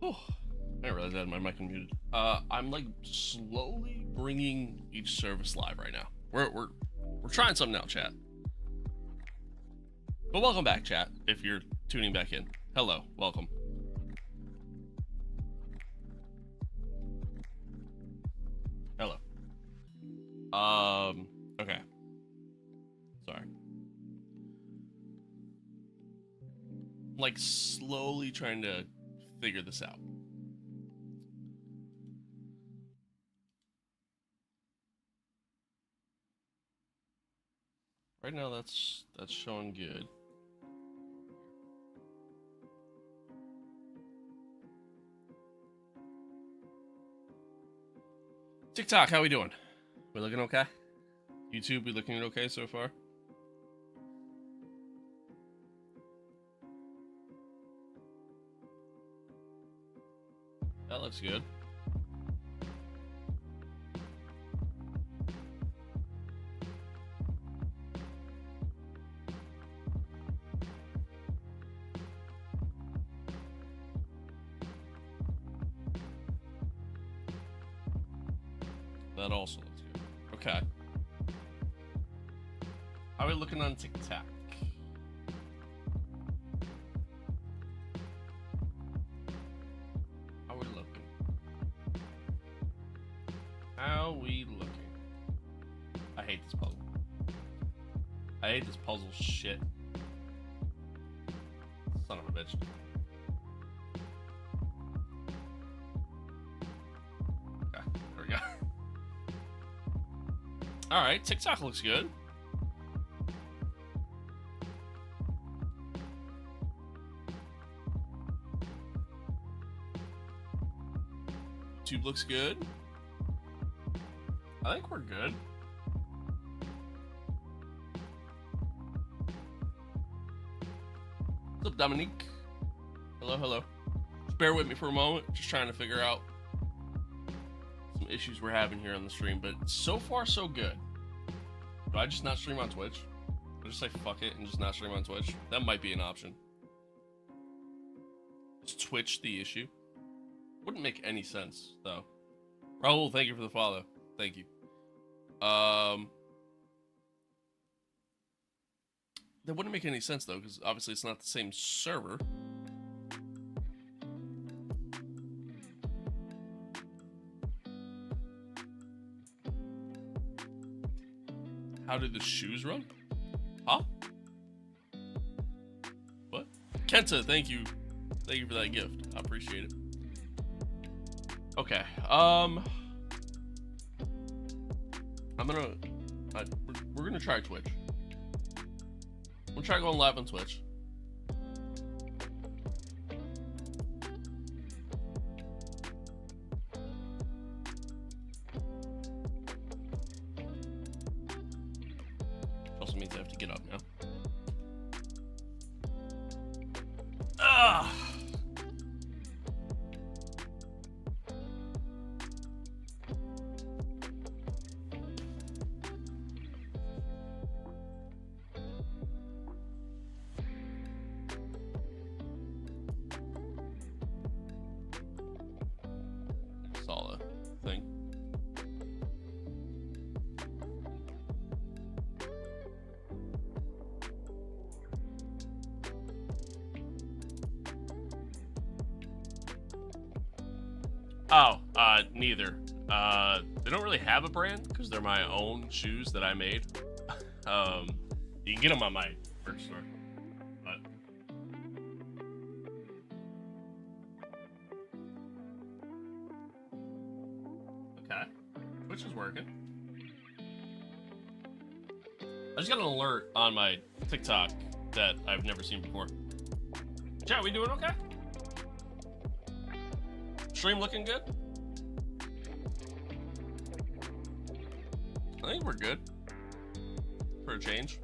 Oh, I didn't realize I had my mic unmuted. I'm like slowly bringing each service live right now. We're trying something out, chat. But welcome back, chat. If you're tuning back in, hello, welcome. Hello. Okay. Sorry. Like slowly trying to figure this out. Right now that's showing good. TikTok, how we doing? We looking okay? YouTube, we looking okay so far? That looks good. That also looks good. Okay. How are we looking on TikTok? How are we looking? How we looking? I hate this puzzle. I hate this puzzle shit. Son of a bitch. Okay, there we go. Alright, TikTok looks good. YouTube looks good. I think we're good. What's up, Dominique? Hello, hello. Just bear with me for a moment. Just trying to figure out some issues we're having here on the stream, but so far so good. Do I just not stream on Twitch? I just say fuck it and just not stream on Twitch? That might be an option. Is Twitch the issue? Wouldn't make any sense though. Raul, thank you for the follow. Thank you. That wouldn't make any sense though, because obviously it's not the same server. How did the shoes run? Huh? What? Kenta, thank you. Thank you for that gift. I appreciate it. Okay. We're gonna try Twitch. We'll try going live on Twitch. Also means I have to get up now. Ugh. Saw the thing. Oh, neither. They don't really have a brand because they're my own shoes that I made. You can get them on my merch store. But okay, Twitch is working. I just got an alert on my TikTok that I've never seen before. Chat, we doing okay? Stream looking good? I think we're good. For a change.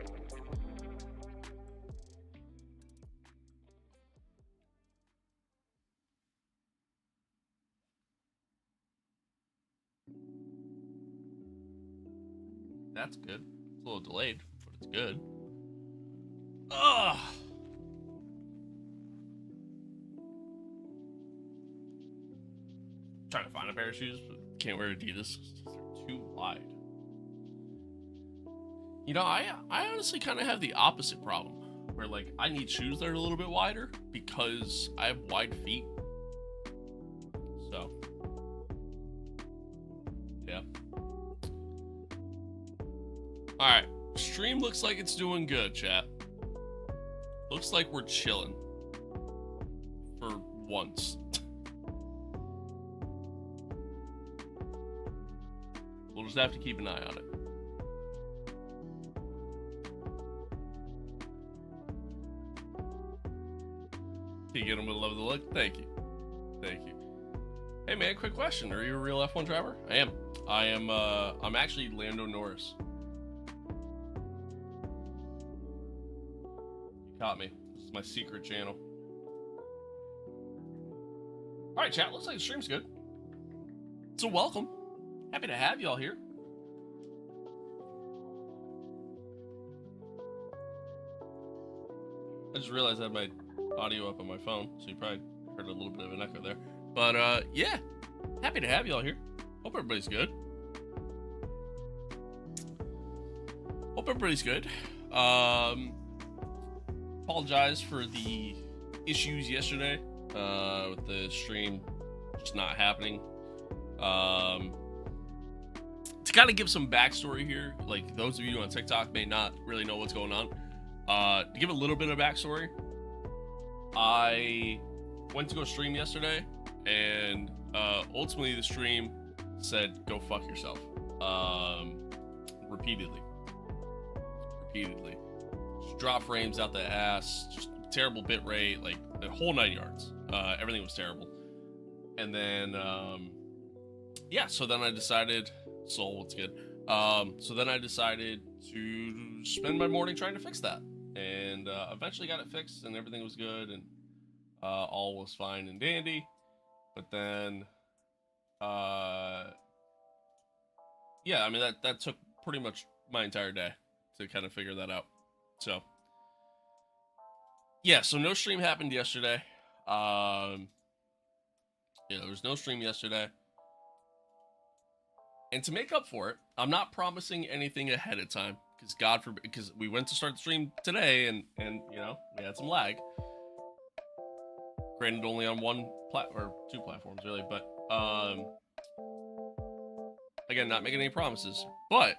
That's good. It's a little delayed, but it's good. Ugh. trying to find a pair of shoes, but can't wear Adidas. They're too wide. You know, I honestly kind of have the opposite problem, where like I need shoes that are a little bit wider because I have wide feet. So, yeah. All right, stream looks like it's doing good, chat. Looks like we're chilling for once. We'll just have to keep an eye on it. Can you get him with love of the look? Thank you. Thank you. Hey man, quick question. Are you a real F1 driver? I am. I'm actually Lando Norris. You caught me. This is my secret channel. Alright, chat. Looks like the stream's good. So welcome. Happy to have y'all here. I just realized I had my audio up on my phone, so you probably heard a little bit of an echo there. But yeah, happy to have y'all here. Hope everybody's good. Hope everybody's good. Apologize for the issues yesterday with the stream just not happening. To kind of give some backstory here, like those of you on TikTok may not really know what's going on. To give a little bit of backstory, I went to go stream yesterday, and ultimately the stream said, go fuck yourself. Repeatedly. Just drop frames out the ass, just terrible bit rate, like the whole 9 yards. Everything was terrible. And then, yeah, so then I decided, Soul, what's good? So then I decided to spend my morning trying to fix that. And eventually got it fixed, and everything was good, and all was fine and dandy. But then, yeah, I mean, that took pretty much my entire day to kind of figure that out. So, yeah, so no stream happened yesterday. Yeah, there was no stream yesterday. And to make up for it, I'm not promising anything ahead of time, because God forbid, because we went to start the stream today, and you know, we had some lag. Granted, only on or two platforms, really, but again, not making any promises, but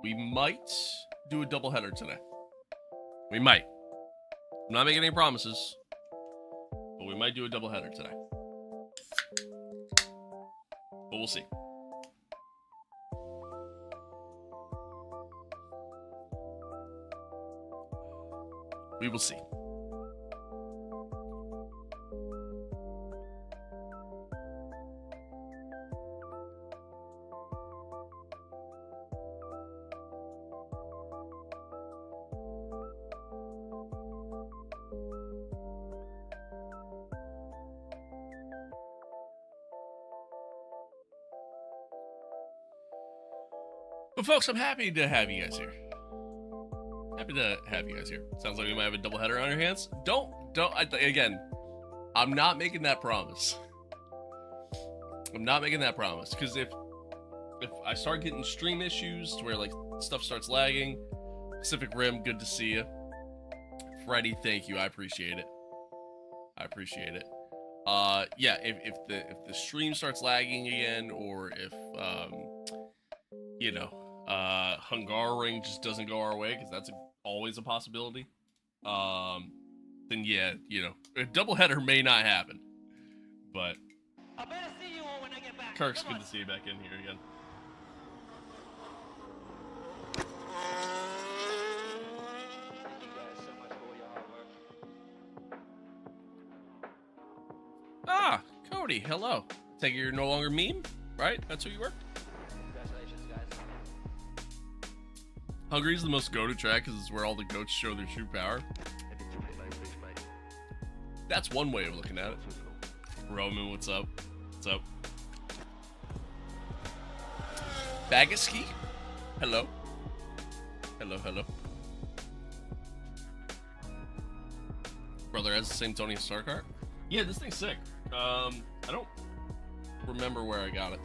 we might do a doubleheader today. We might. I'm not making any promises, but we might do a doubleheader today. But we'll see. We will see. But folks, I'm happy to have you guys here. Happy to have you guys here. Sounds like we might have a doubleheader on your hands. Again, I'm not making that promise. I'm not making that promise, because if I start getting stream issues to where like stuff starts lagging, Pacific Rim, good to see you. Freddy, thank you. I appreciate it. Yeah, if the stream starts lagging again, or if you know, Hungaroring just doesn't go our way, because that's always a possibility, then yeah, you know, a doubleheader may not happen. But I better see you all when I get back. Kirk's good to see you back in here again. Thank you guys so much for all your hard work. Ah, Cody, hello. Take it you're no longer meme, right? That's who you were? Congratulations, guys. Hungary's the most goated track because it's where all the goats show their true power. That's one way of looking at it. Roman, what's up? What's up? Bagaski? Hello. Hello. Brother has the same Tony Stark art? Yeah, this thing's sick. I don't remember where I got it.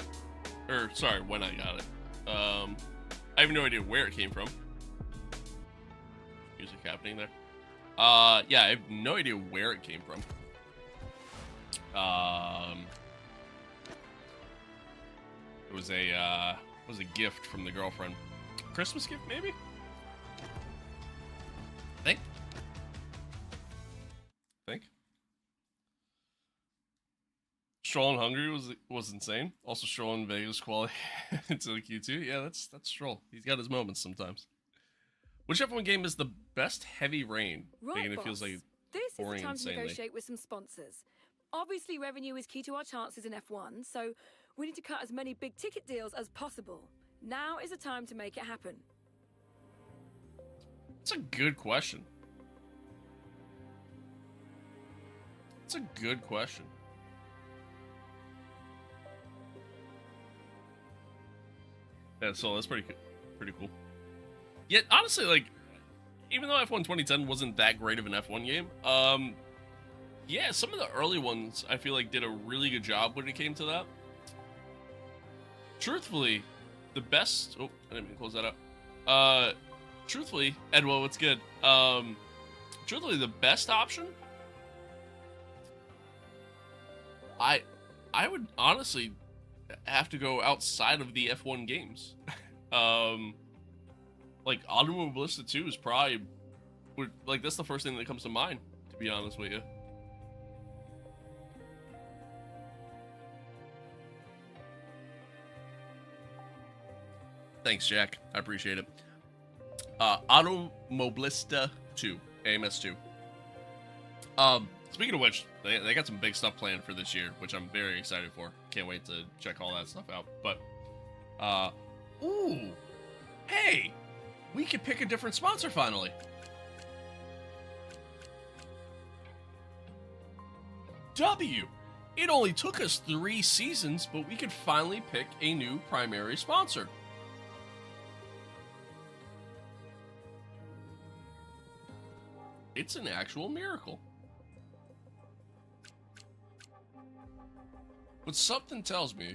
Or, sorry, when I got it. I have no idea where it came from. Music happening there. Yeah, I have no idea where it came from. It was a gift from the girlfriend. Christmas gift, maybe? I think. Stroll in Hungary was insane. Also, Stroll in Vegas quality into the Q2. Yeah, that's Stroll. He's got his moments sometimes. Which F1 game is the best heavy rain? Right, It boss. feels like This is the boring time to insanely. negotiate with some sponsors. Obviously, revenue is key to our chances in F1, so we need to cut as many big ticket deals as possible. Now is the time to make it happen. That's a good question. That's a good question. Yeah, so that's pretty cool. Yet, honestly, like, even though F1 2010 wasn't that great of an F1 game, yeah, some of the early ones I feel like did a really good job when it came to that. Truthfully, the best. Oh, I didn't mean to close that up. Truthfully, Edwell, what's good? Truthfully, the best option. I would honestly have to go outside of the F1 games. Like Automobilista 2 is probably like that's the first thing that comes to mind, to be honest with you. Thanks, Jack. I appreciate it. Automobilista 2, AMS 2. Speaking of which, they got some big stuff planned for this year, which I'm very excited for. Can't wait to check all that stuff out. But, ooh, hey, we could pick a different sponsor finally. W. It only took us 3 seasons, but we could finally pick a new primary sponsor. It's an actual miracle. But something tells me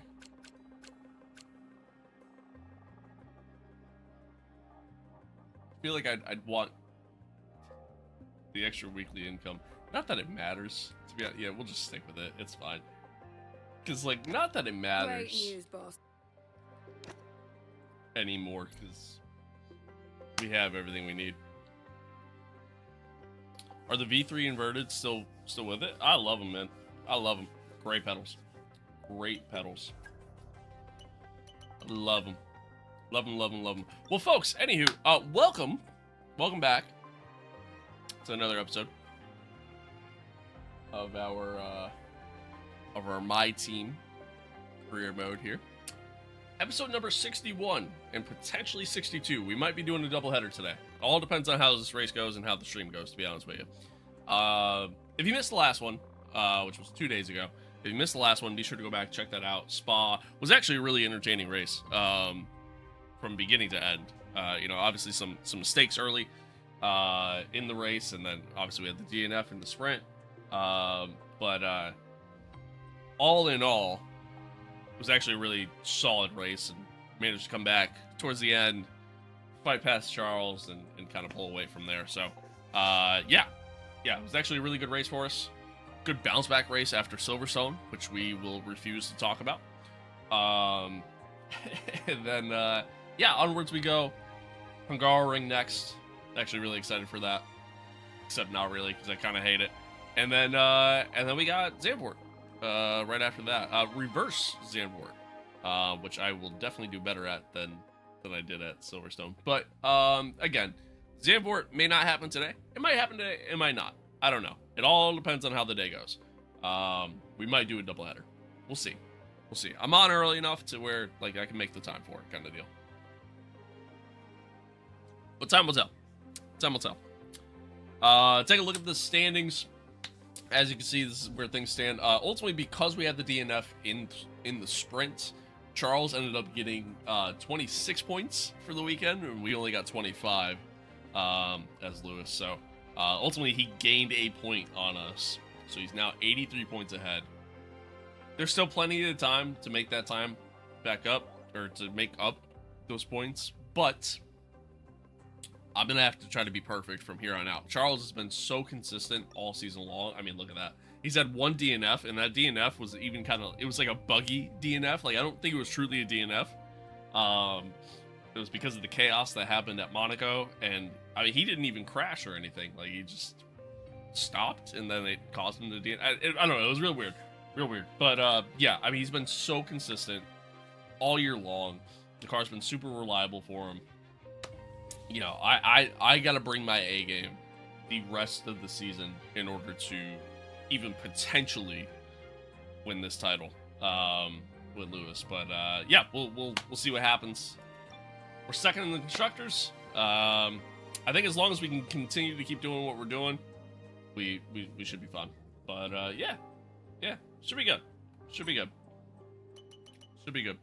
I feel like I'd want the extra weekly income. Not that it matters. To be honest, yeah, we'll just stick with it. It's fine. Because, like, not that it matters Great news, boss. anymore, because we have everything we need. Are the V3 inverted still with it? I love them, man. I love them. Great pedals. Great pedals. Love them. Love them, love them, love them. Well, folks, anywho, welcome back to another episode of our MYTEAM career mode here. Episode number 61 and potentially 62. We might be doing a doubleheader today. All depends on how this race goes and how the stream goes, to be honest with you. If you missed the last one, which was 2 days ago, if you missed the last one, be sure to go back and check that out. Spa was actually a really entertaining race from beginning to end. You know, obviously some mistakes early in the race, and then obviously we had the DNF in the sprint. But all in all, it was actually a really solid race, and managed to come back towards the end, fight past Charles, and kind of pull away from there. So, yeah, it was actually a really good race for us. Good bounce back race after Silverstone, which we will refuse to talk about. And then, yeah, onwards we go. Hungaroring next. Actually really excited for that. Except not really, because I kind of hate it. And then we got Zandvoort right after that. Reverse Zandvoort, which I will definitely do better at than I did at Silverstone. But, again, Zandvoort may not happen today. It might happen today. It might not. I don't know. It all depends on how the day goes. We might do a doubleheader. We'll see. We'll see. I'm on early enough to where, like, I can make the time for it, kind of deal. But time will tell. Time will tell. Take a look at the standings. As you can see, this is where things stand. Ultimately, because we had the DNF in the sprint, Charles ended up getting 26 points for the weekend, and we only got 25 as Lewis. So ultimately, he gained a point on us. So he's now 83 points ahead. There's still plenty of time to make that time back up, or to make up those points, but I'm going to have to try to be perfect from here on out. Charles has been so consistent all season long. I mean, look at that. He's had one DNF, and that DNF was even kind of, it was like a buggy DNF. Like, I don't think it was truly a DNF. It was because of the chaos that happened at Monaco, and I mean, he didn't even crash or anything. Like, he just stopped, and then it caused him to DNF. I don't know. It was real weird. Real weird. But, yeah, I mean, he's been so consistent all year long. The car's been super reliable for him. You know, I got to bring my A game the rest of the season in order to even potentially win this title with Lewis. But, yeah, we'll see what happens. We're second in the constructors. I think as long as we can continue to keep doing what we're doing, we should be fine. But yeah, should be good. Should be good. Should be good.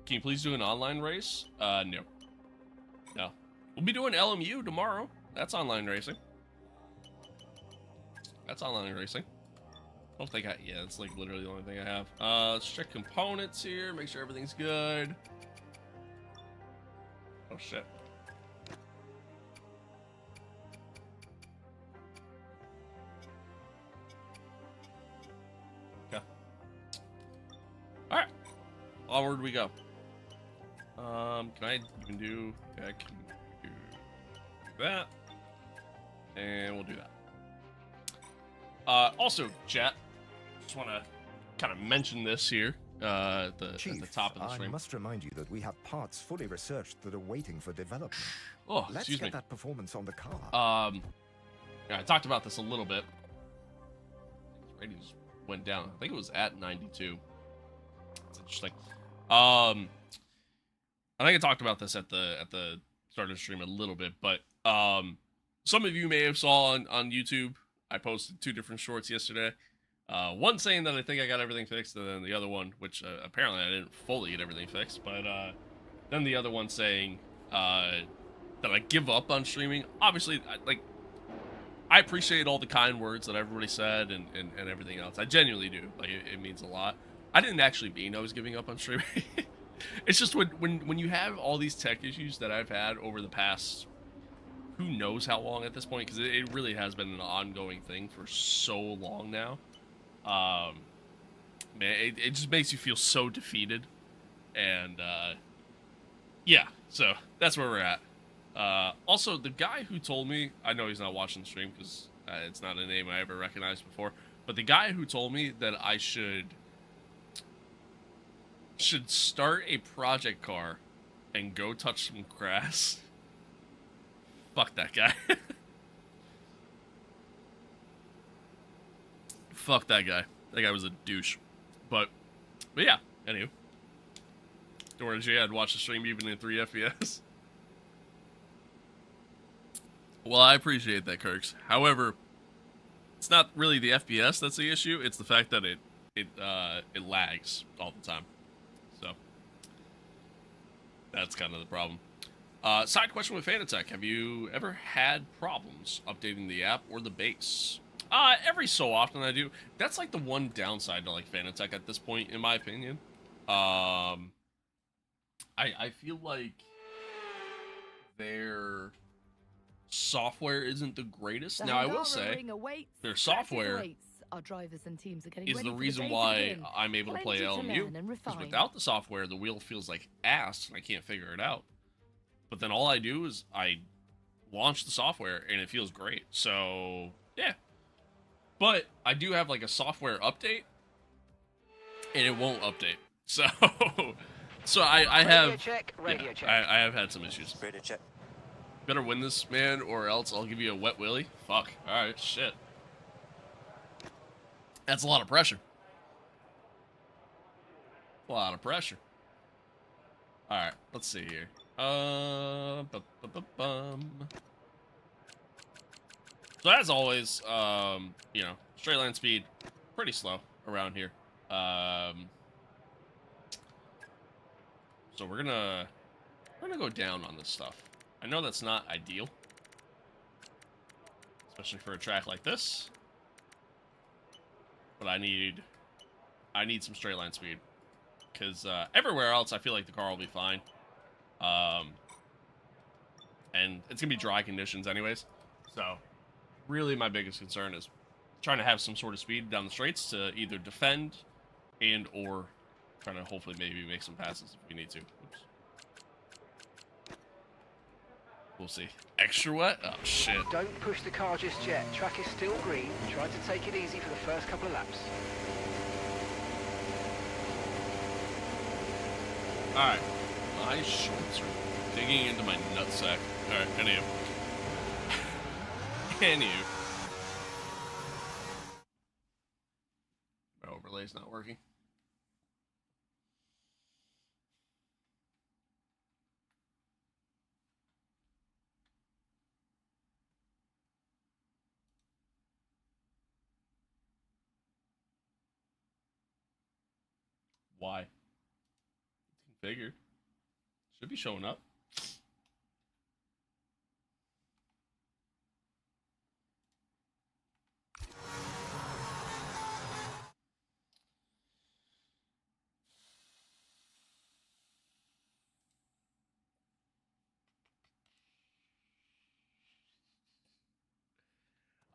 Can you please do an online race? No. We'll be doing LMU tomorrow. That's online racing. That's online racing. I don't think yeah, that's like literally the only thing I have. Let's check components here, make sure everything's good. Oh shit. Okay. Alright. Onward we go. Can I even do, I can do that. And we'll do that. Also, chat, just want to kind of mention this here at the top of the stream. I must remind you that we have parts fully researched that are waiting for development. Oh, Let's excuse get me. that performance on the car. Yeah, I talked about this a little bit. Rating just went down. I think it was at 92. That's interesting. I think I talked about this at the start of the stream a little bit, but some of you may have saw on YouTube, I posted 2 different shorts yesterday. One saying that I think I got everything fixed, and then the other one, which apparently I didn't fully get everything fixed, but then the other one saying that I give up on streaming. Obviously, I appreciate all the kind words that everybody said and everything else. I genuinely do. Like, it means a lot. I didn't actually mean I was giving up on streaming. It's just when you have all these tech issues that I've had over the past, who knows how long at this point, because it really has been an ongoing thing for so long now. Man, it just makes you feel so defeated. And, yeah, so that's where we're at. Also, the guy who told me, I know he's not watching the stream because it's not a name I ever recognized before, but the guy who told me that I should start a project car and go touch some grass. Fuck that guy. Fuck that guy. That guy was a douche. But yeah, anywho. Don't worry, I'd watch the stream even in 3 FPS. Well, I appreciate that, Kirks. However, it's not really the FPS that's the issue. It's the fact that it lags all the time. So that's kind of the problem. Side question with Fanatec. Have you ever had problems updating the app or the base? Every so often I do. That's like the one downside to like Fanatec at this point, in my opinion. I feel like their software isn't the greatest. Now, I will say their software our drivers and teams are getting is the reason why I'm able to play LMU. Because without the software, the wheel feels like ass, and I can't figure it out. But then all I do is I launch the software, and it feels great. So, yeah. But I do have, like, a software update, and it won't update. So, I have... Radio check. I have had some issues. Radio check. Better win this, man, or else I'll give you a wet willy. Fuck. Alright, shit. That's a lot of pressure. A lot of pressure. Alright, let's see here. So as always, you know, straight line speed, pretty slow around here. So we're gonna go down on this stuff. I know that's not ideal, especially for a track like this. but I need some straight line speed. Because everywhere else, I feel like the car will be fine. And it's going to be dry conditions anyways. So, really my biggest concern is trying to have some sort of speed down the straights to either defend and or trying to hopefully maybe make some passes if we need to. Oops. We'll see. Extra wet? Oh, shit. Don't push the car just yet. Track is still green. Try to take it easy for the first couple of laps. Alright. My shorts are digging into my nutsack. Alright, anywho. My overlay's not working. Why? Configured. Should be showing up.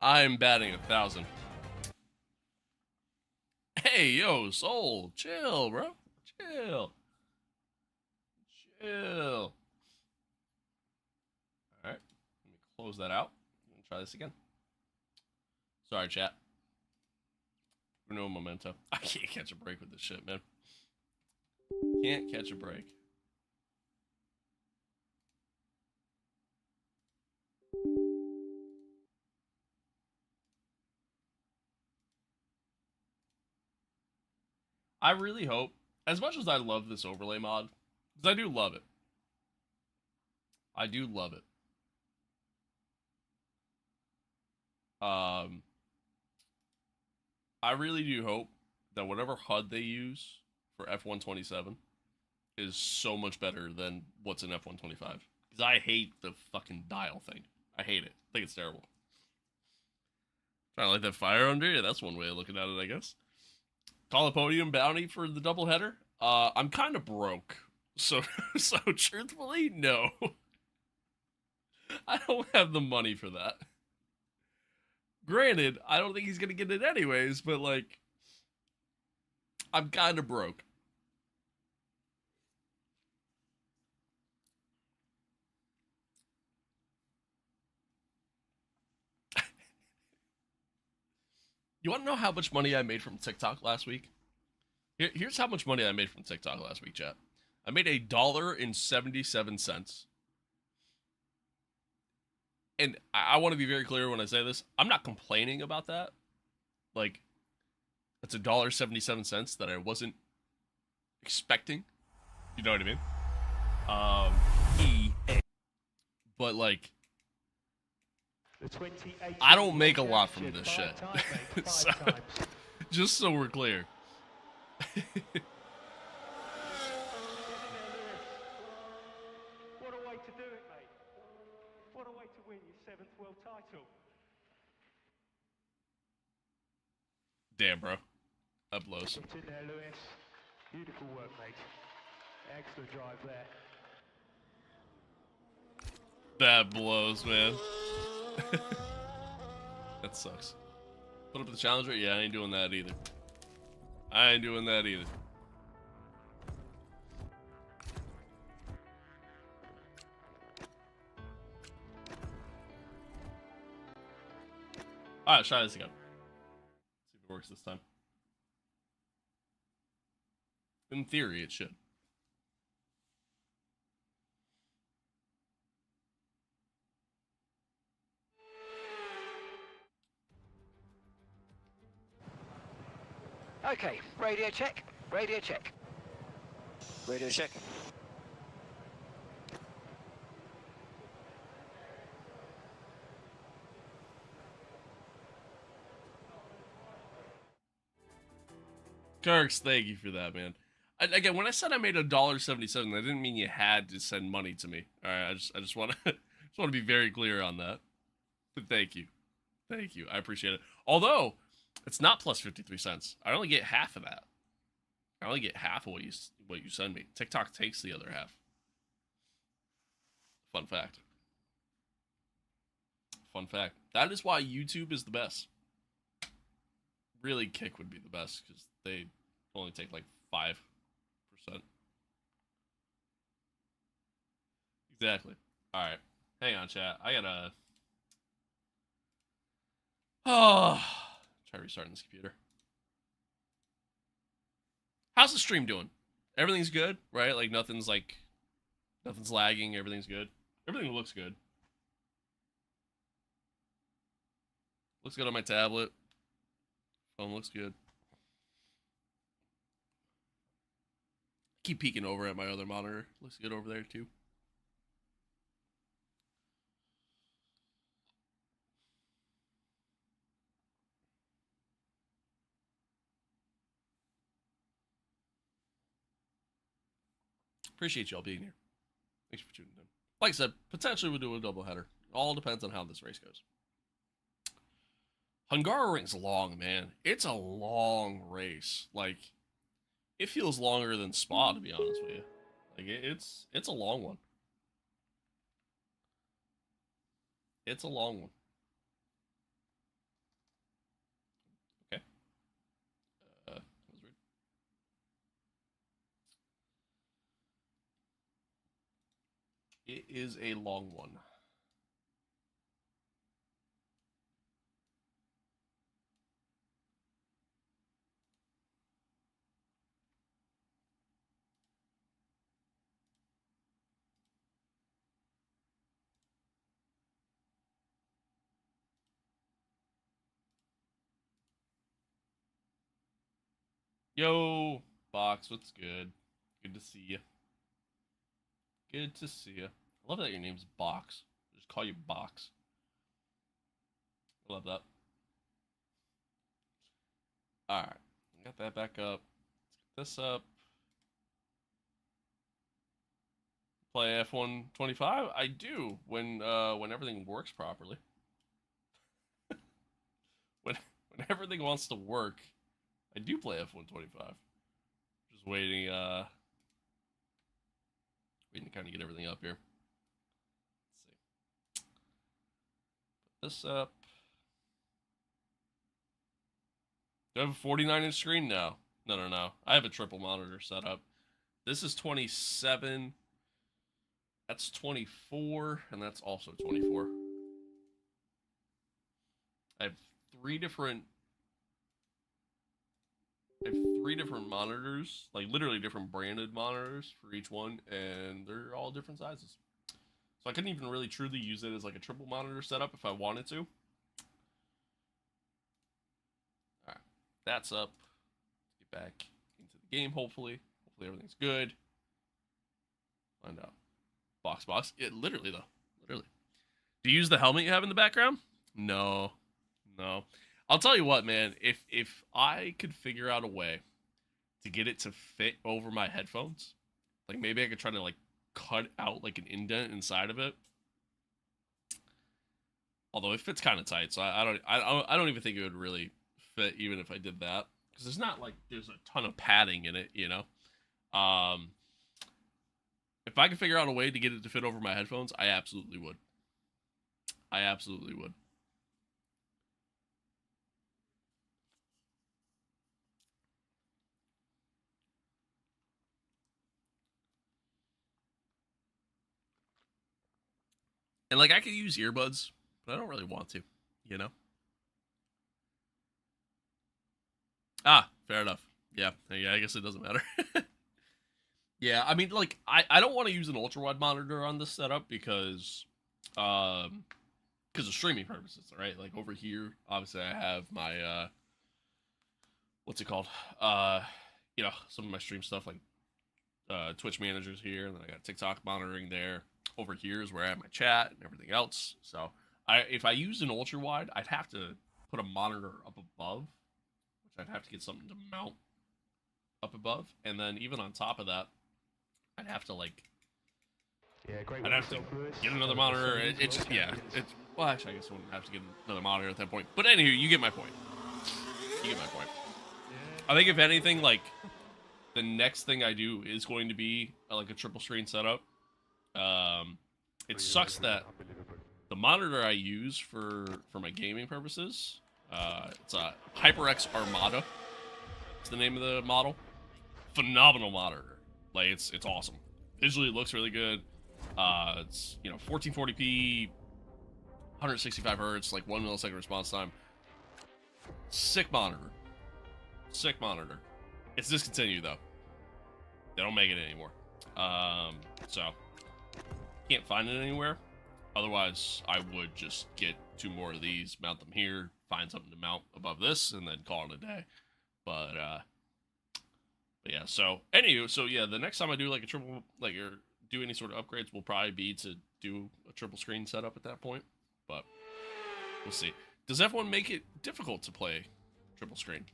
I'm batting 1,000. Hey, yo, Soul, chill, bro. Chill. Chill. Alright, let me close that out. I'm gonna try this again. Sorry, chat. No memento. I can't catch a break with this shit, man. Can't catch a break. I really hope, as much as I love this overlay mod, because I do love it. I do love it. I really do hope that whatever HUD they use for F127 is so much better than what's in F125. Because I hate the fucking dial thing. I hate it. I think it's terrible. Trying to light that fire under you? That's one way of looking at it, I guess. Call a podium bounty for the doubleheader? I'm kind of broke. So truthfully, no. I don't have the money for that. Granted, I don't think he's going to get it anyways, but, like, I'm kind of broke. You want to know how much money I made from TikTok last week? Here's how much money I made from TikTok last week, chat. I made $1.77. And I want to be very clear when I say this. I'm not complaining about that. Like, that's $1.77 that I wasn't expecting. You know what I mean? But, like, I don't make a lot from this shit. So, just so we're clear. What a way to do it, mate. What a way to win your 7th world title. Damn, bro. That blows. It's in there, Lewis. Beautiful work, mate. Excellent drive there. That blows, man. That sucks. Put up the challenger? Yeah, I ain't doing that either. I ain't doing that either. Alright, let's try this again. See if it works this time. In theory, it should. Okay, radio check. Radio check. Radio check. Kirks, thank you for that, man. Again, when I said I made $1.77, that didn't mean you had to send money to me. All right, I just want to be very clear on that. But thank you, I appreciate it. Although It's not plus 53 cents. I only get half of that. I only get half of what you send me. TikTok takes the other half. Fun fact. Fun fact. That is why YouTube is the best. Really, Kick would be the best because they only take like 5%. Exactly. All right. Hang on, chat. I gotta. Oh, try restarting this computer. How's the stream doing? Everything's good, right? Like nothing's lagging. Everything's good. Everything looks good. Looks good on my tablet. Phone looks good. Keep peeking over at my other monitor. Looks good over there too. Appreciate y'all being here. Thanks for tuning in. Like I said, potentially we'll do a doubleheader. All depends on how this race goes. Hungaroring's long, man. It's a long race. Like, it feels longer than Spa, to be honest with you. Like, it's a long one. It's a long one. Okay. That was weird. It is a long one. Yo, Box, what's good? Good to see you. Good to see you. I love that your name's Box. I just call you Box. I love that. Alright, got that back up. Let's get this up. Play F125? I do when everything works properly. when everything wants to work, I do play F125. Just waiting to kind of get everything up here. Let's see. Put this up. Do I have a 49-inch screen? No. No. I have a triple monitor set up. This is 27. That's 24, and that's also 24. I have three different monitors, like literally different branded monitors for each one, and they're all different sizes. So I couldn't even really truly use it as like a triple monitor setup if I wanted to. Alright, that's up. Get back into the game, hopefully. Hopefully everything's good. Find out. Box. Yeah, literally, though. Literally. Do you use the helmet you have in the background? No. I'll tell you what, man. If I could figure out a way to get it to fit over my headphones, like maybe I could try to like cut out like an indent inside of it. Although it fits kind of tight, so I don't even think it would really fit even if I did that, because it's not like there's a ton of padding in it, you know. If I could figure out a way to get it to fit over my headphones, I absolutely would. And like I could use earbuds, but I don't really want to, you know? Ah, fair enough. Yeah, I guess it doesn't matter. Yeah, I mean, like, I don't want to use an ultra-wide monitor on this setup because of streaming purposes, right? Like, over here, obviously, I have my, what's it called? You know, some of my stream stuff, like, Twitch managers here, and then I got TikTok monitoring there. Over here is where I have my chat and everything else. So, if I used an ultra-wide, I'd have to put a monitor up above, which I'd have to get something to mount up above, and then even on top of that, I'd have to like, I'd have to get another monitor. Well, actually, I guess I wouldn't have to get another monitor at that point. But anywho, you get my point. You get my point. I think if anything, like, the next thing I do is going to be like a triple screen setup. It sucks that the monitor I use for my gaming purposes, it's a HyperX Armada. It's the name of the model. Phenomenal monitor. Like, it's awesome. Visually, it looks really good. It's, you know, 1440p, 165 hertz, like 1 millisecond response time. Sick monitor. Sick monitor. It's discontinued, though. They don't make it anymore. So, can't find it anywhere. Otherwise, I would just get 2 more of these, mount them here, find something to mount above this, and then call it a day. But yeah, so, anywho, so yeah, the next time I do, like, a triple, like, or do any sort of upgrades will probably be to do a triple screen setup at that point. But, we'll see. Does F1 make it difficult to play triple screen?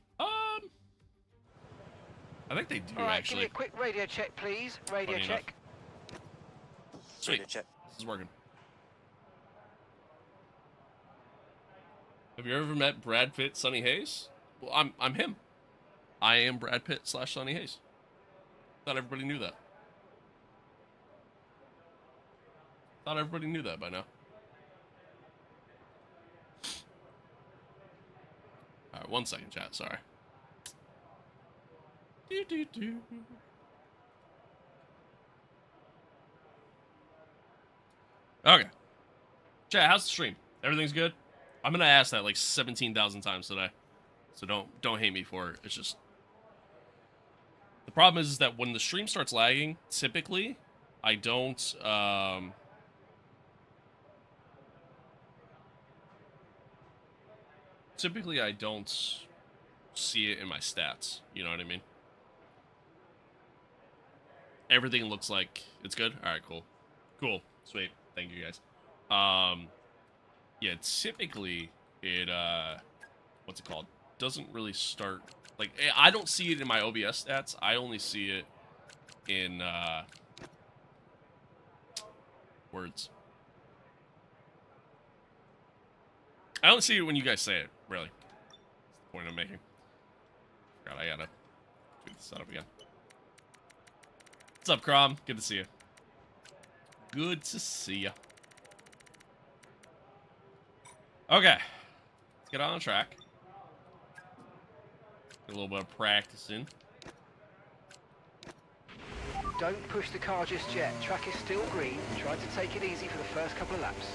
I think they do, All right, actually. give me a quick radio check, please. Radio Funny check. Sweet. Check. This is working. Have you ever met Brad Pitt, Sonny Hayes? Well, I'm him. I am Brad Pitt / Sonny Hayes. Thought everybody knew that. Thought everybody knew that by now. All right, 1 second, chat. Sorry. Okay. Chat, how's the stream? Everything's good? I'm gonna ask that like 17,000 times today. So don't hate me for it. It's just the problem is that when the stream starts lagging, typically I don't see it in my stats. You know what I mean? Everything looks like it's good. All right, cool. Cool. Sweet. Thank you guys. Yeah, typically it what's it called? Doesn't really start like I don't see it in my OBS stats. I only see it in words. I don't see it when you guys say it, really. That's the point I'm making. God, I gotta tweet this out again. What's up, Crom? Good to see you. Good to see you. Okay. Let's get on track. Get a little bit of practicing. Don't push the car just yet. Track is still green. Try to take it easy for the first couple of laps.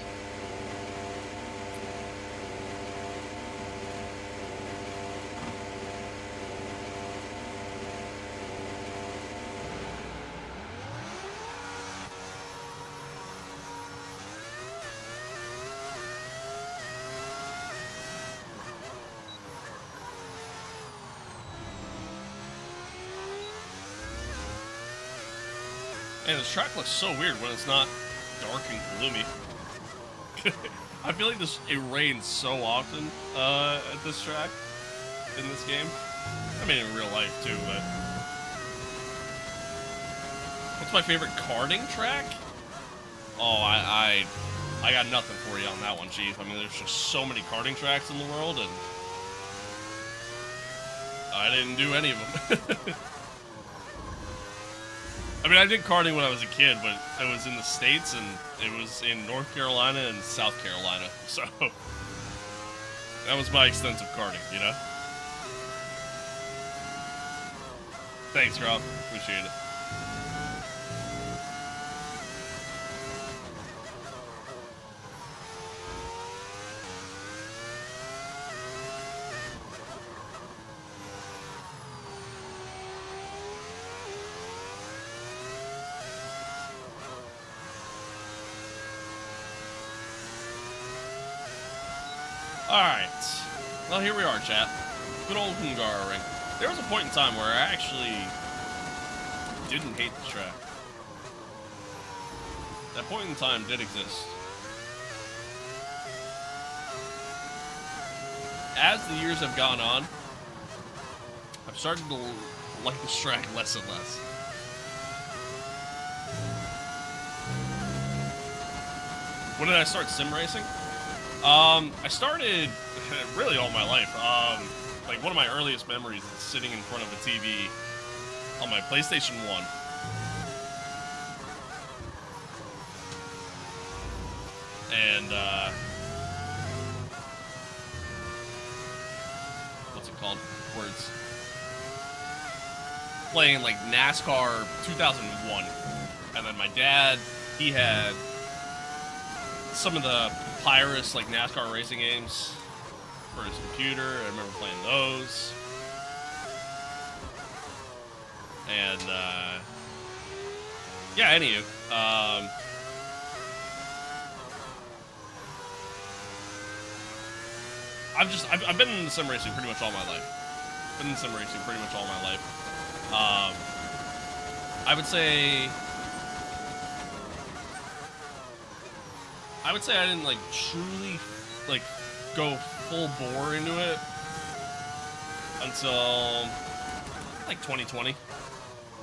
Man, this track looks so weird when it's not dark and gloomy. I feel like it rains so often at this track in this game. I mean, in real life too, but what's my favorite karting track? Oh, I got nothing for you on that one, Chief. I mean, there's just so many karting tracks in the world, and I didn't do any of them. I mean, I did karting when I was a kid, but it was in the States, and it was in North Carolina and South Carolina, so that was my extensive karting, you know? Thanks, Rob. Appreciate it. Alright. Well, here we are, chat. Good old Hungara ring. There was a point in time where I actually didn't hate the track. That point in time did exist. As the years have gone on, I've started to like this track less and less. When did I start sim racing? I started really all my life. Like Like, one of my earliest memories is sitting in front of a TV on my PlayStation 1. And, what's it called? Words. Playing, like, NASCAR 2001. And then my dad, he had some of the Pyrus, like, NASCAR racing games for his computer. I remember playing those. And, yeah, anywho, I've been in sim racing pretty much all my life. I would say I didn't like truly like go full bore into it until like 2020.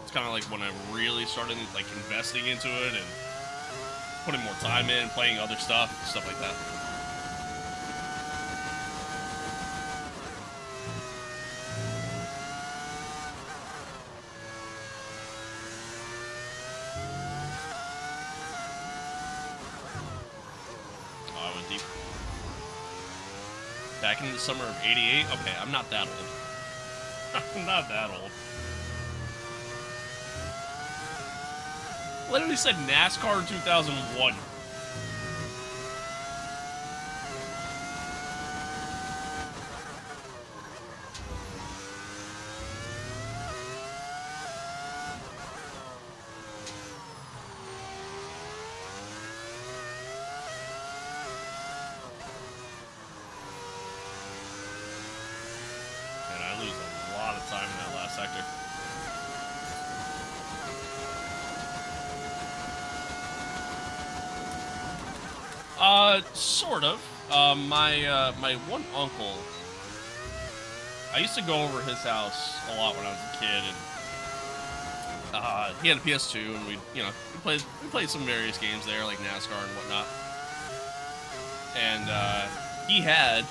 It's kind of like when I really started like investing into it and putting more time in, playing other stuff like that. Back in the summer of '88? Okay, I'm not that old. I'm not that old. Literally said NASCAR 2001. Sector. Sort of. My one uncle, I used to go over his house a lot when I was a kid, and he had a PS2, and we played some various games there, like NASCAR and whatnot. And he had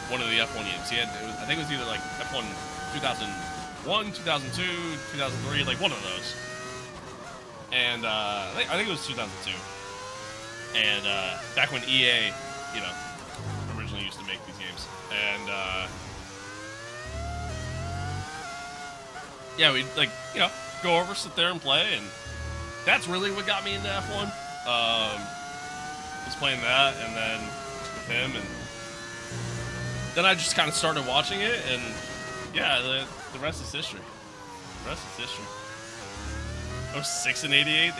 one of the F1 games. I think it was either like F1 2001, 2002, 2003, like one of those. And I think it was 2002. And back when EA, originally used to make these games. And yeah, we'd go over, sit there and play, and that's really what got me into F1. Was playing that, and then with him, and then I just kind of started watching it, and yeah, the rest is history. The rest is history. I was 6 in '88.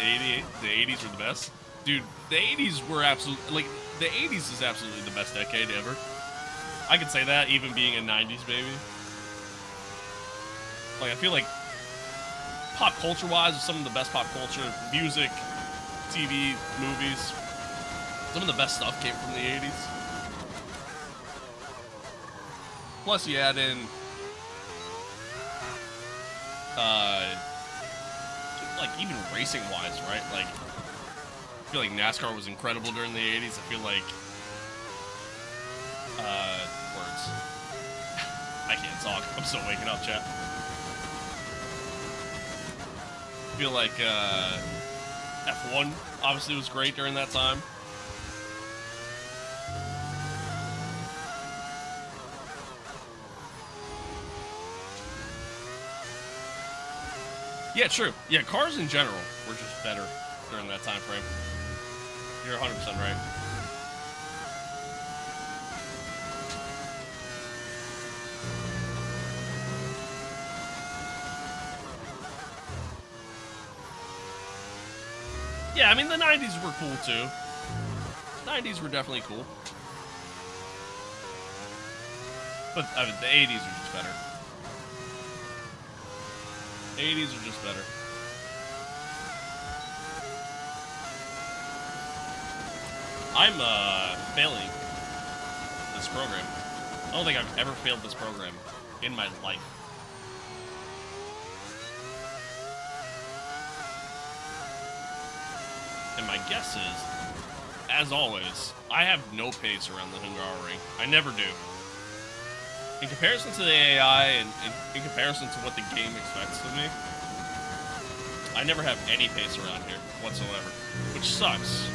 The 80s were the best. Dude, the 80s were absolutely, the 80s is absolutely the best decade ever. I could say that, even being a 90s baby. Like, I feel like pop culture-wise, some of the best pop culture, music, TV, movies, some of the best stuff came from the 80s. Plus, you add in like, even racing-wise, right? Like, I feel like NASCAR was incredible during the 80s. I feel like, words. I can't talk. I'm still waking up, chat. I feel like, F1 obviously was great during that time. Yeah, true. Yeah, cars in general were just better during that time frame. You're 100% right. Yeah, I mean, the 90s were cool, too. 90s were definitely cool. But, I mean, the 80s are just better. 80s are just better. I'm, failing this program. I don't think I've ever failed this program in my life. And my guess is, as always, I have no pace around the Hungaroring. I never do. in comparison to the AI and in comparison to what the game expects of me, I never have any pace around here whatsoever, which sucks.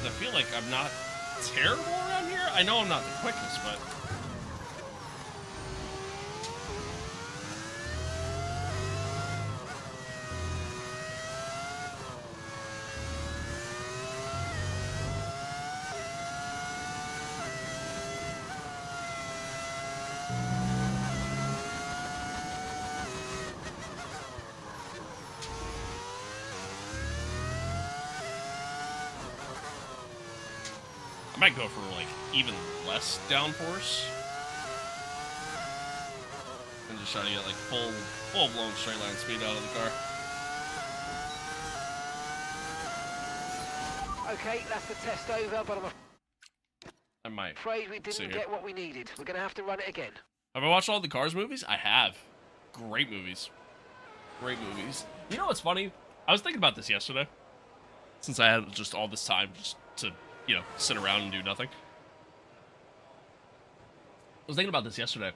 I feel like I'm not terrible around here. I know I'm not the quickest, but I might go for, like, even less downforce. And just try to get, like, full-blown straight line speed out of the car. Okay, that's the test over, but I might. I'm afraid we didn't get what we needed. We're going to have to run it again. Have I watched all the Cars movies? I have. Great movies. Great movies. You know what's funny? I was thinking about this yesterday. Since I had just all this time just to, you know, sit around and do nothing. I was thinking about this yesterday.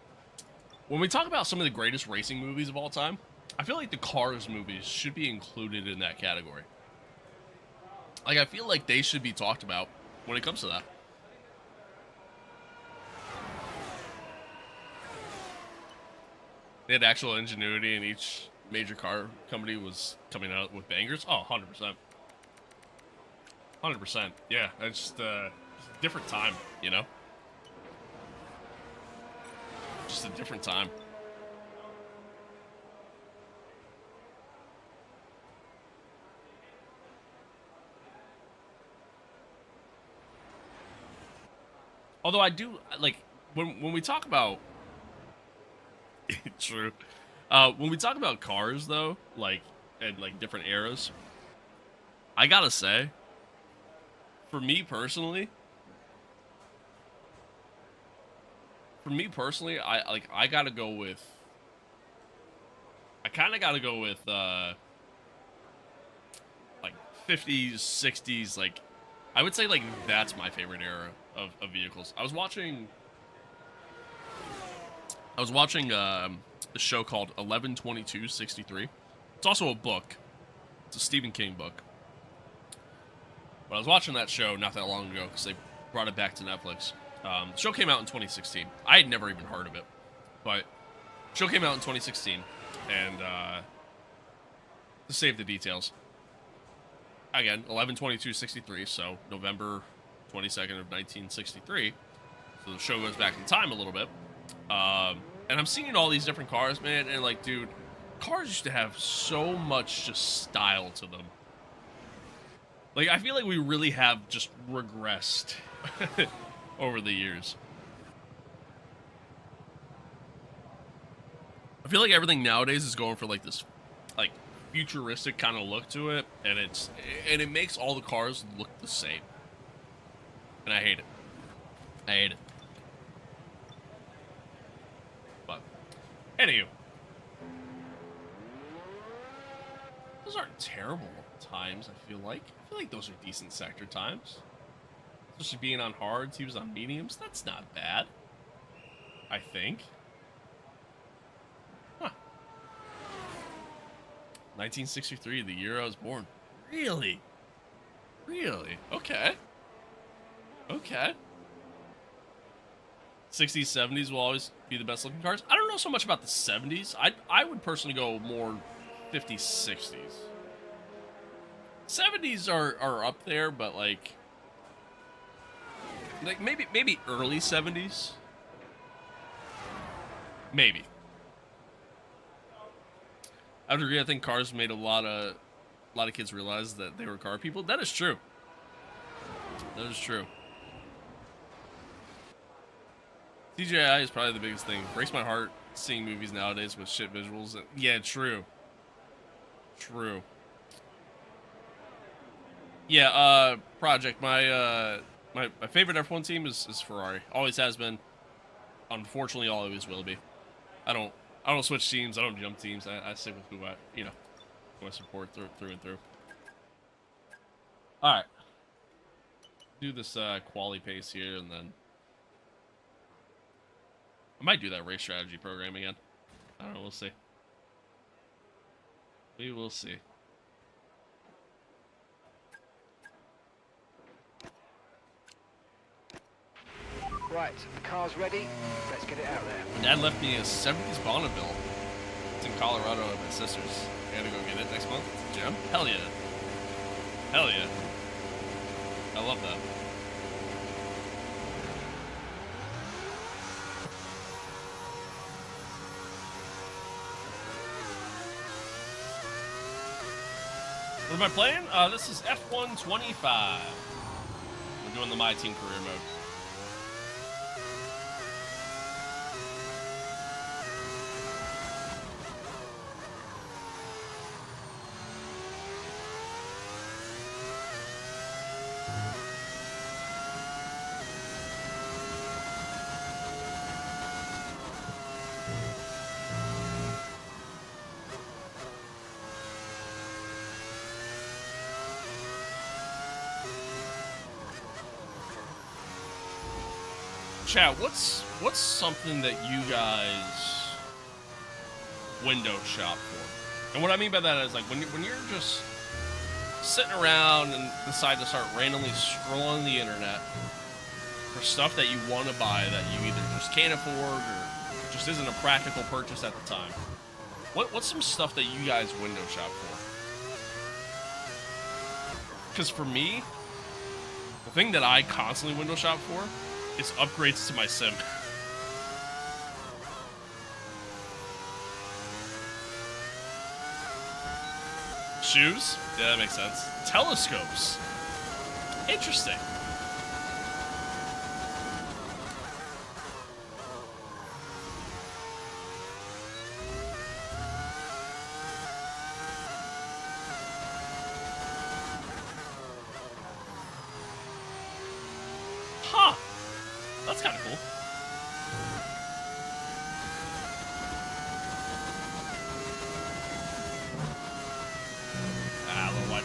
When we talk about some of the greatest racing movies of all time, I feel like the Cars movies should be included in that category. Like, I feel like they should be talked about when it comes to that. They had actual ingenuity, and each major car company was coming out with bangers. Oh, 100%. 100%. Yeah, it's just a different time, you know? Just a different time. Although I do, like, when we talk about... True. When we talk about cars, though, like, and, like, different eras, I gotta say, for me personally, I gotta go with, I kind of gotta go with, like, 50s, 60s, like, I would say, like, that's my favorite era of vehicles. I was watching a show called 11/22/63. It's also a book. It's a Stephen King book. But I was watching that show not that long ago because they brought it back to Netflix. The show came out in 2016. I had never even heard of it. But the show came out in 2016. And to save the details, again, 11/22/63, so November 22nd of 1963. So the show goes back in time a little bit. And I'm seeing all these different cars, man, and like, dude, cars used to have so much just style to them. Like, I feel like we really have just regressed over the years. I feel like everything nowadays is going for like this, like, futuristic kind of look to it, and it makes all the cars look the same. And I hate it. I hate it. But anywho, those aren't terrible times. I feel like those are decent sector times. Especially being on hards, he was on mediums. That's not bad, I think. Huh. 1963, the year I was born. Really? Really? Okay. Okay. 60s, 70s will always be the best looking cars. I don't know so much about the 70s. I would personally go more 50s, 60s. 70s are up there, but like maybe early 70s. Maybe. I would agree. I think cars made a lot of kids realize that they were car people. That is true. That is true. CGI is probably the biggest thing. Breaks my heart seeing movies nowadays with shit visuals. Yeah, true. True. Yeah, Project, my favorite F1 team is Ferrari. Always has been. Unfortunately, always will be. I don't switch teams. I don't jump teams. I stick with who I support through and through. All right. Do this quali pace here, and then I might do that race strategy program again. I don't know. We'll see. We will see. Right, the car's ready. Let's get it out there. My dad left me a 70s Bonneville. It's in Colorado at my sister's. I gotta go get it next month. Jim? Hell yeah. Hell yeah. I love that. What am I playing? This is F125. We're doing the MYTEAM career mode. Chat, what's something that you guys window shop for? And what I mean by that is like when you're just sitting around and decide to start randomly scrolling the internet for stuff that you want to buy that you either just can't afford or just isn't a practical purchase at the time. What's some stuff that you guys window shop for? Because for me, the thing that I constantly window shop for is upgrades to my sim. Shoes? Yeah, that makes sense. Telescopes. Interesting. Huh. That's kind of cool. Ah, little what?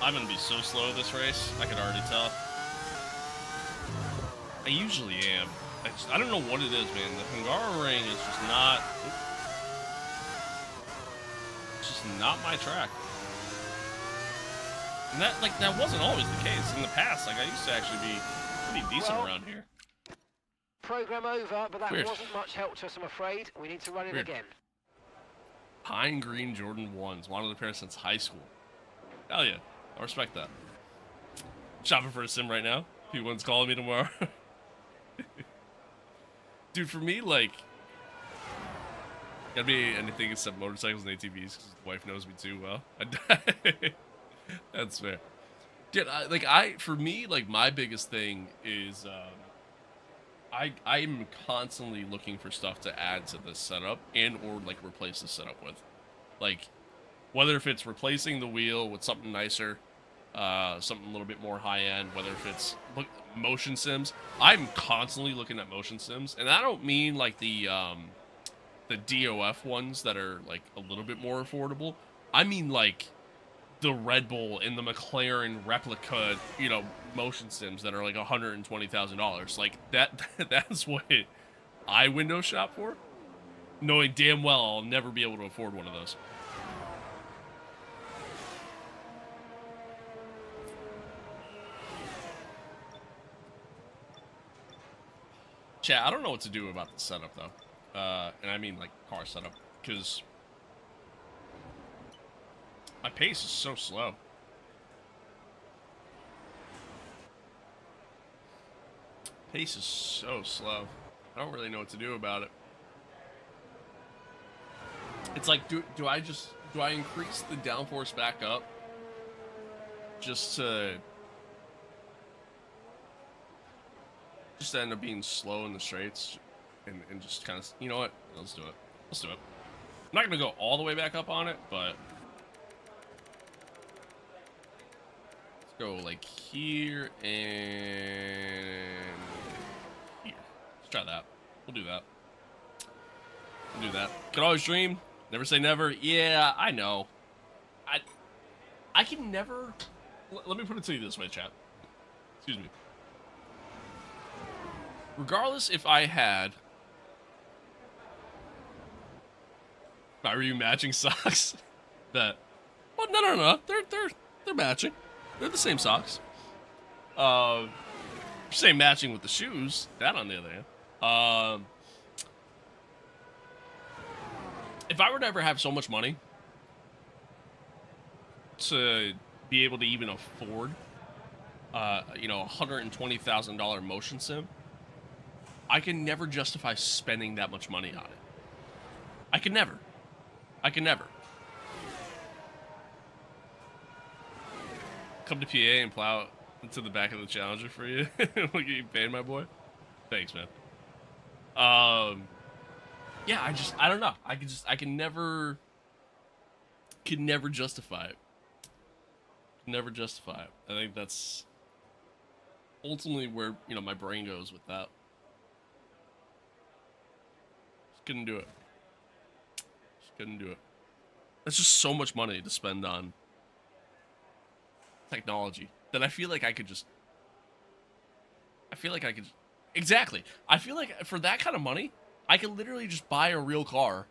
I'm gonna be so slow at this race. I can already tell. I usually am. I don't know what it is, man. The Hungaroring is just not. It's just not my track. And that wasn't always the case in the past. Like I used to actually be pretty decent around here. Program over, but that Weird. wasn't much help to us, I'm afraid. We need to run it Weird. again. Pine Green Jordan 1s. Wanted a pair since high school. Hell yeah. I respect that. Shopping for a sim right now. P1's calling me tomorrow. Dude, for me, like, gotta be anything except motorcycles and ATVs because the wife knows me too well. That's fair. Dude, for me, like, my biggest thing is, I'm constantly looking for stuff to add to this setup and or, like, replace the setup with. Like, whether if it's replacing the wheel with something nicer, something a little bit more high-end, whether if it's motion sims. I'm constantly looking at motion sims, and I don't mean like the DOF ones that are like a little bit more affordable. I mean like the Red Bull and the McLaren replica, you know, motion sims that are like $120,000. Like that's what I window shop for, knowing damn well I'll never be able to afford one of those. Chat, I don't know what to do about the setup, though. And I mean, like, car setup. Because my pace is so slow. Pace is so slow. I don't really know what to do about it. It's like, do I increase the downforce back up? Just to end up being slow in the straights and just kind of, you know what? Let's do it. Let's do it. I'm not gonna go all the way back up on it, but let's go like here and here. Let's try that. We'll do that. We'll do that. Could always dream. Never say never. Yeah, I know. I can never. Let me put it to you this way, chat. Excuse me. Regardless if I had. Are you matching socks? That. Well, no. They're matching. They're the same socks. Same matching with the shoes. That on the other hand. If I were to ever have so much money to be able to even afford, $120,000 motion sim, I can never justify spending that much money on it. I can never. Come to PA and plow into the back of the Challenger for you. Look at you paying, my boy. Thanks, man. Yeah, I don't know. I can never justify it. Never justify it. I think that's ultimately where, my brain goes with that. Just couldn't do it. That's just so much money to spend on technology that I feel like I could exactly. I feel like for that kind of money, I could literally just buy a real car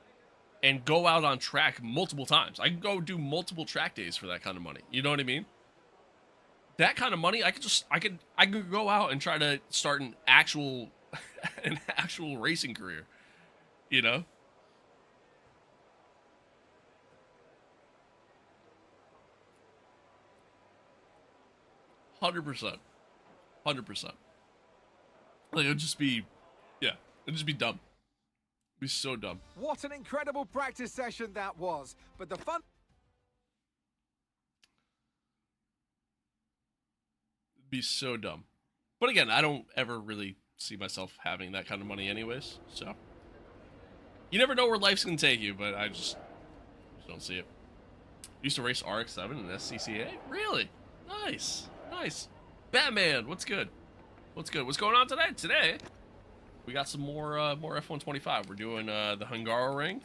and go out on track multiple times. I can go do multiple track days for that kind of money. You know what I mean? That kind of money, I could go out and try to start an actual racing career. 100%. Like, it'd just be dumb. It'd be so dumb. What an incredible practice session that was. But the fun... It'd be so dumb. But again, I don't ever really see myself having that kind of money anyways, so. You never know where life's gonna take you, but I just don't see it. Used to race RX-7 and SCCA? Really? Nice. Batman, what's good? What's going on today? Today, we got some more F125. We're doing the Hungaroring.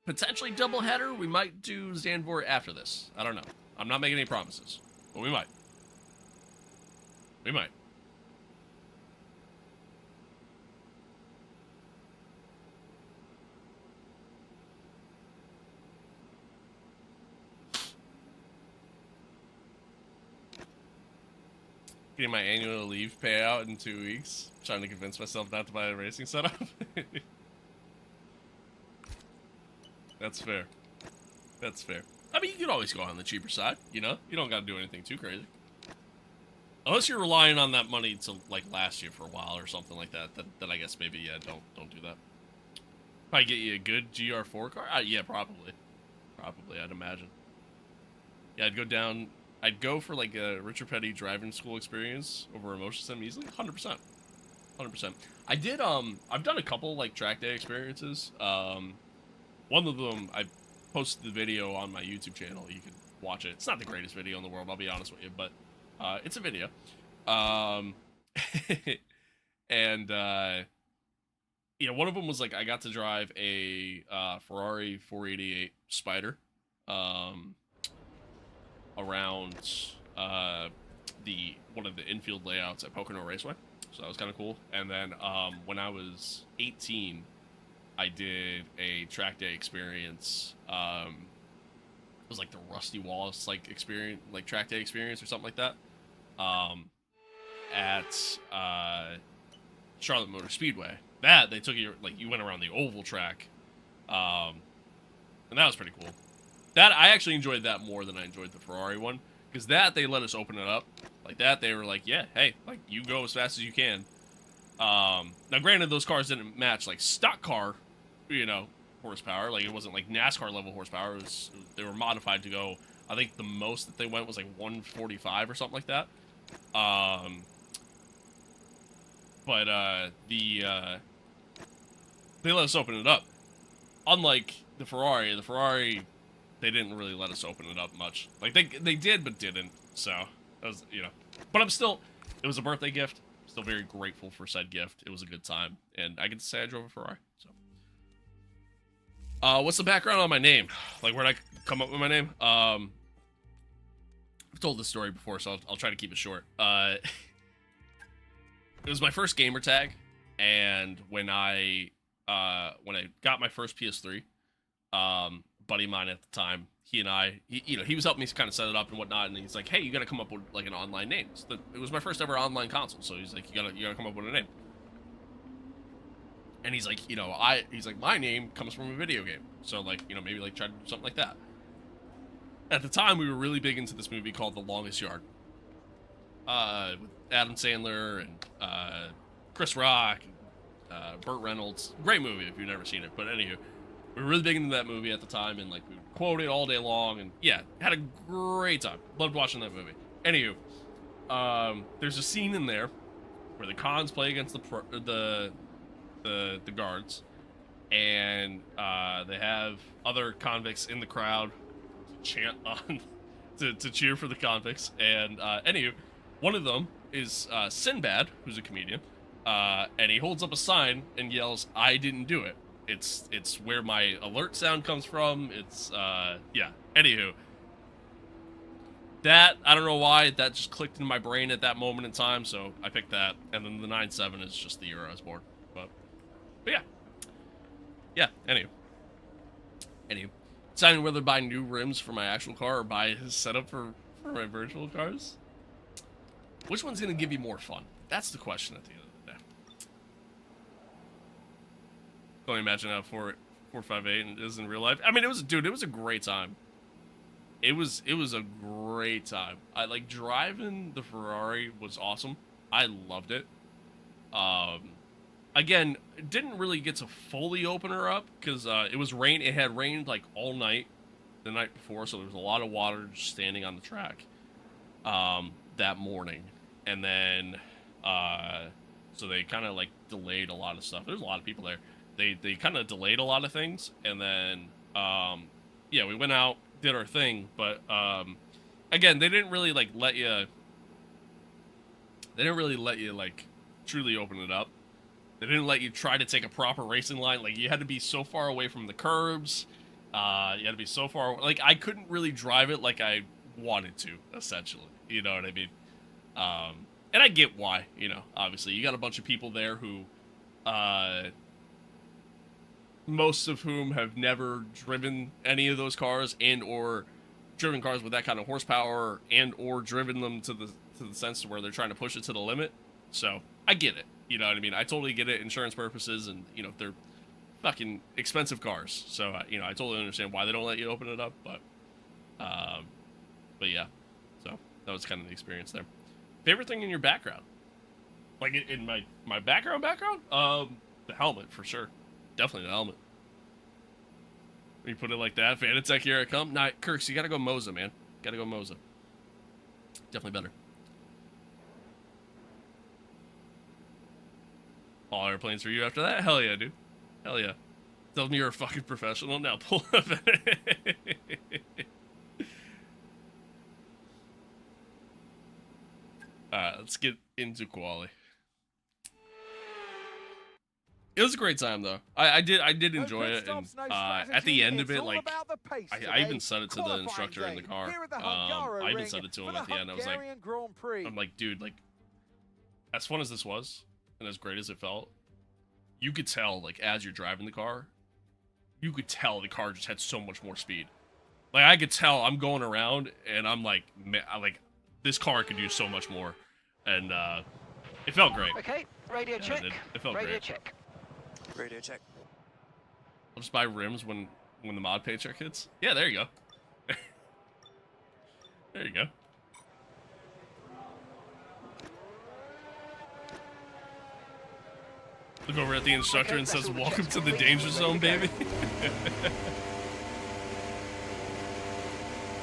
Potentially double header. We might do Zandvoort after this. I don't know. I'm not making any promises, but we might. Getting my annual leave payout in 2 weeks. Trying to convince myself not to buy a racing setup. That's fair. I mean, you can always go on the cheaper side, You don't gotta do anything too crazy. Unless you're relying on that money to, like, last you for a while or something like that. Then I guess maybe, yeah, don't do that. Probably get you a good GR4 car? Yeah, probably. I'd imagine. Yeah, I'd go for, like, a Richard Petty driving school experience over a motion sim easily. 100%. I've done a couple, like, track day experiences. One of them, I posted the video on my YouTube channel. You can watch it. It's not the greatest video in the world, I'll be honest with you, but it's a video. And, one of them was, like, I got to drive a Ferrari 488 Spider. Around one of the infield layouts at Pocono Raceway, so that was kind of cool. And then when I was 18, I did a track day experience. It was like the Rusty Wallace experience, like track day experience or something like that. At Charlotte Motor Speedway. That they took you you went around the oval track, and that was pretty cool. That I actually enjoyed that more than I enjoyed the Ferrari one, because that they let us open it up like that. They were like, yeah, hey, like you go as fast as you can. Now, granted, those cars didn't match like stock car, horsepower. Like it wasn't like NASCAR level horsepower. They were modified to go. I think the most that they went was like 145 or something like that. But they let us open it up. Unlike the Ferrari, they didn't really let us open it up much. Like they did, but didn't. So that was, you know. But I'm still. It was a birthday gift. Still very grateful for said gift. It was a good time, and I get to say I drove a Ferrari. So. What's the background on my name? Like, where'd I come up with my name? I've told this story before, so I'll try to keep it short. It was my first gamer tag, and when I got my first PS3, buddy of mine at the time, he was helping me kind of set it up and whatnot, and he's like, hey, you gotta come up with like an online name. So it was my first ever online console, so he's like, you gotta come up with a name. And he's like, my name comes from a video game, so like, maybe like try to do something like that. At the time, we were really big into this movie called The Longest Yard, with Adam Sandler and Chris Rock, and, Burt Reynolds. Great movie if you've never seen it. But anywho, we were really big into that movie at the time, and like we would quote it all day long, and yeah, had a great time. Loved watching that movie. Anywho, there's a scene in there where the cons play against the guards, and they have other convicts in the crowd to chant on to cheer for the convicts. And anywho, one of them is Sinbad, who's a comedian, and he holds up a sign and yells, "I didn't do it." It's where my alert sound comes from. It's yeah. Anywho, that, I don't know why, that just clicked in my brain at that moment in time, so I picked that. And then the 9/7 is just the year I was born. But yeah. Anywho, deciding whether to buy new rims for my actual car or buy his setup for my virtual cars. Which one's gonna give you more fun? That's the question at the end of the day. Can only imagine how 458 is in real life. I mean, it was a great time. It was a great time. I like driving the Ferrari was awesome. I loved it. Again, didn't really get to fully open her up because it had rained like all night the night before, so there was a lot of water just standing on the track that morning. And then so they kind of like delayed a lot of stuff. There's a lot of people there. They kind of delayed a lot of things, and then yeah, we went out, did our thing, but again, they didn't really like let you like truly open it up. They didn't let you try to take a proper racing line. Like, you had to be so far away from the curbs. You had to be so far, like, I couldn't really drive it like I wanted to, essentially. You know what I mean? And I get why, obviously. You got a bunch of people there who, most of whom have never driven any of those cars, and or driven cars with that kind of horsepower, and or driven them to the sense where they're trying to push it to the limit. So I get it. You know what I mean? I totally get it, insurance purposes, and they're fucking expensive cars. So I totally understand why they don't let you open it up. But yeah. So that was kind of the experience there. Favorite thing in your background? Like in my background? The helmet for sure. Definitely the helmet. When you put it like that, Fanatec, here I come. Nah, Kirks, you gotta go Moza, man. Gotta go Moza. Definitely better. All airplanes for you after that? Hell yeah, dude. Hell yeah. Tell me you're a fucking professional. Now pull up. Alright, let's get into quali. It was a great time, though. I did enjoy it, and at the end of it, like, I even said it to the instructor in the car. I even said it to him at the end. I was like, I'm like, dude, like, as fun as this was, and as great as it felt, you could tell, like, as you're driving the car, you could tell the car just had so much more speed. Like, I could tell I'm going around, and I'm like, man, this car could do so much more. And, it felt great. Okay, radio check. It felt radio great. check. Radio check. I'll just buy rims when the mod paycheck hits. Yeah, there you go. There you go. Look over at the instructor and says, "Welcome to the danger zone, baby."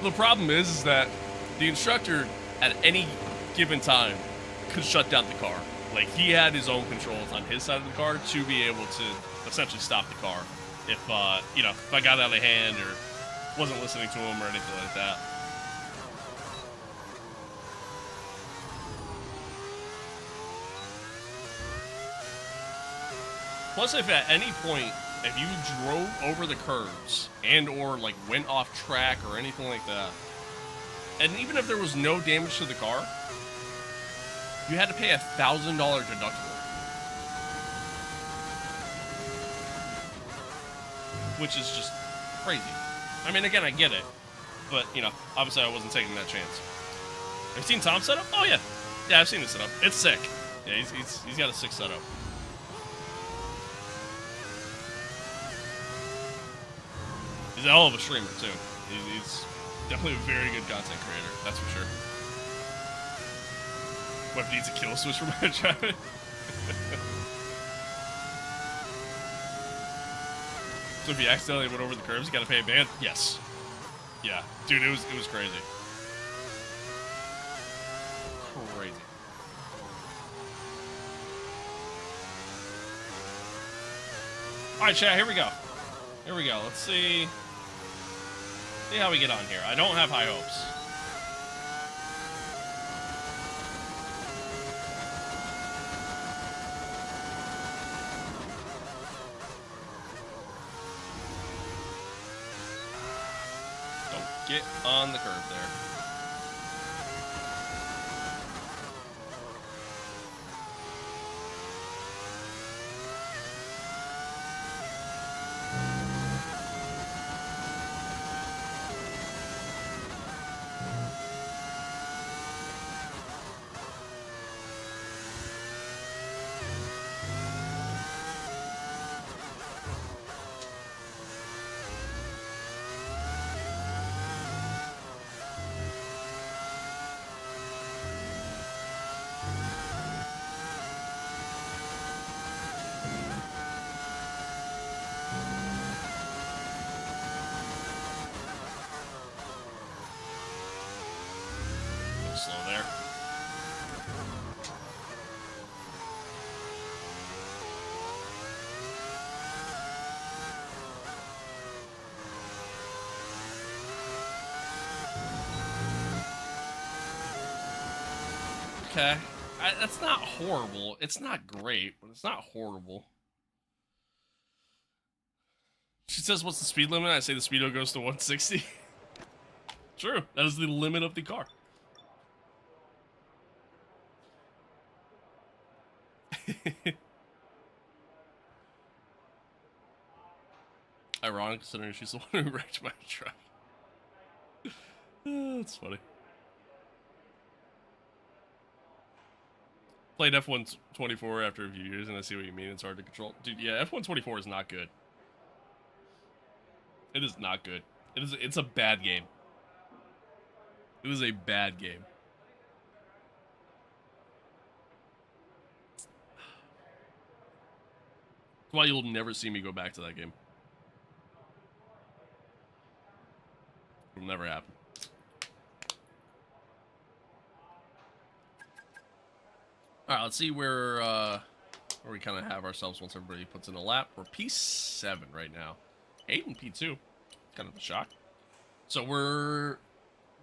The problem is that the instructor, at any given time, could shut down the car. Like, he had his own controls on his side of the car to be able to essentially stop the car. if you know, if I got out of hand or wasn't listening to him or anything like that. Plus, if at any point, if you drove over the curbs and or like went off track or anything like that, and even if there was no damage to the car, you had to pay $1,000 deductible. Which is just crazy. I mean, again, I get it. But, you know, obviously I wasn't taking that chance. Have you seen Tom's setup? Oh, yeah. Yeah, I've seen the setup. It's sick. Yeah, he's got a sick setup. He's a hell of a streamer, too. He's definitely a very good content creator. That's for sure. What, needs a kill switch for my driving? So if you accidentally went over the curves, you gotta pay a ban? Yes. Yeah. Dude, it was crazy. Crazy. Alright, chat, here we go. Here we go. Let's see how we get on here. I don't have high hopes. Get on the curve there. Slow there. Okay. That's not horrible. It's not great, but it's not horrible. She says, what's the speed limit? I say the speedo goes to 160. True. That is the limit of the car. Ironic, considering she's the one who wrecked my truck. That's funny. Played F125 after a few years, and I see what you mean. It's hard to control. Dude, yeah, F125 is not good. It is not good. It's a bad game. It is a bad game. That's why you'll never see me go back to that game. It'll never happen. All right, let's see where we kind of have ourselves once everybody puts in a lap. We're P7 right now. 8 and P2. Kind of a shock. So we're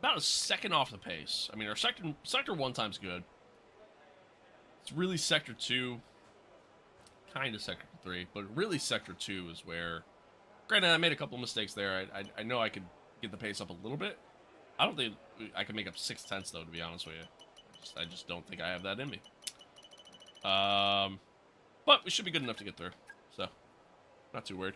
about a second off the pace. I mean, our sector 1 time's good. It's really sector 2, kind of sector 3, but really sector 2 is where. Granted, I made a couple mistakes there. I know I could get the pace up a little bit. I don't think I can make up 6/10 though, to be honest with you. I just don't think I have that in me. But we should be good enough to get through. So, not too worried.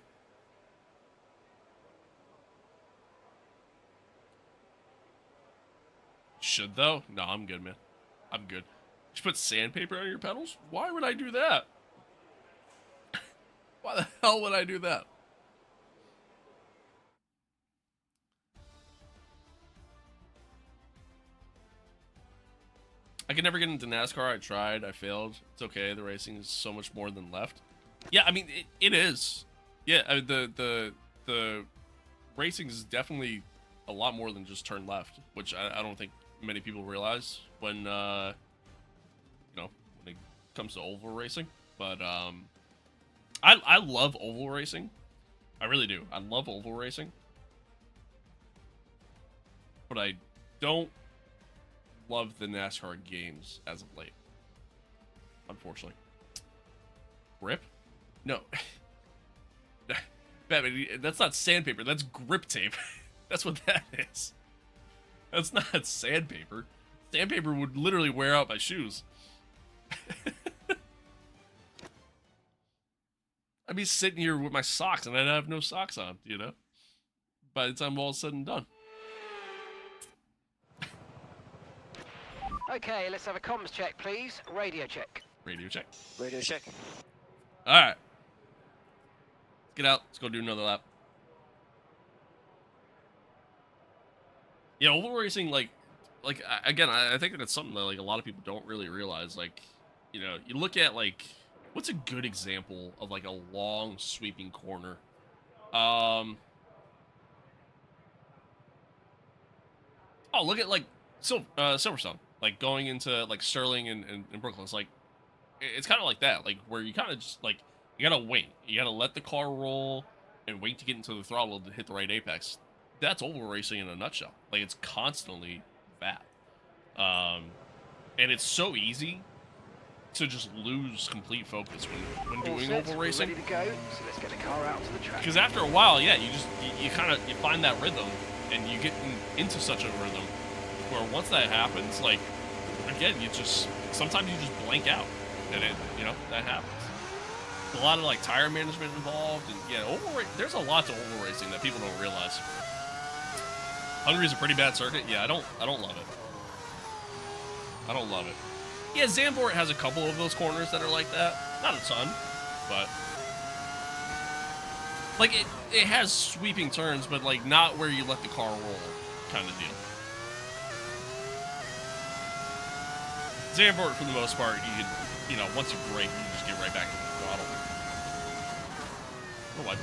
Should though? No, I'm good, man. I'm good. You put sandpaper on your pedals? Why would I do that? Why the hell would I do that? I could never get into NASCAR. I tried. I failed. It's okay. The racing is so much more than left. Yeah, I mean, it is. Yeah, I mean, the racing is definitely a lot more than just turn left, which I don't think many people realize when, you know, when it comes to oval racing. But I love oval racing I really do. I love oval racing. But I don't love the NASCAR games as of late. Unfortunately. Grip? No. Batman, that's not sandpaper. That's grip tape. That's what that is. That's not sandpaper. Sandpaper would literally wear out my shoes. I'd be sitting here with my socks and I'd have no socks on, you know? By the time all is said and done. Okay, let's have a comms check, please. Radio check. Radio check. Radio check. Alright. Let's get out. Let's go do another lap. Yeah, oval racing, again, I think that it's something that, like, a lot of people don't really realize. Like, you know, you look at, like, what's a good example of, like, a long, sweeping corner? Oh, look at, like, Silverstone. Like, going into, like, Sterling and Brooklyn. It's like, it's kind of like that. Like, where you kind of just, like, you gotta wait. You gotta let the car roll and wait to get into the throttle to hit the right apex. That's oval racing in a nutshell. Like, it's constantly that. And it's so easy to just lose complete focus when doing oval racing. Ready to go, so let's get the car out to the track. Because after a while, yeah, you find that rhythm, and you get into such a rhythm where once that happens, like, again, sometimes you just blank out, and that happens. A lot of, like, tire management involved, and yeah, there's a lot to oval racing that people don't realize. Hungary's a pretty bad circuit. Yeah, I don't love it. I don't love it. Yeah, Zandvoort has a couple of those corners that are like that. Not a ton, but like it has sweeping turns, but like not where you let the car roll kind of deal. Zandvoort, for the most part, you can, once you brake, you just get right back to the throttle. Oh, what?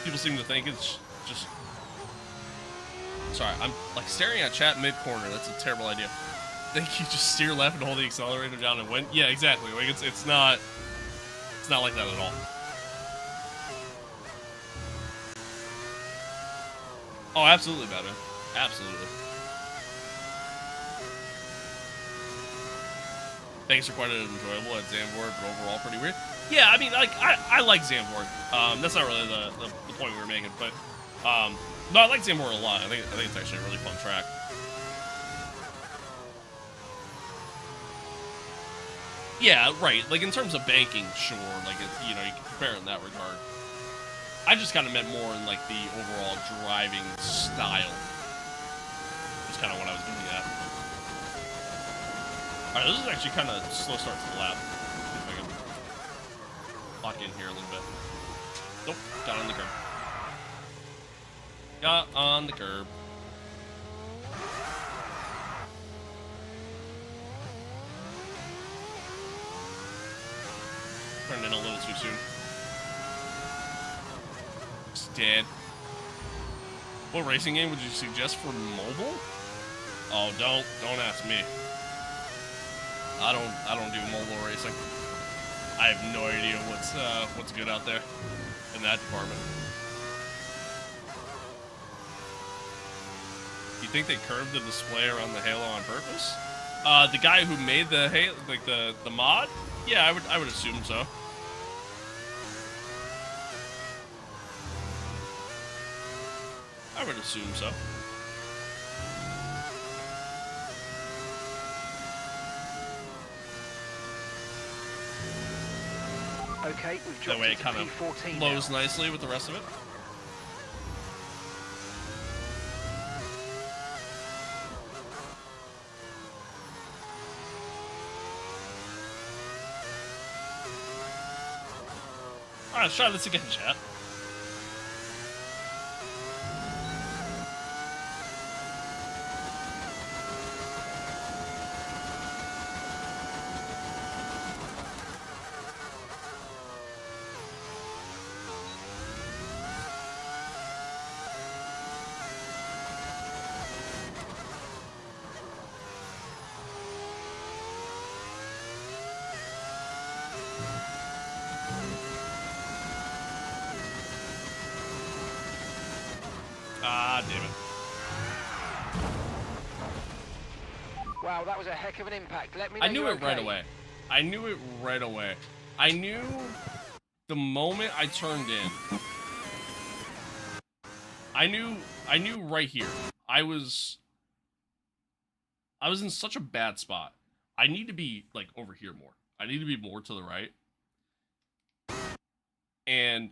People seem to think it's just. Sorry, I'm like staring at chat mid-corner. That's a terrible idea. I think you just steer left and hold the accelerator down and win. Yeah, exactly. Like it's not like that at all. Oh, absolutely, Batman. Absolutely. Things are quite enjoyable at Zandvoort, but overall pretty weird. Yeah, I mean, like I like Zandvoort. That's not really the point we were making, but no, I like Zandvoort a lot. I think it's actually a really fun track. Yeah, right. Like, in terms of banking, sure. Like, you can compare it in that regard. I just kind of meant more in, like, the overall driving style. Is kind of what I was getting at. Alright, this is actually kind of a slow start to the lap. See if I can lock in here a little bit. Nope, got on the curb. Got on the curb. Turned in a little too soon. It's dead. What racing game would you suggest for mobile? Oh, don't ask me. I don't do mobile racing. I have no idea what's good out there in that department. You think they curved the display around the Halo on purpose? The guy who made the Halo, like the mod? Yeah, I would assume so. I would assume so. Okay, we've That dropped way it into kind of P14 flows now. nicely with the rest of it. Alright, let's try this again, chat. damn it. Wow, that was a heck of an impact. Let me know I knew you're it right okay. away. I knew it right away. I knew the moment I turned in. I knew right here. I was in such a bad spot. I need to be like over here more. I need to be more to the right. And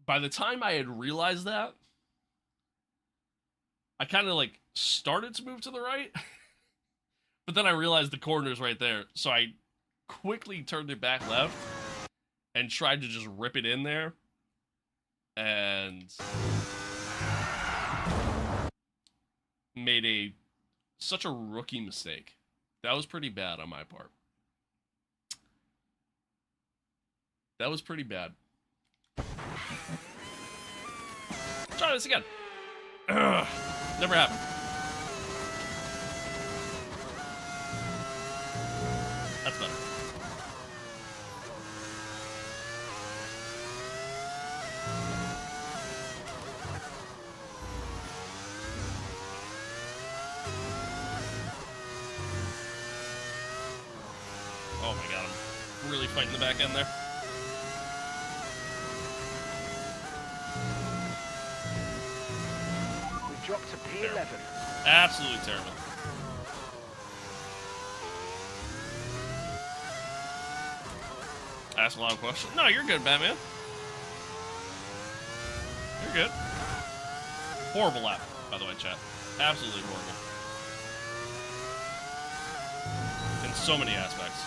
by the time I had realized that, I kind of like started to move to the right. But then I realized the corner's right there. So I quickly turned it back left and tried to just rip it in there. And made such a rookie mistake. That was pretty bad on my part. That was pretty bad. Try this again. Ugh, never happened. That's better. Oh my god, I'm really fighting the back end there. We've dropped to P11. Absolutely terrible. Ask a lot of questions. No, you're good, Batman. You're good. Horrible lap, by the way, chat. Absolutely horrible. In so many aspects.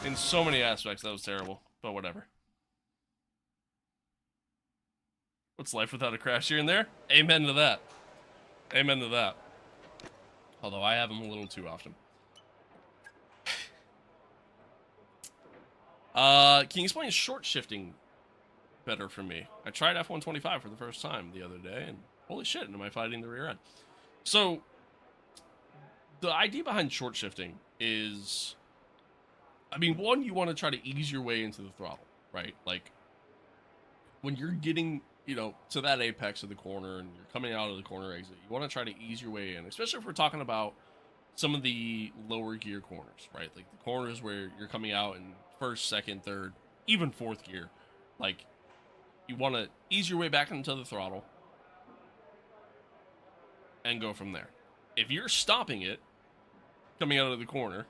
In so many aspects, that was terrible. But whatever. What's life without a crash here and there? Amen to that. Amen to that. Although I have them a little too often. Can you explain short shifting better for me? I tried F125 for the first time the other day, and holy shit, am I fighting the rear end? So, the idea behind short shifting is, I mean, one, you want to try to ease your way into the throttle, right? Like, when you're getting, you know, to that apex of the corner and you're coming out of the corner exit, you want to try to ease your way in, especially if we're talking about some of the lower gear corners, right? Like the corners where you're coming out in first, second, third, even fourth gear. Like, you want to ease your way back into the throttle and go from there. If you're stopping it coming out of the corner,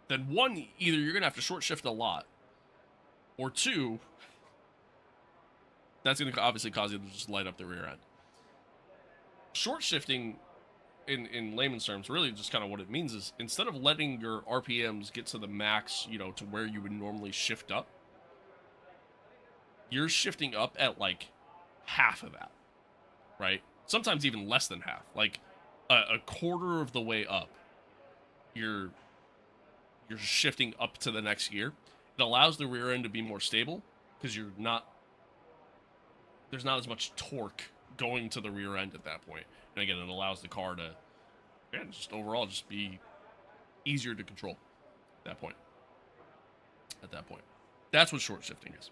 then one, either you're going to have to short shift a lot, or two, that's going to obviously cause you to just light up the rear end. Short shifting, in layman's terms, really just kind of what it means is, instead of letting your RPMs get to the max, you know, to where you would normally shift up, you're shifting up at like half of that, right? Sometimes even less than half, like a quarter of the way up. You're shifting up to the next gear. It allows the rear end to be more stable because there's not as much torque going to the rear end at that point. And again, it allows the car to, again, just overall just be easier to control at that point. That's what short shifting is.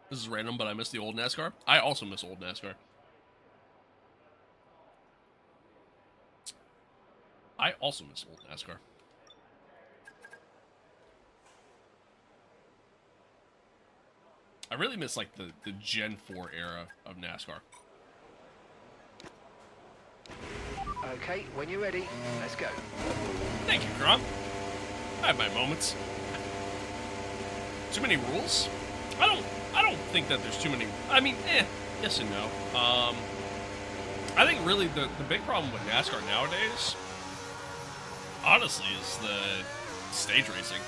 This is random, but I miss the old NASCAR. I also miss old NASCAR. I also miss old NASCAR. I really miss, like, the Gen 4 era of NASCAR. Okay, when you're ready, let's go. Thank you, Grom. I have my moments. Too many rules? I don't think that there's too many. I mean, yes and no. I think really the big problem with NASCAR nowadays, honestly, is the stage racing.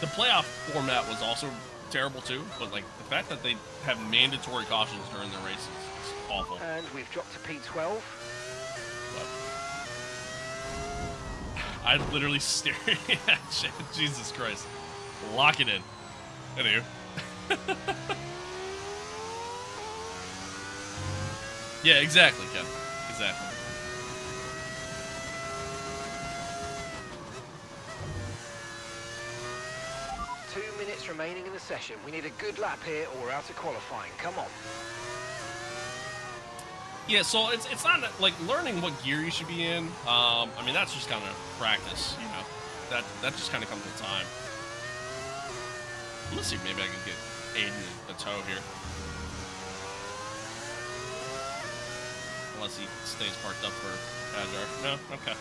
The playoff format was also terrible too, but like the fact that they have mandatory cautions during their races is awful. And we've dropped to P12. But I'm literally staring at shit. Jesus Christ. Lock it in. Anywho. Yeah, exactly, Ken. Exactly. 2 minutes remaining in the session. We need a good lap here or we're out of qualifying. Come on. Yeah, so it's not like learning what gear you should be in. I mean, that's just kind of practice, you know. That just kind of comes with time. Let's see if maybe I can get Aiden a tow here. Unless he stays parked up for Adjar. No? Okay.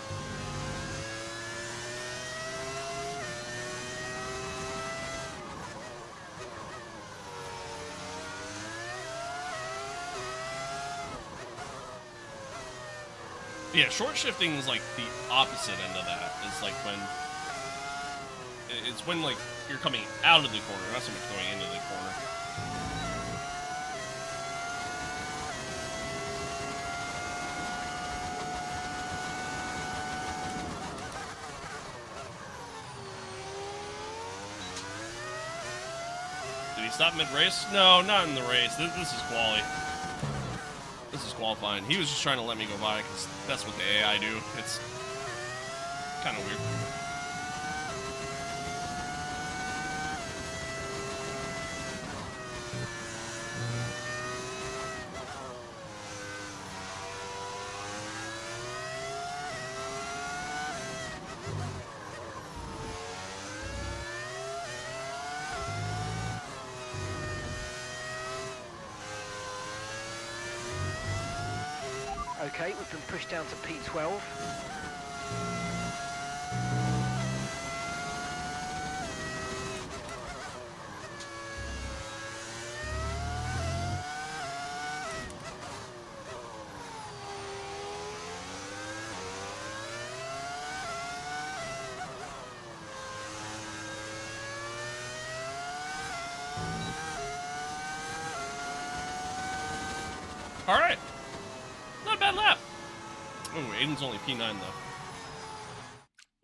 Yeah, short shifting is like the opposite end of that. It's like when like you're coming out of the corner, not so much going into the corner. Did he stop mid-race? No, not in the race. This is quali. This is qualifying. He was just trying to let me go by because that's what the AI do. It's kind of weird. Okay, we've been pushed down to P12. All right. Not a bad lap. Oh, Aiden's only P9 though.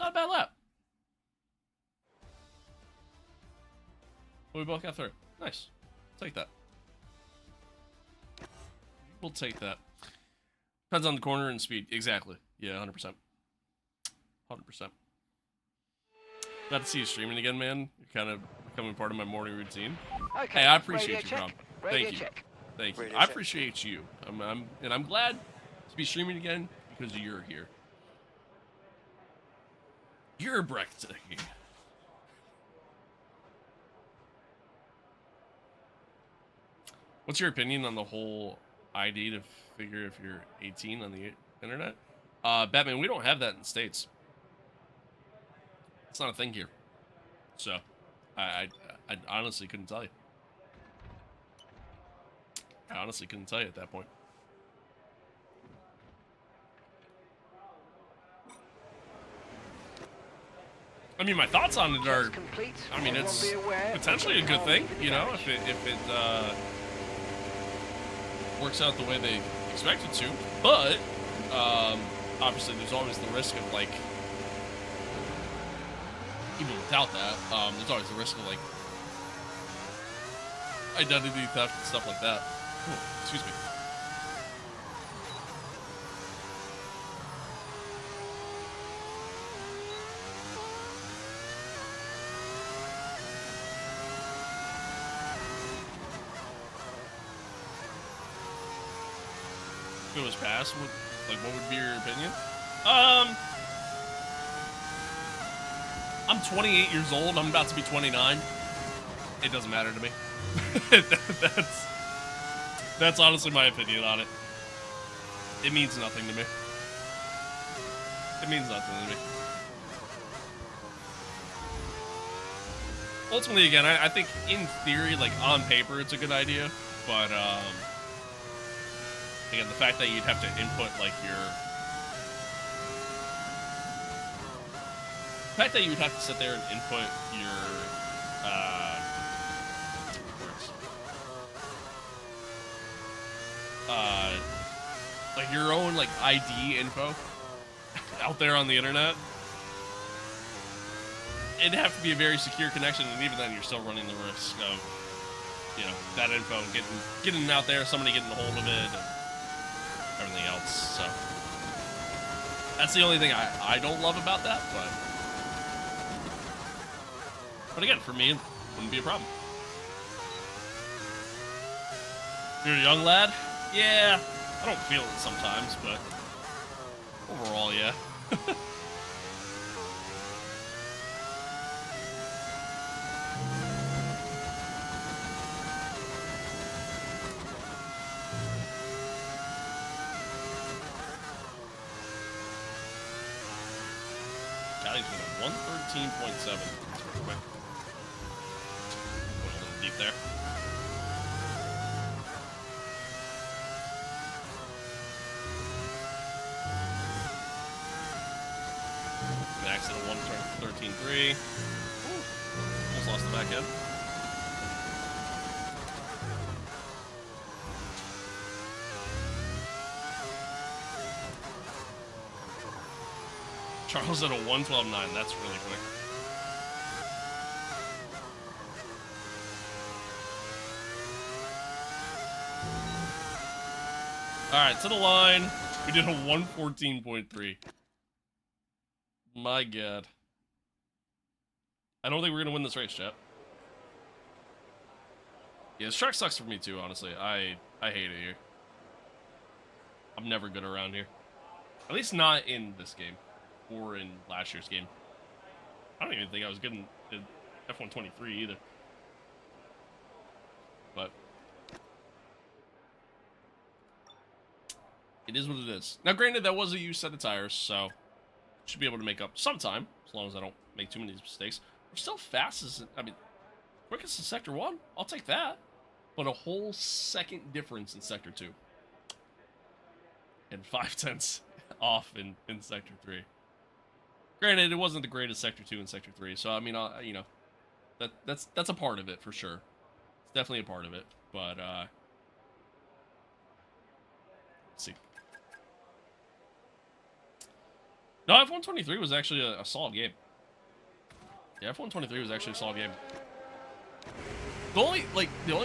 Not a bad lap. We both got through. Nice. Take that. We'll take that. Depends on the corner and speed. Exactly. Yeah, 100%. 100%. Glad to see you streaming again, man. You're kind of becoming part of my morning routine. Okay, Hey, I appreciate radio you, check. Rob. Radio Thank you. check. Thank you. Radio I check. appreciate you. I'm glad to be streaming again because you're here. You're breathtaking. What's your opinion on the whole ID to figure if you're 18 on the internet? Batman, we don't have that in the States. It's not a thing here. So, I honestly couldn't tell you. I honestly couldn't tell you at that point. I mean, my thoughts on it are, Complete. I mean, Everyone it's be aware. potentially a good thing, you know, if it works out the way they expect it to. But obviously, there's always the risk of like, even without that, there's always the risk of like identity theft and stuff like that. Ooh, excuse me. If it was passed, what would be your opinion? I'm 28 years old. I'm about to be 29. It doesn't matter to me. That's honestly my opinion on it. It means nothing to me. It means nothing to me. Ultimately, again, I think in theory, like on paper, it's a good idea, but again, the fact that you'd have to input like the fact that you would have to sit there and input your like your own like ID info out there on the internet, it'd have to be a very secure connection, and even then you're still running the risk of, you know, that info getting out there, somebody getting a hold of it, and everything else. So that's the only thing I don't love about that, but again, for me, Wouldn't be a problem. You're a young lad? Yeah, I don't feel it sometimes, but overall, yeah. Callie's been at 113.7. Quick. Going a little deep there. Max at a 113.3. Almost lost the back end. Charles at a 112.9. That's really quick. Alright, to the line. We did a 114.3. My god. I don't think we're gonna win this race, chat. Yeah, this track sucks for me too, honestly. I hate it here. I'm never good around here. At least not in this game. Or in last year's game. I don't even think I was good in F123 either. But it is what it is. Now, granted, that was a used set of tires, so should be able to make up sometime, as long as I don't make too many mistakes. We're still fastest. I mean, quickest in Sector 1. I'll take that. But a whole second difference in Sector 2. And 5/10 off in Sector 3. Granted, it wasn't the greatest Sector 2 and Sector 3, so I mean, you know, that's a part of it for sure. It's definitely a part of it, but let's see. No, F123 was actually a solid game. Yeah, F123 was actually a solid game. The only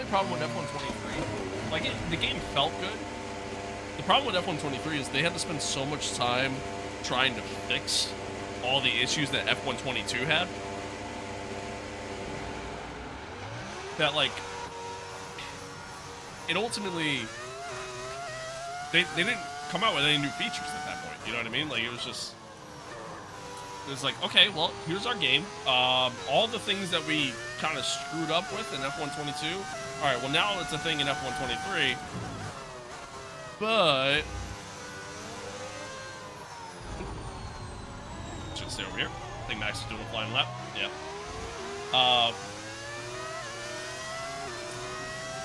problem with F123, like the game felt good. The problem with F123 is they had to spend so much time trying to fix all the issues that F122 had, that like it ultimately they didn't come out with any new features at that point. You know what I mean? Like it was like, okay, well, here's our game. All the things that we kind of screwed up with in F122. All right, well now it's a thing in F123, but should stay over here. I think Max is doing a flying lap. Yeah.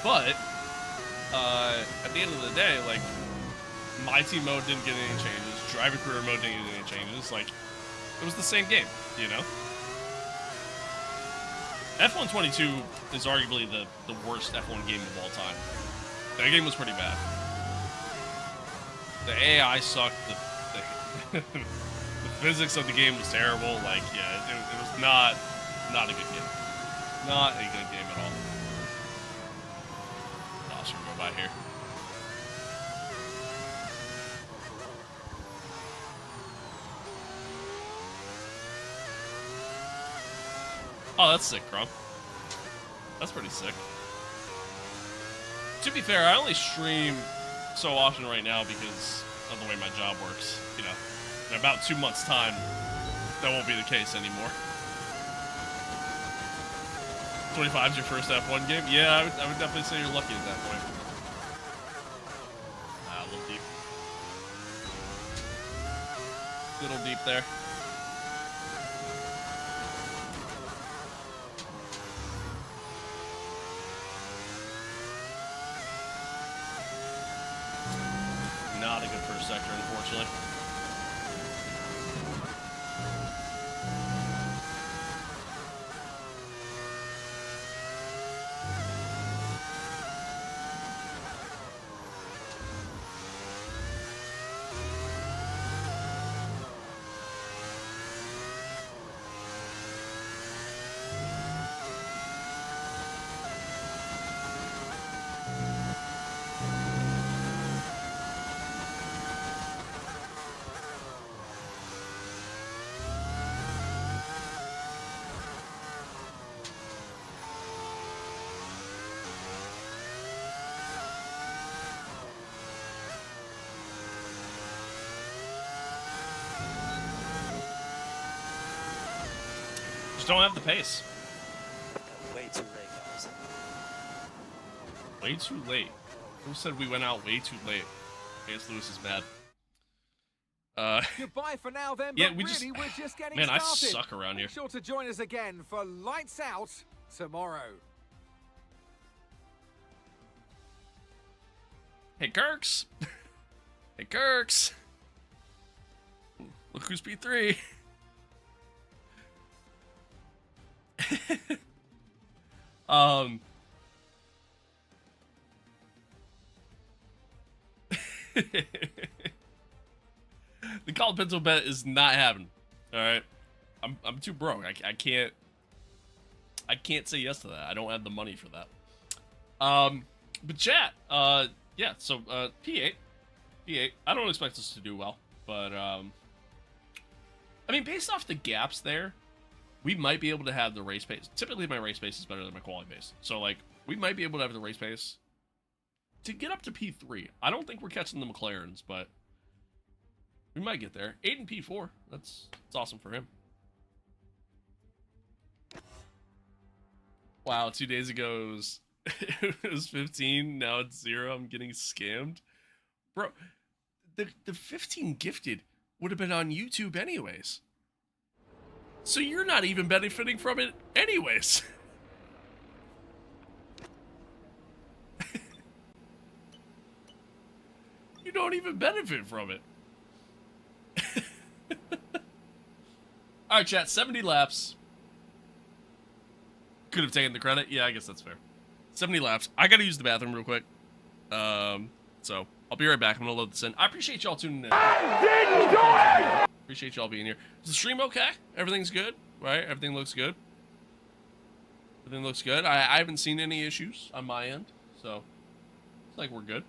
But at the end of the day, like MYTEAM mode didn't get any changes. Driver career mode didn't get any changes. Like it was the same game, you know. F122 is arguably the worst F1 game of all time. That game was pretty bad. The AI sucked. The physics of the game was terrible. Like, yeah, it was not a good game. Not a good game at all. Oh, should we go by here? Oh, that's sick, Crump. That's pretty sick. To be fair, I only stream so often right now because of the way my job works, you know. In about 2 months' time, that won't be the case anymore. 25 is your first F1 game? Yeah, I would definitely say you're lucky at that point. Ah, a little deep. Little deep there. Not a good first sector, unfortunately. Just don't have the pace. Way too late, guys. Way too late. Who said we went out way too late? I guess Lewis is mad. Goodbye for now, then. Yeah, but we're just getting Man, I started. suck around here. Be sure to join us again for Lights Out tomorrow. Hey, Kirks. Hey, Kirks. Look who's P3. The Colin Pencil bet is not happening. All right, I'm too broke. I can't say yes to that. I don't have the money for that. But chat, yeah. So P8. I don't expect us to do well, but I mean, based off the gaps there, we might be able to have the race pace. Typically, my race pace is better than my quality pace, so like we might be able to have the race pace to get up to P3. I don't think we're catching the McLarens, but we might get there. Aiden P4. That's awesome for him. Wow, 2 days ago it was 15. Now it's 0. I'm getting scammed, bro. The 15 gifted would have been on YouTube anyways. So you're not even benefiting from it anyways. You don't even benefit from it. All right, chat. 70 laps. Could have taken the credit. Yeah, I guess that's fair. 70 laps. I gotta use the bathroom real quick. So I'll be right back. I'm gonna load this in. I appreciate y'all tuning in. Appreciate y'all being here. Is the stream okay? Everything's good, right? Everything looks good. Everything looks good. I haven't seen any issues on my end, so it's like we're good.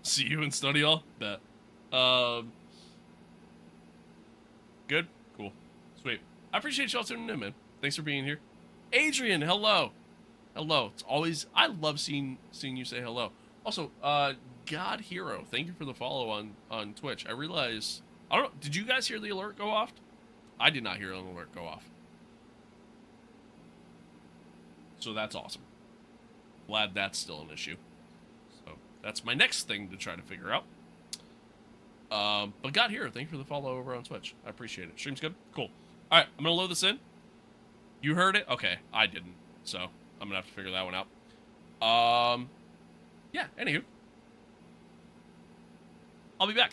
See you and study all. Bet. Good. Cool. Sweet. I appreciate y'all tuning in, man. Thanks for being here. Adrian, hello. Hello. It's always, I love seeing you say hello. Also, God Hero, thank you for the follow on Twitch. I realize, I don't know, did you guys hear the alert go off? I did not hear an alert go off. So that's awesome. Glad that's still an issue. So that's my next thing to try to figure out. But God Hero, thank you for the follow over on Twitch. I appreciate it. Stream's good? Cool. All right, I'm going to load this in. You heard it? Okay, I didn't. So I'm going to have to figure that one out. Yeah, anywho. I'll be back.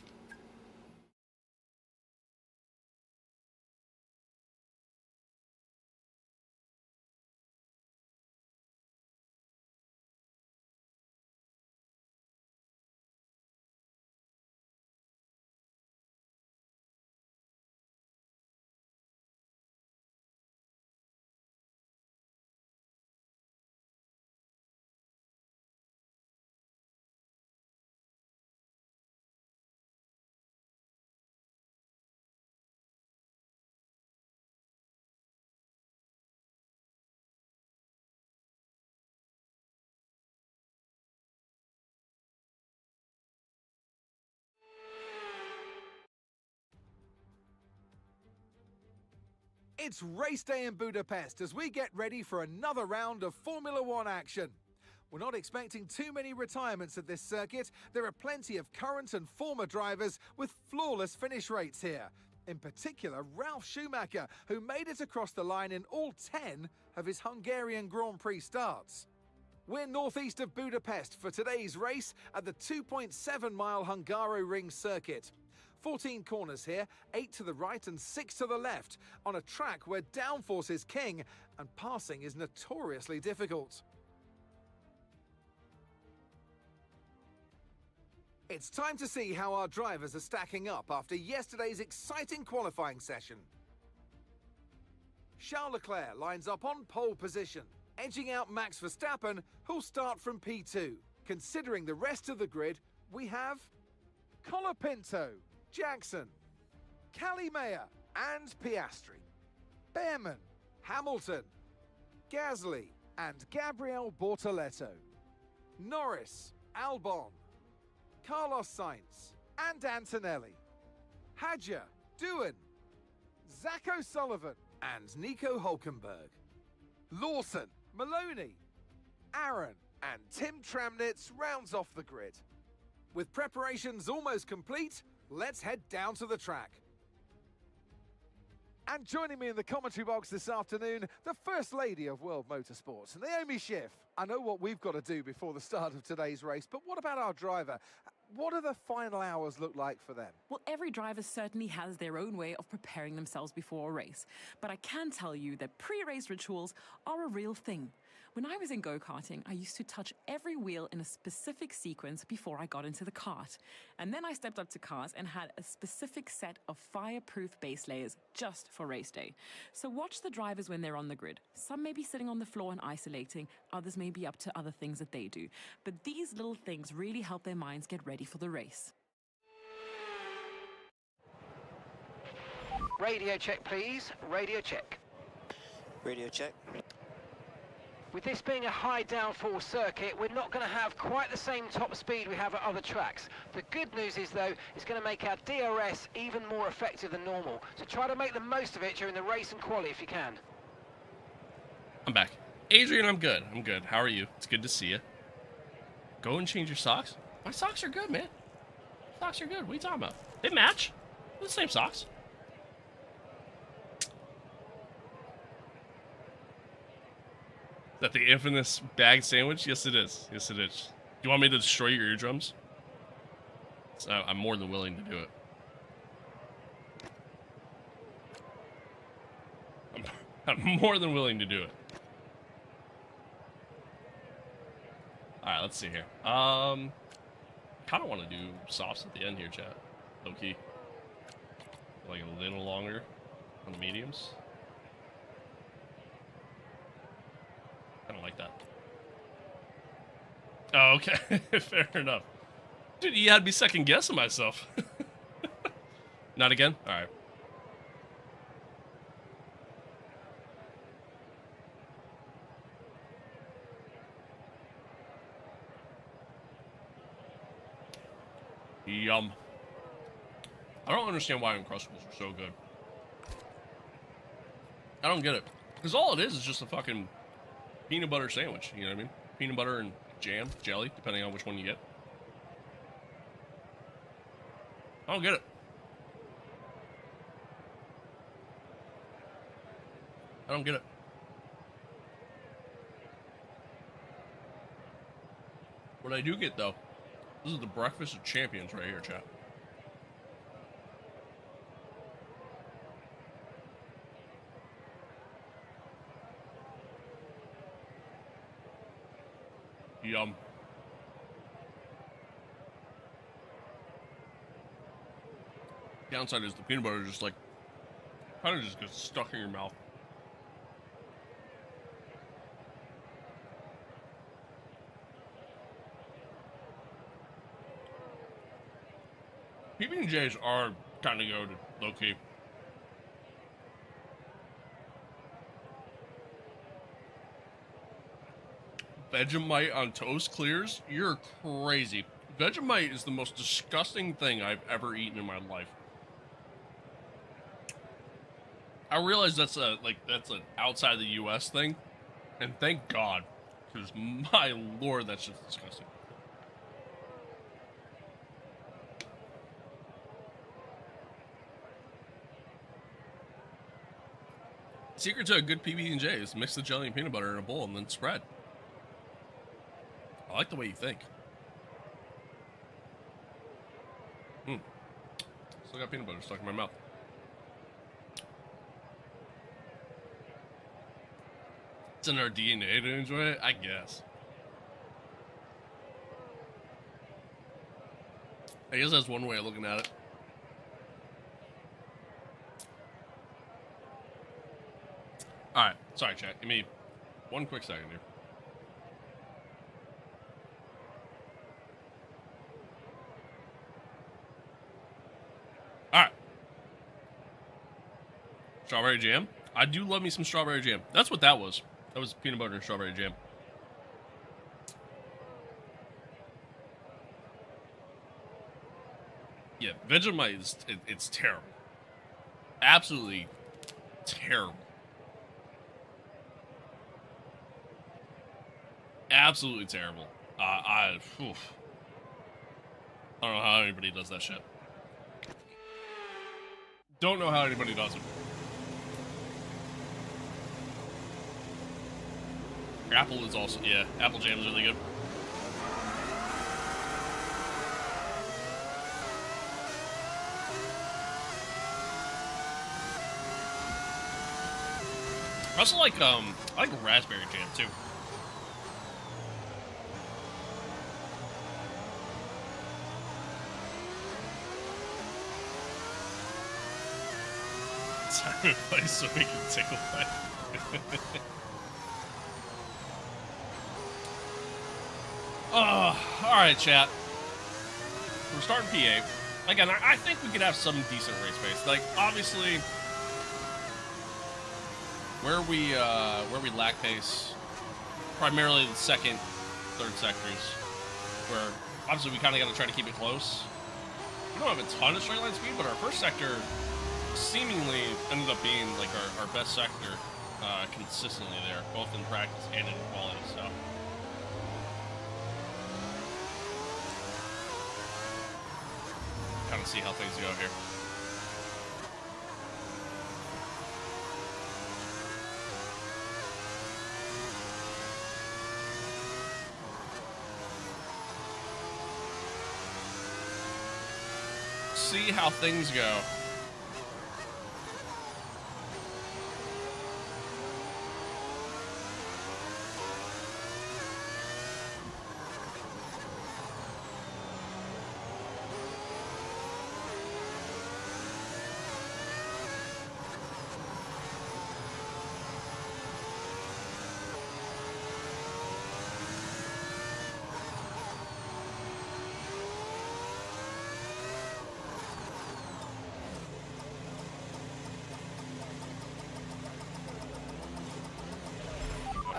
It's race day in Budapest as we get ready for another round of Formula One action. We're not expecting too many retirements at this circuit. There are plenty of current and former drivers with flawless finish rates here. In particular, Ralf Schumacher, who made it across the line in all 10 of his Hungarian Grand Prix starts. We're northeast of Budapest for today's race at the 2.7-mile Hungaroring circuit. 14 corners here, 8 to the right and 6 to the left, on a track where downforce is king and passing is notoriously difficult. It's time to see how our drivers are stacking up after yesterday's exciting qualifying session. Charles Leclerc lines up on pole position, edging out Max Verstappen, who'll start from P2. Considering the rest of the grid, we have Colapinto, Jackson, Calimea and Piastri, Behrman, Hamilton, Gasly and Gabriel Bortoleto, Norris, Albon, Carlos Sainz and Antonelli, Hadjar, Doohan, Zach O'Sullivan and Nico Hulkenberg. Lawson, Maloney, Aaron, and Tim Tramnitz rounds off the grid. With preparations almost complete, let's head down to the track. And joining me in the commentary box this afternoon, the First Lady of World Motorsports, Naomi Schiff. I know what we've got to do before the start of today's race, but what about our driver? What do the final hours look like for them? Well, every driver certainly has their own way of preparing themselves before a race. But I can tell you that pre-race rituals are a real thing. When I was in go-karting, I used to touch every wheel in a specific sequence before I got into the kart. And then I stepped up to cars and had a specific set of fireproof base layers just for race day. So watch the drivers when they're on the grid. Some may be sitting on the floor and isolating, others may be up to other things that they do. But these little things really help their minds get ready for the race. Radio check, please. Radio check. Radio check. With this being a high downforce circuit, we're not going to have quite the same top speed we have at other tracks. The good news is, though, it's going to make our DRS even more effective than normal. So try to make the most of it during the race and quali if you can. I'm back. Adrian, I'm good. I'm good. How are you? It's good to see you. Go and change your socks. My socks are good, man. Socks are good. What are you talking about? They match. They're the same socks. Is that the infamous bag sandwich? Yes, it is. Yes, it is. Do you want me to destroy your eardrums? I'm more than willing to do it. I'm more than willing to do it. Alright, let's see here. Kind of want to do softs at the end here, chat. Low key. Like a little longer on the mediums. I don't like that. Oh, okay. Fair enough. Dude, you had me second guessing myself. Not again? Alright. Yum. I don't understand why Uncrustables are so good. I don't get it. Because all it is just a fucking peanut butter sandwich. You know what I mean? Peanut butter and jam, jelly, depending on which one you get. I don't get it. I don't get it. What I do get, though, this is the breakfast of champions right here, chat. Yum. Downside is the peanut butter just like kind of just gets stuck in your mouth. PB&Js are kind of goated, low key. Vegemite on toast clears? You're crazy. Vegemite is the most disgusting thing I've ever eaten in my life. I realize that's an outside the US thing, and thank God, because my lord, that's just disgusting. Secret to a good PB&J is mix the jelly and peanut butter in a bowl and then spread. I like the way you think. Still got peanut butter stuck in my mouth. It's in our DNA to enjoy it, I guess. I guess that's one way of looking at it. Alright, sorry chat, give me one quick second here. Alright. Strawberry jam? I do love me some strawberry jam. That's what that was. That was peanut butter and strawberry jam. Yeah, Vegemite is it's terrible. Absolutely terrible. Absolutely terrible. I don't know how anybody does that shit. Don't know how anybody does it. Apple is also, yeah, Apple Jam is really good. I also like raspberry jam too. Time and place so we can tickle that. Oh, alright, chat. We're starting P8. Again, I think we could have some decent race pace. Like, obviously, where we lack pace, primarily the second, third sectors, where obviously we kind of got to try to keep it close. We don't have a ton of straight line speed, but our first sector seemingly ended up being like our best sector consistently there, both in practice and in quality. So. Kind of see how things go here. See how things go.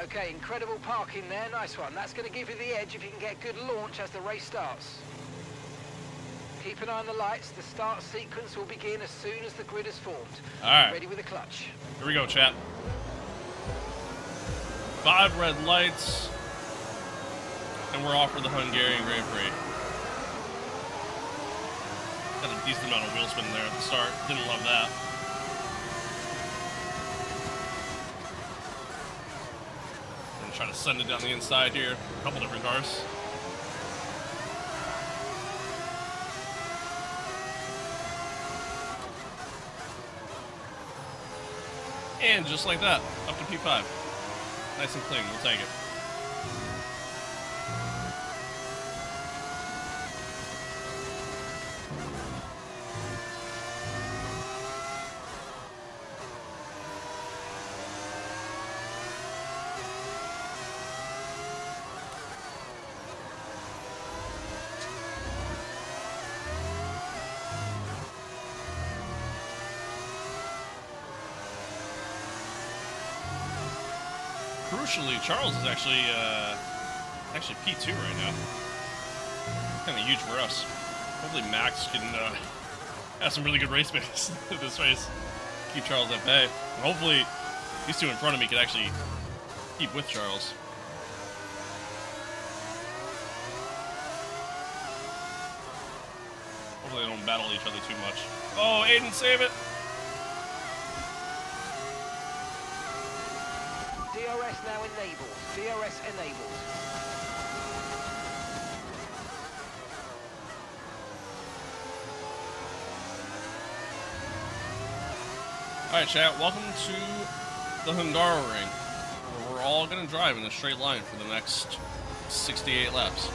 Okay, incredible parking there, nice one. That's going to give you the edge if you can get good launch as the race starts. Keep an eye on the lights. The start sequence will begin as soon as the grid is formed. All right. Ready with the clutch. Here we go, chat. 5 red lights, and we're off for the Hungarian Grand Prix. Got a decent amount of wheel spin there at the start. Didn't love that. Trying to send it down the inside here. A couple different cars. And just like that, up to P5. Nice and clean, we'll take it. Crucially, Charles is actually P2 right now. Kind of huge for us. Hopefully Max can have some really good race pace this race. Keep Charles at bay. And hopefully these two in front of me can actually keep with Charles. Hopefully they don't battle each other too much. Oh, Aiden, save it! DRS now enabled. DRS enabled. Alright, chat, welcome to the Hungaroring, where we're all going to drive in a straight line for the next 68 laps.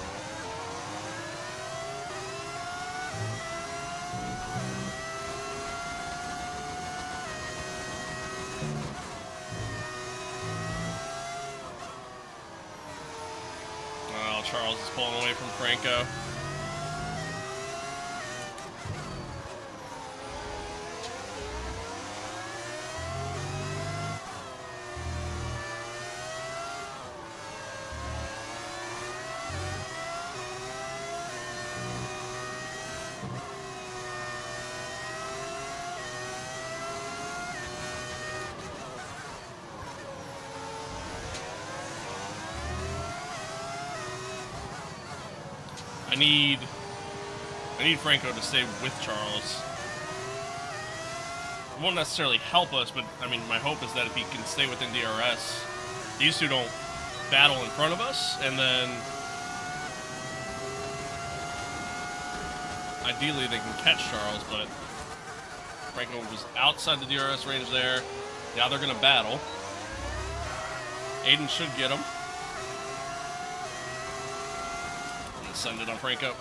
Charles is pulling away from Franco. I need Franco to stay with Charles. It won't necessarily help us, but I mean, my hope is that if he can stay within DRS, these two don't battle in front of us, and then ideally they can catch Charles, but Franco was outside the DRS range there. Now they're going to battle. Aiden should get him. And send it on Franco.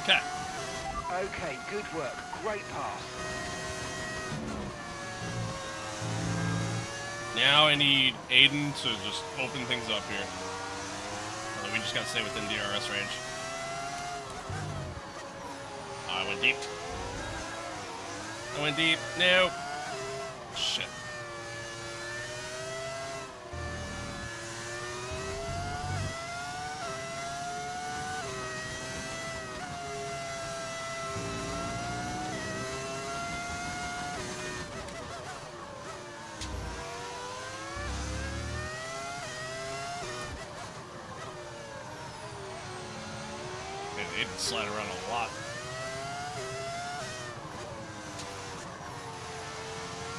Okay. Okay, good work. Great pass. Now I need Aiden to just open things up here. We just gotta stay within DRS range. I went deep. I went deep. No. Shit. It did slide around a lot.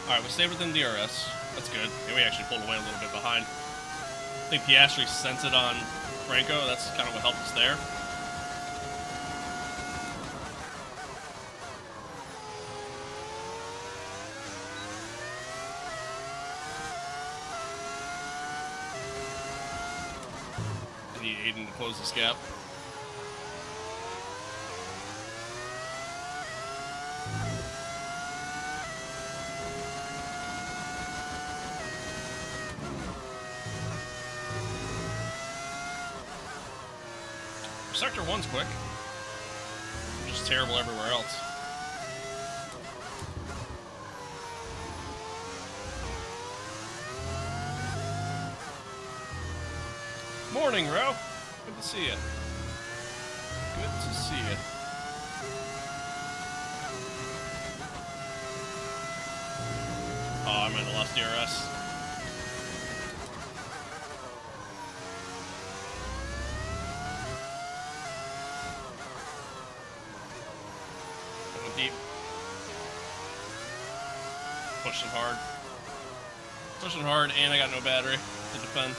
Alright, we stayed within DRS. That's good. And we actually pulled away a little bit behind. I think Piastri sensed it on Franco. That's kind of what helped us there. I need Aiden to close this gap. Sector 1's quick. Just terrible everywhere else. Morning, Ro. Good to see you. Good to see you. Oh, I might have lost DRS. Deep. Pushing hard. Pushing hard, and I got no battery to defend.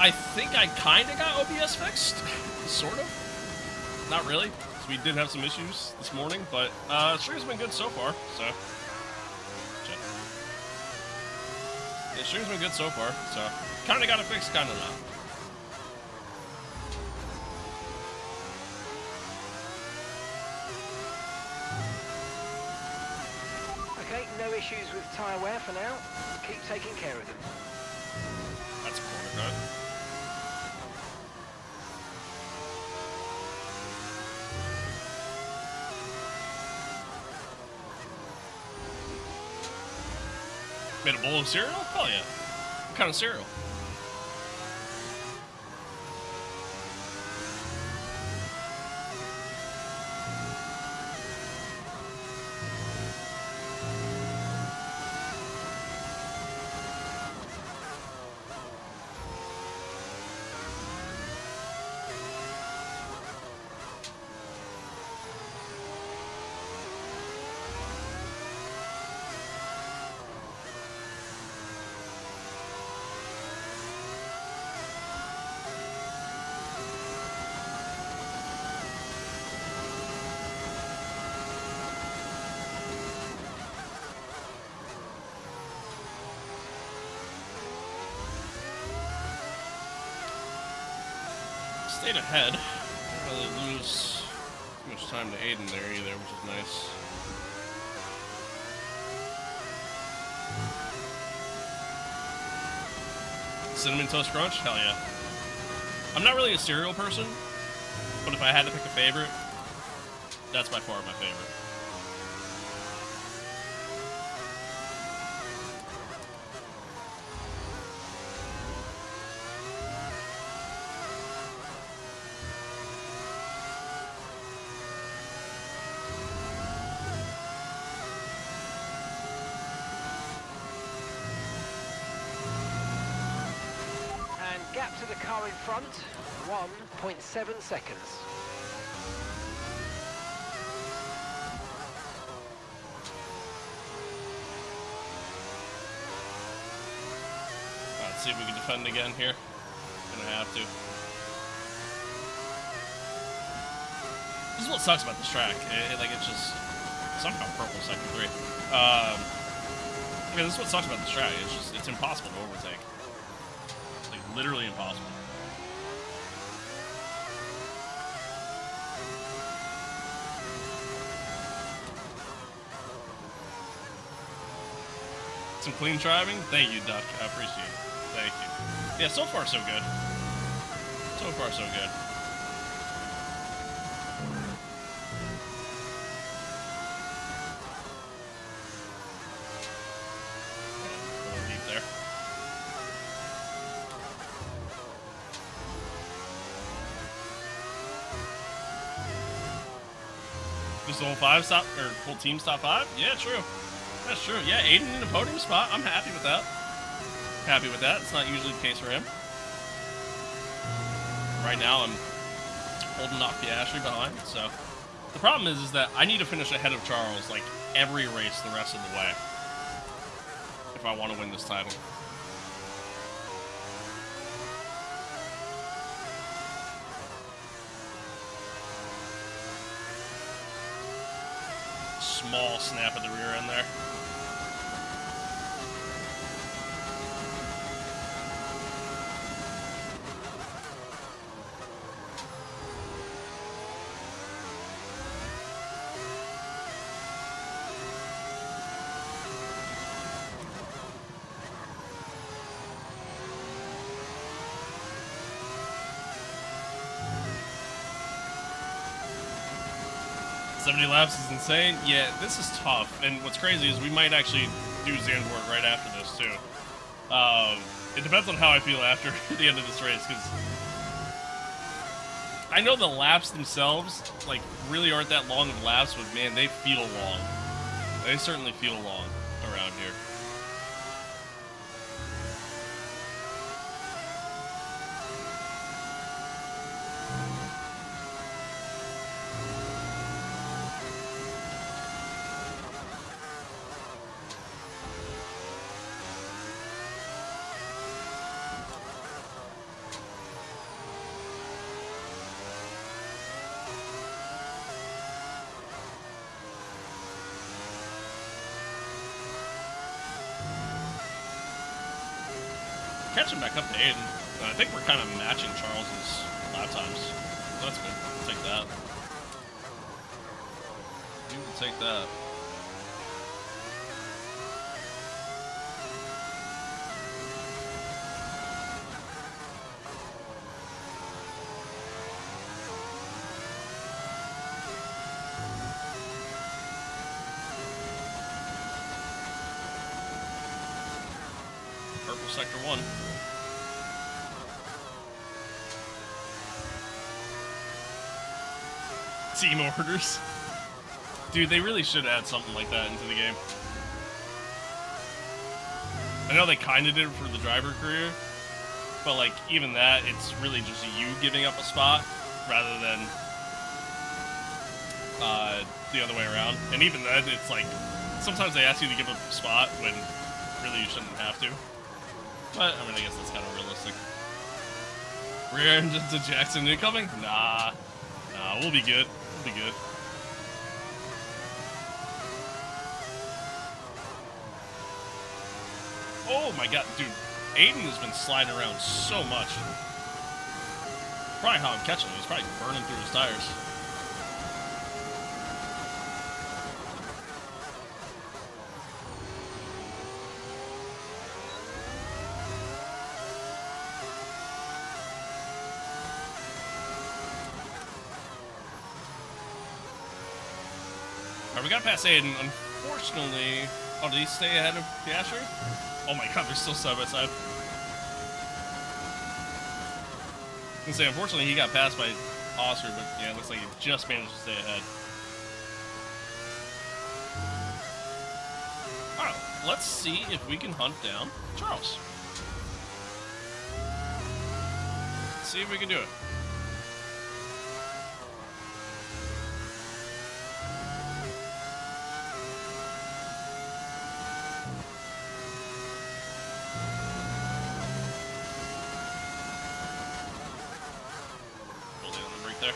I think I kinda got OBS fixed. Sort of. Not really, because we did have some issues this morning, but stream's been good so far, so. Check. The stream's been good so far, so. Kinda got it fixed, kinda not. Okay, no issues with tyre wear for now. Keep taking care of them. That's a corner cut. Made a bowl of cereal? Hell yeah. What kind of cereal? Stayed ahead. Didn't really lose too much time to Aiden there either, which is nice. Cinnamon Toast Crunch? Hell yeah. I'm not really a cereal person, but if I had to pick a favorite, that's by far my favorite. lap to the car in front, 1.7 seconds. Let's see if we can defend again here. Gonna have to. This is what sucks about this track. It's just somehow purple second 3. I mean, this is what sucks about this track. It's impossible to overtake. It's like literally impossible. Some clean driving. Thank you, Duck. I appreciate it. Thank you. Yeah, so far so good. So far so good. Deep there. This the whole 5 stop or full team stop 5? Yeah, true. That's true. Yeah, Aiden in a podium spot. I'm happy with that. Happy with that. It's not usually the case for him. Right now, I'm holding off Piastri behind. So the problem is that I need to finish ahead of Charles like every race the rest of the way if I want to win this title. Small snap at the rear end there. Laps is insane. Yeah, this is tough. And what's crazy is we might actually do Zandvoort right after this, too. It depends on how I feel after the end of this race, because I know the laps themselves, like, really aren't that long of laps, but, man, they feel long. They certainly feel long around here. Catching back up to Aiden. I think we're kind of matching Charles's lap times. So that's good. We'll take that. We will take that. Purple sector 1. Team orders. Dude, they really should add something like that into the game. I know they kind of did it for the driver career, but like even that, it's really just you giving up a spot rather than the other way around. And even then, it's like sometimes they ask you to give up a spot when really you shouldn't have to. But I mean, I guess that's kind of realistic. Rear engine to Jackson incoming? Nah, we'll be good. We'll be good. Oh my god, dude. Aiden has been sliding around so much. Probably how I'm catching him. He's probably burning through his tires. Alright, we got past Aiden. Unfortunately... Oh, did he stay ahead of Piastri? Oh my god, they're still side by side. I was gonna say, unfortunately, he got passed by Oscar, but yeah, it looks like he just managed to stay ahead. Alright, let's see if we can hunt down Charles. see if we can do it. Hold it on the brake there.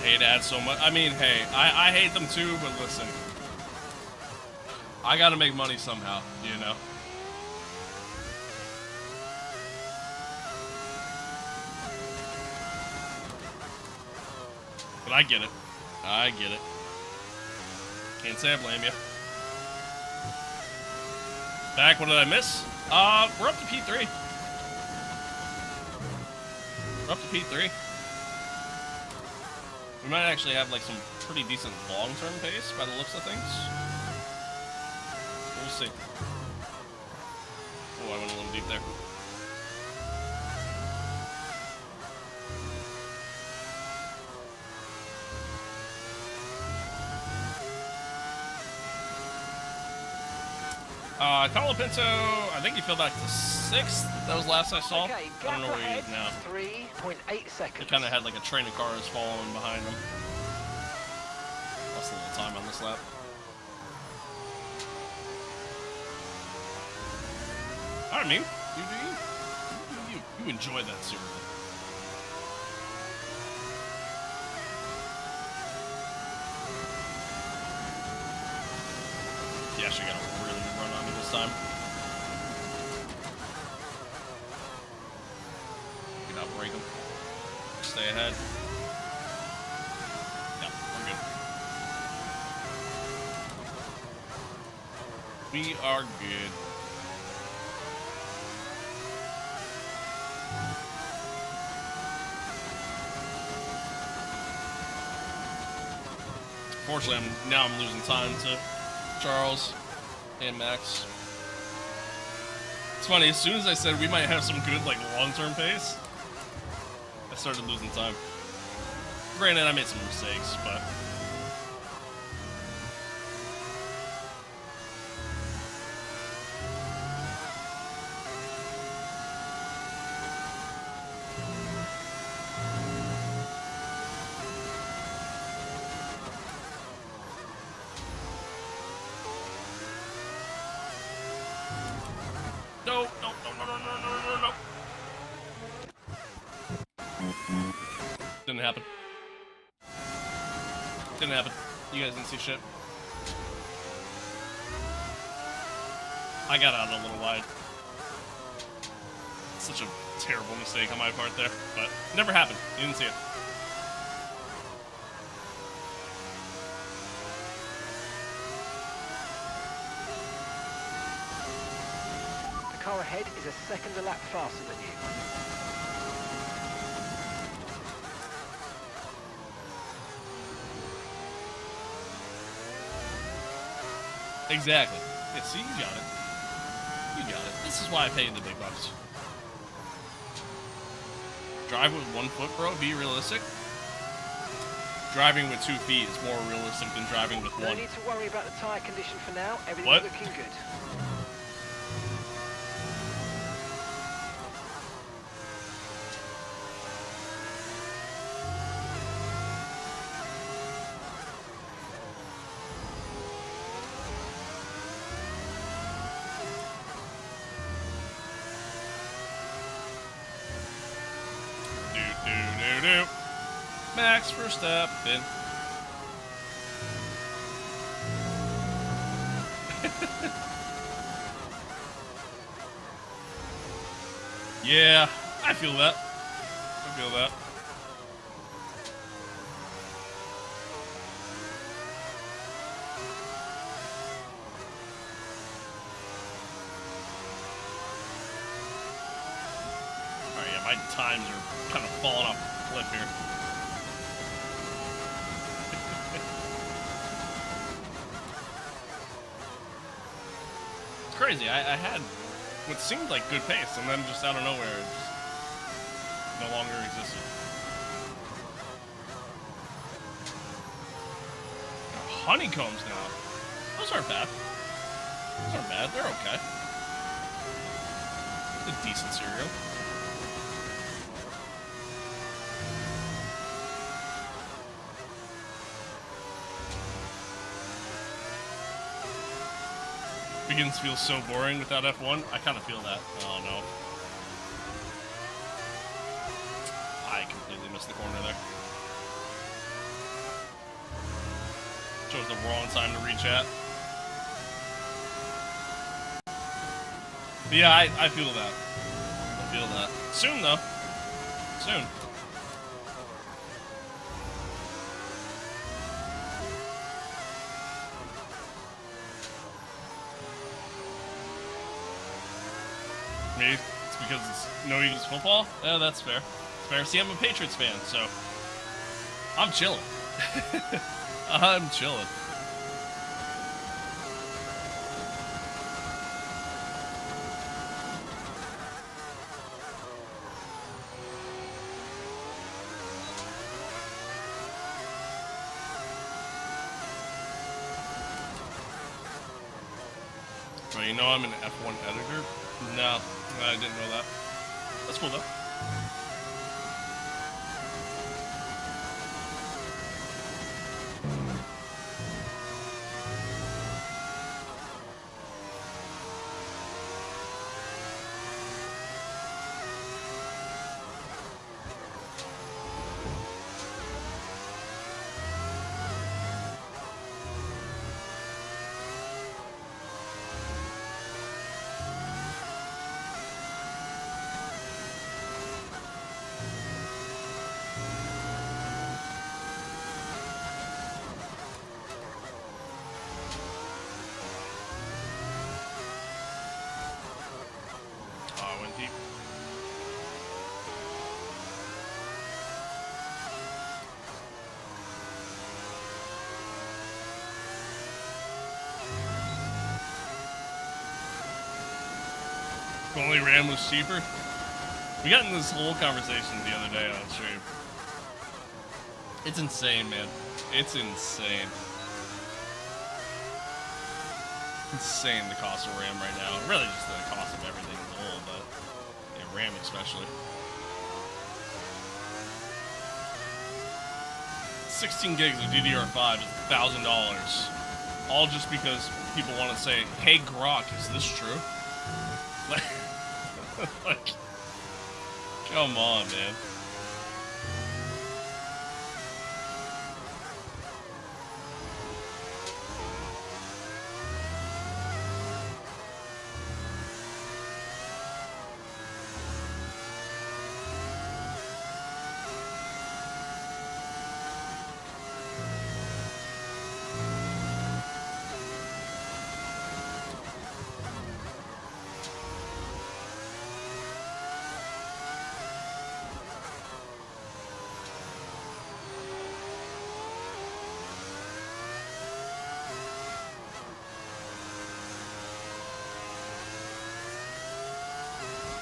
Hate ads so much. I mean, hey, I hate them too, but listen. I gotta make money somehow, you know? But I get it. I get it. Can't say I blame you. Back, what did I miss? We're up to P3. We're up to P3. We might actually have like some pretty decent long-term pace by the looks of things. We'll see. Oh, I went a little deep there. Carlo Pinto, I think he fell back to 6th. That was last I saw. Okay, I don't know where he is now. 3.8 seconds. He kind of had like a train of cars following behind him. Lost a little time on this lap. I mean, you enjoy that super. He actually got a really good run on me this time. Get out, break him. Stay ahead. Yeah, we're good. We are good. Fortunately, I'm losing time to Charles and Max. It's funny, as soon as I said we might have some good like long-term pace, I started losing time. Granted, I made some mistakes, but no. Didn't happen. Didn't happen. You guys didn't see shit. I got out a little wide. Such a terrible mistake on my part there, but never happened. You didn't see it. The car ahead is a second a lap faster than you. Exactly. Yeah, see, you got it. You got it. This is why I pay the big bucks. Drive with 1 foot, bro. Be realistic. Driving with 2 feet is more realistic than driving with 1. No need to worry about the tyre condition for now. Everything's What? looking good. Max Verstappen. Yeah, I feel that. I feel that. Alright, yeah, my times are kind of falling off the cliff here. Crazy. I had what seemed like good pace, and then just out of nowhere, it just no longer existed. Honeycombs now. Those aren't bad. Those aren't bad. They're okay. It's a decent cereal. Begins to feel so boring without F1. I kind of feel that. Oh no. I completely missed the corner there. Chose the wrong time to reach at. But yeah, I feel that. I feel that. Soon though. Soon. Maybe it's because it's no Eagles football? Yeah, that's fair. It's fair. See, I'm a Patriots fan, so I'm chilling. I'm chilling. Well, you know I'm an F1 editor? No, I didn't know that. That's cool though. If only RAM was cheaper. We got in this whole conversation the other day on stream. It's insane, man. It's insane. Insane the cost of RAM right now. Really just the cost of everything as a whole, but yeah, RAM especially. 16 gigs of DDR5 is $1,000. All just because people want to say, hey Grok, is this true? Like, come on, man.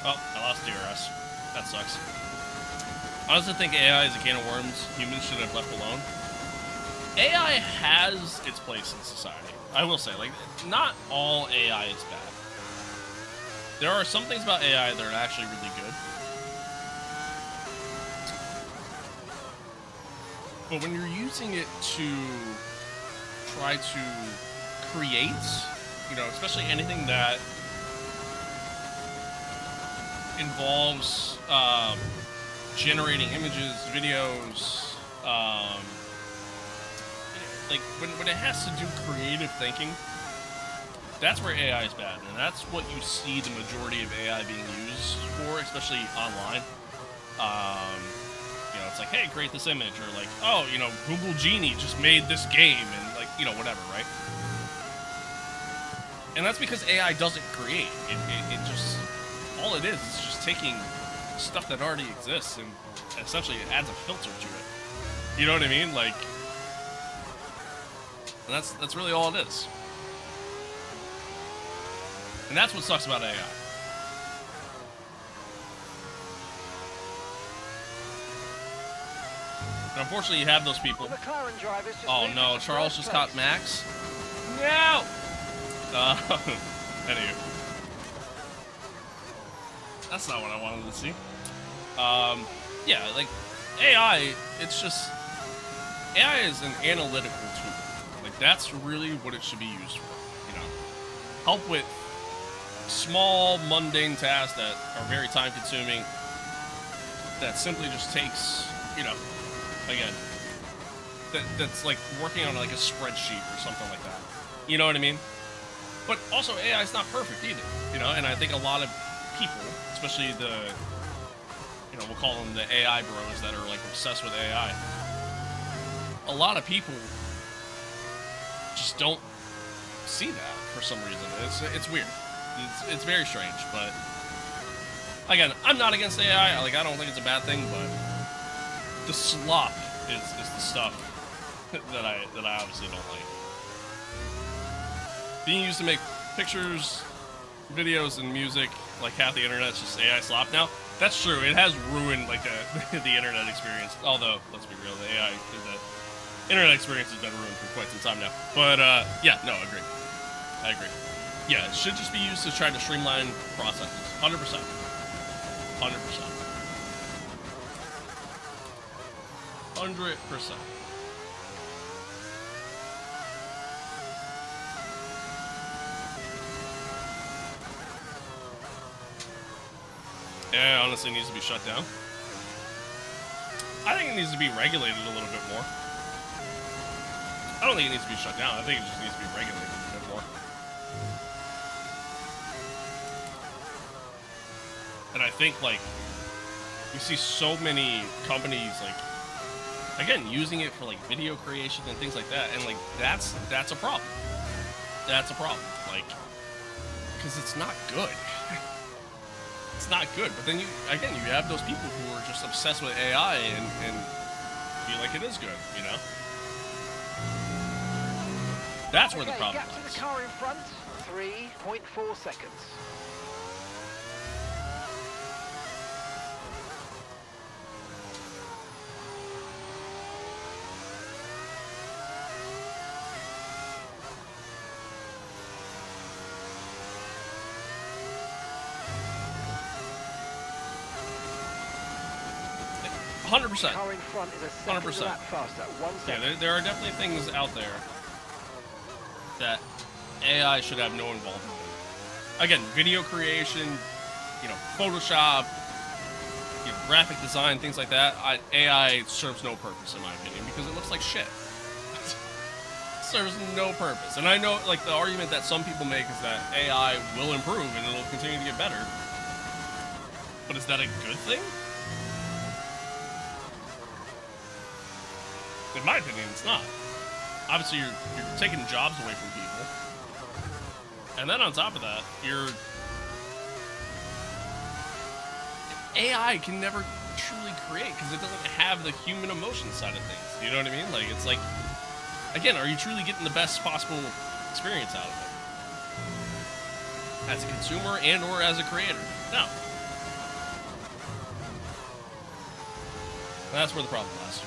Oh, I lost DRS. That sucks. I honestly think AI is a can of worms humans should have left alone. AI has its place in society. I will say, like, not all AI is bad. There are some things about AI that are actually really good. But when you're using it to try to create, you know, especially anything that involves generating images, videos, like when it has to do creative thinking, that's where AI is bad, and that's what you see the majority of AI being used for, especially online. You know, it's like, hey, create this image, or like, oh, you know, Google Genie just made this game, and like, you know, whatever, right? And that's because AI doesn't create. It just, all it is just taking stuff that already exists and essentially it adds a filter to it. You know what I mean? Like, and that's really all it is. And that's what sucks about AI. But unfortunately, you have those people. The McLaren drivers just Oh moved no, into Charles first just place. caught Max. No! Anyway. That's not what I wanted to see. Yeah, like, AI, it's just... AI is an analytical tool. Like, that's really what it should be used for, you know? Help with small, mundane tasks that are very time-consuming, that simply just takes, you know, again, that's like working on like a spreadsheet or something like that. You know what I mean? But also, AI is not perfect either, you know? And I think a lot of people, especially the, you know, we'll call them the AI bros that are like obsessed with AI, a lot of people just don't see that for some reason. It's weird. It's very strange, but again, I'm not against AI. Like, I don't think it's a bad thing, but the slop is the stuff that I obviously don't like. Being used to make pictures, videos, and music, like half the internet's just AI slop now. That's true. It has ruined like the internet experience. Although, let's be real, the internet experience has been ruined for quite some time now. But yeah, no, I agree. Yeah, it should just be used to try to streamline processes. 100%. 100%. 100%. Yeah, honestly, it needs to be shut down. I think it needs to be regulated a little bit more. I don't think it needs to be shut down. I think it just needs to be regulated a bit more. And I think, like, you see so many companies, like, again, using it for, like, video creation and things like that. And, like, that's a problem. That's a problem. Like, because it's not good. It's not good. But then, you have those people who are just obsessed with AI and feel like it is good, you know? That's where the problem gap lies. to the car in front, 3.4 seconds. %100%. Car in front is a second 100%. lap faster. 1 second. Yeah, there are definitely things out there that AI should have no involvement in. Again, video creation, you know, Photoshop, you know, graphic design, things like that. AI serves no purpose, in my opinion, because it looks like shit. Serves no purpose. And I know, like, the argument that some people make is that AI will improve and it'll continue to get better. But is that a good thing? In my opinion, it's not. Obviously, you're taking jobs away from people. And then on top of that, AI can never truly create because it doesn't have the human emotion side of things. You know what I mean? Like, it's like, again, are you truly getting the best possible experience out of it? As a consumer and or as a creator? No. And that's where the problem lies.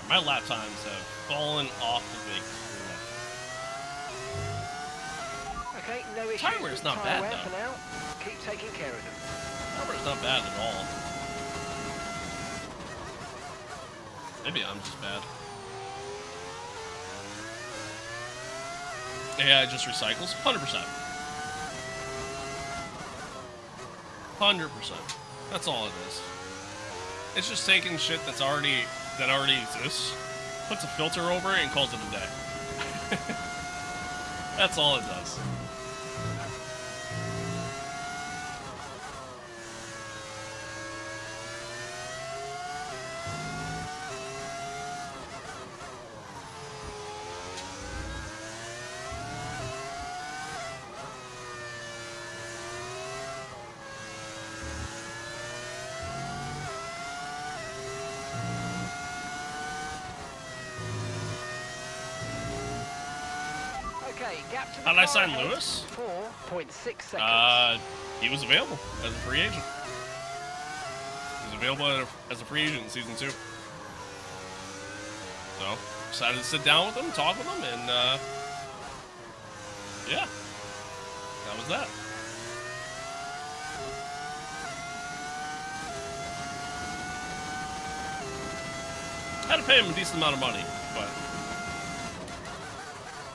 My lap times have fallen off the big cliff. Okay, no issues. Tire wear's not bad, wear though. for now. Keep taking care of them. Number's not bad at all. Maybe I'm just bad. AI just recycles? 100%. 100%. That's all it is. It's just taking shit that already exists, puts a filter over it, and calls it a day. That's all it does. Gap to the How'd I car sign ahead, Lewis? 4.6 seconds. He was available as a free agent. He was available as a free agent in season 2. So, decided to sit down with him, talk with him, and yeah, that was that. Had to pay him a decent amount of money, but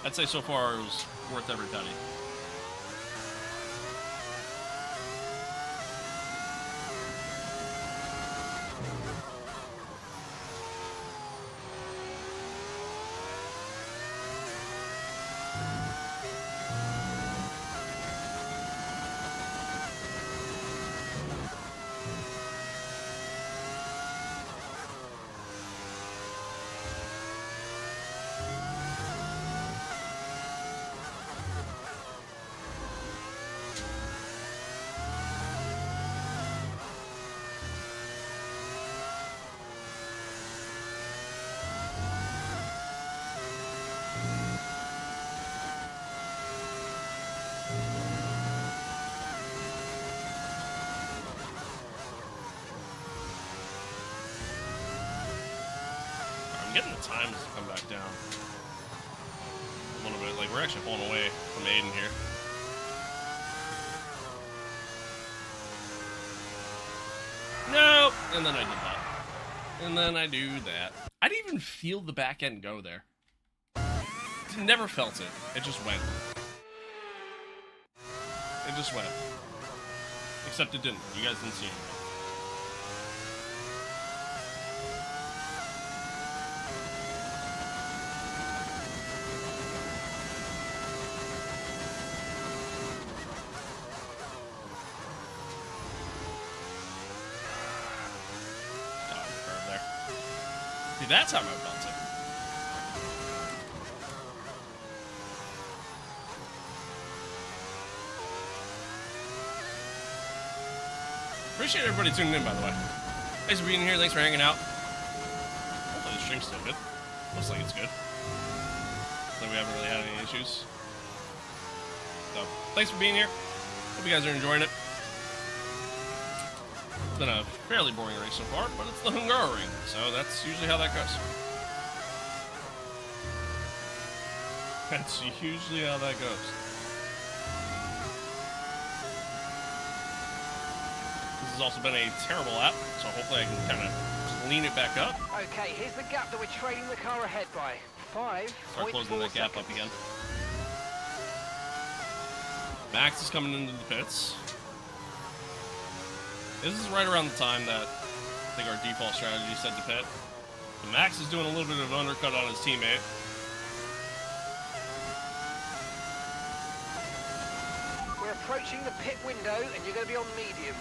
I'd say so far it was worth every penny. I'm getting the times to come back down a little bit. Like, we're actually pulling away from Aiden here. No! And then I did that. And then I do that. I didn't even feel the back end go there. Never felt it. It just went. It just went. Except it didn't. You guys didn't see anything. See, that's how I felt it. Appreciate everybody tuning in, by the way. Thanks for being here. Thanks for hanging out. Hopefully the stream's still good. Looks like it's good. Looks like we haven't really had any issues. So, thanks for being here. Hope you guys are enjoying it. It's been a fairly boring race so far, but it's the Hungaroring, so that's usually how that goes. That's usually how that goes. This has also been a terrible lap, so hopefully I can kind of clean it back up. Okay, here's the gap that we're trailing the car ahead by. 5.4 Start closing that gap up again. Max is coming into the pits. This is right around the time that I think our default strategy said to pit. But Max is doing a little bit of an undercut on his teammate. We're approaching the pit window, and you're going to be on mediums.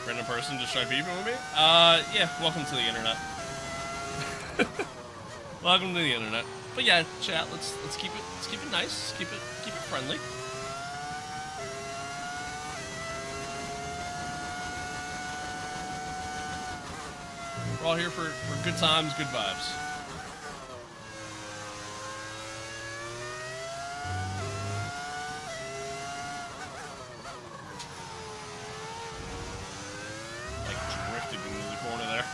Random person just tried beefing with me? Yeah, welcome to the internet. Welcome to the internet. But yeah, chat, let's keep it nice, keep it friendly. We're all here for good times, good vibes. Like drifted into the corner there.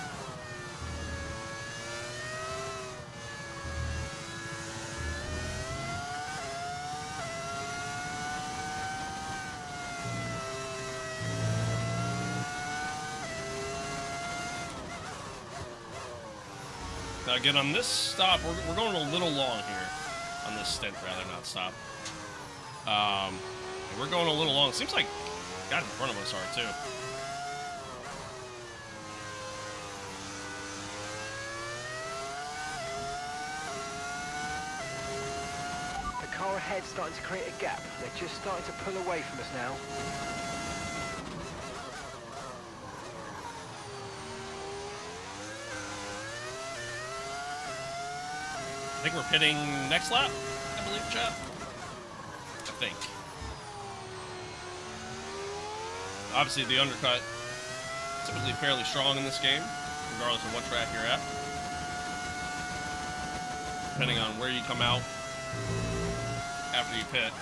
Now again, on this stop, we're going a little long here. On this stint, rather, not stop. We're going a little long. Seems like guys in front of us are, too. The car ahead's starting to create a gap. They're just starting to pull away from us now. I think we're pitting next lap, I believe, chat. I think. Obviously, the undercut typically fairly strong in this game, regardless of what track you're at. Depending on where you come out after you pit.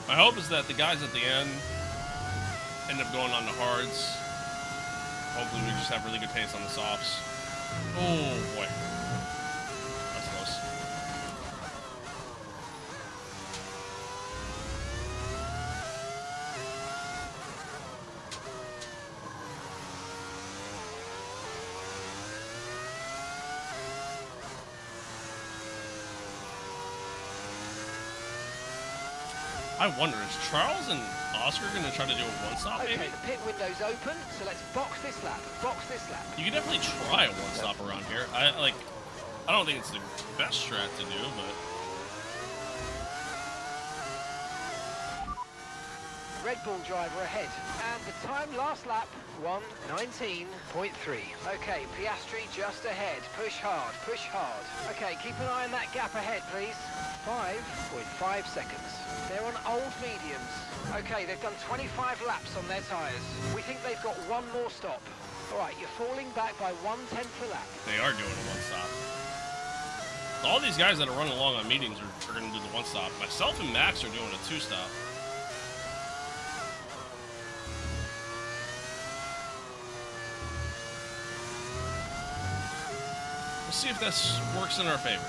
My hope is that the guys at the end end up going on the hards. Hopefully we just have really good pace on the softs. Oh boy. That's close. I wonder, is Charles and Oscar going to try to do a one-stop, Okay, maybe? the pit window's open, so let's box this lap. Box this lap. You can definitely try a one-stop around here. I don't think it's the best strat to do, but... Red Bull driver ahead. And the time last lap, 1:19.3. Okay, Piastri just ahead. Push hard, push hard. Okay, keep an eye on that gap ahead, please. 5.5 seconds. They're on old mediums. Okay, they've done 25 laps on their tyres. We think they've got one more stop. All right, you're falling back by 1/10 a lap. They are doing a one-stop. All these guys that are running along on meetings are going to do the one-stop. Myself and Max are doing a two-stop. We'll see if this works in our favor.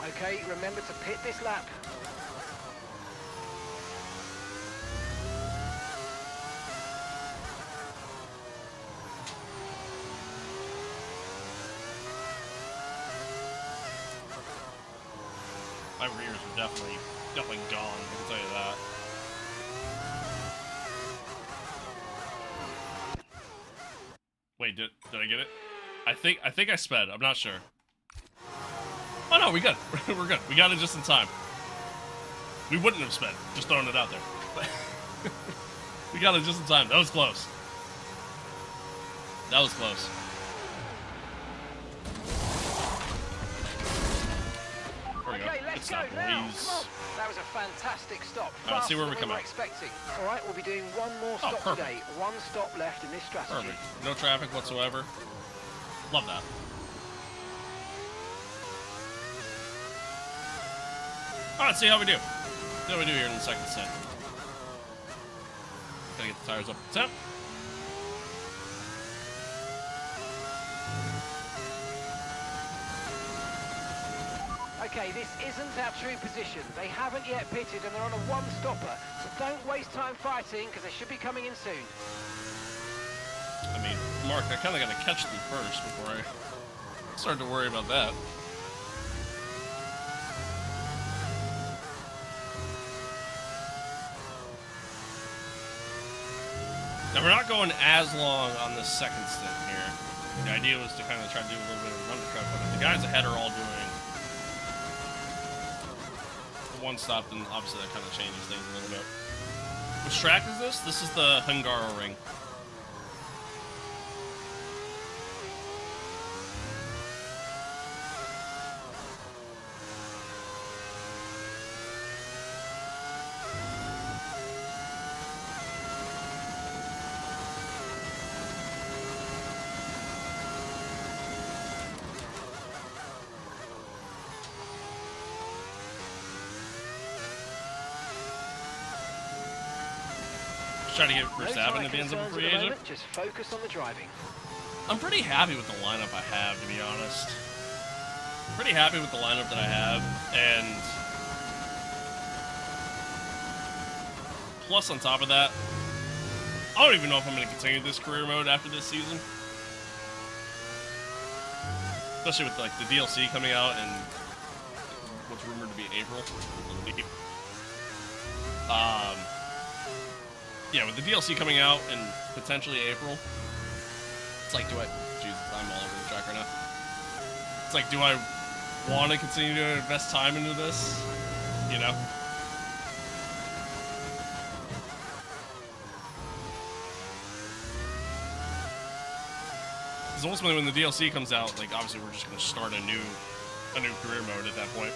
Okay, remember to pit this lap. My rears are definitely gone, I can tell you that. Wait, did I get it? I think I sped. I'm not sure. Oh no, we good. We're good. We got it just in time. We wouldn't have sped. Just throwing it out there. We got it just in time. That was close. That was close. There we go. Okay, Good let's stop, go now. boys. Come on. That was a fantastic stop. All right, see where we Faster come than out. expecting. All right, we'll be doing one more stop perfect. today. One stop left in this strategy. Perfect. No traffic whatsoever. Love that. Alright, let's see how we do. See how we do here in the second set. Gotta get the tires up at the top. Okay, this isn't our true position. They haven't yet pitted and they're on a one-stopper. So don't waste time fighting because they should be coming in soon. I mean, Mark, I kind of got to catch them first before I start to worry about that. Now, we're not going as long on the second stint here. The idea was to kind of try to do a little bit of a undercut, but if the guys ahead are all doing the one stop, then obviously that kind of changes things a little bit. Which track is this? This is the Hungaro Ring. Try to get Verstappen at the end of a free agent. Just focus on the driving. I'm pretty happy with the lineup I have, to be honest. Pretty happy with the lineup that I have, and plus on top of that, I don't even know if I'm going to continue this career mode after this season. Especially with like the DLC coming out in what's rumored to be April. Yeah, with the DLC coming out in potentially April, it's like, Jesus, I'm all over the track right now. It's like, do I want to continue to invest time into this? You know? Because ultimately, when the DLC comes out, like obviously we're just going to start a new career mode at that point.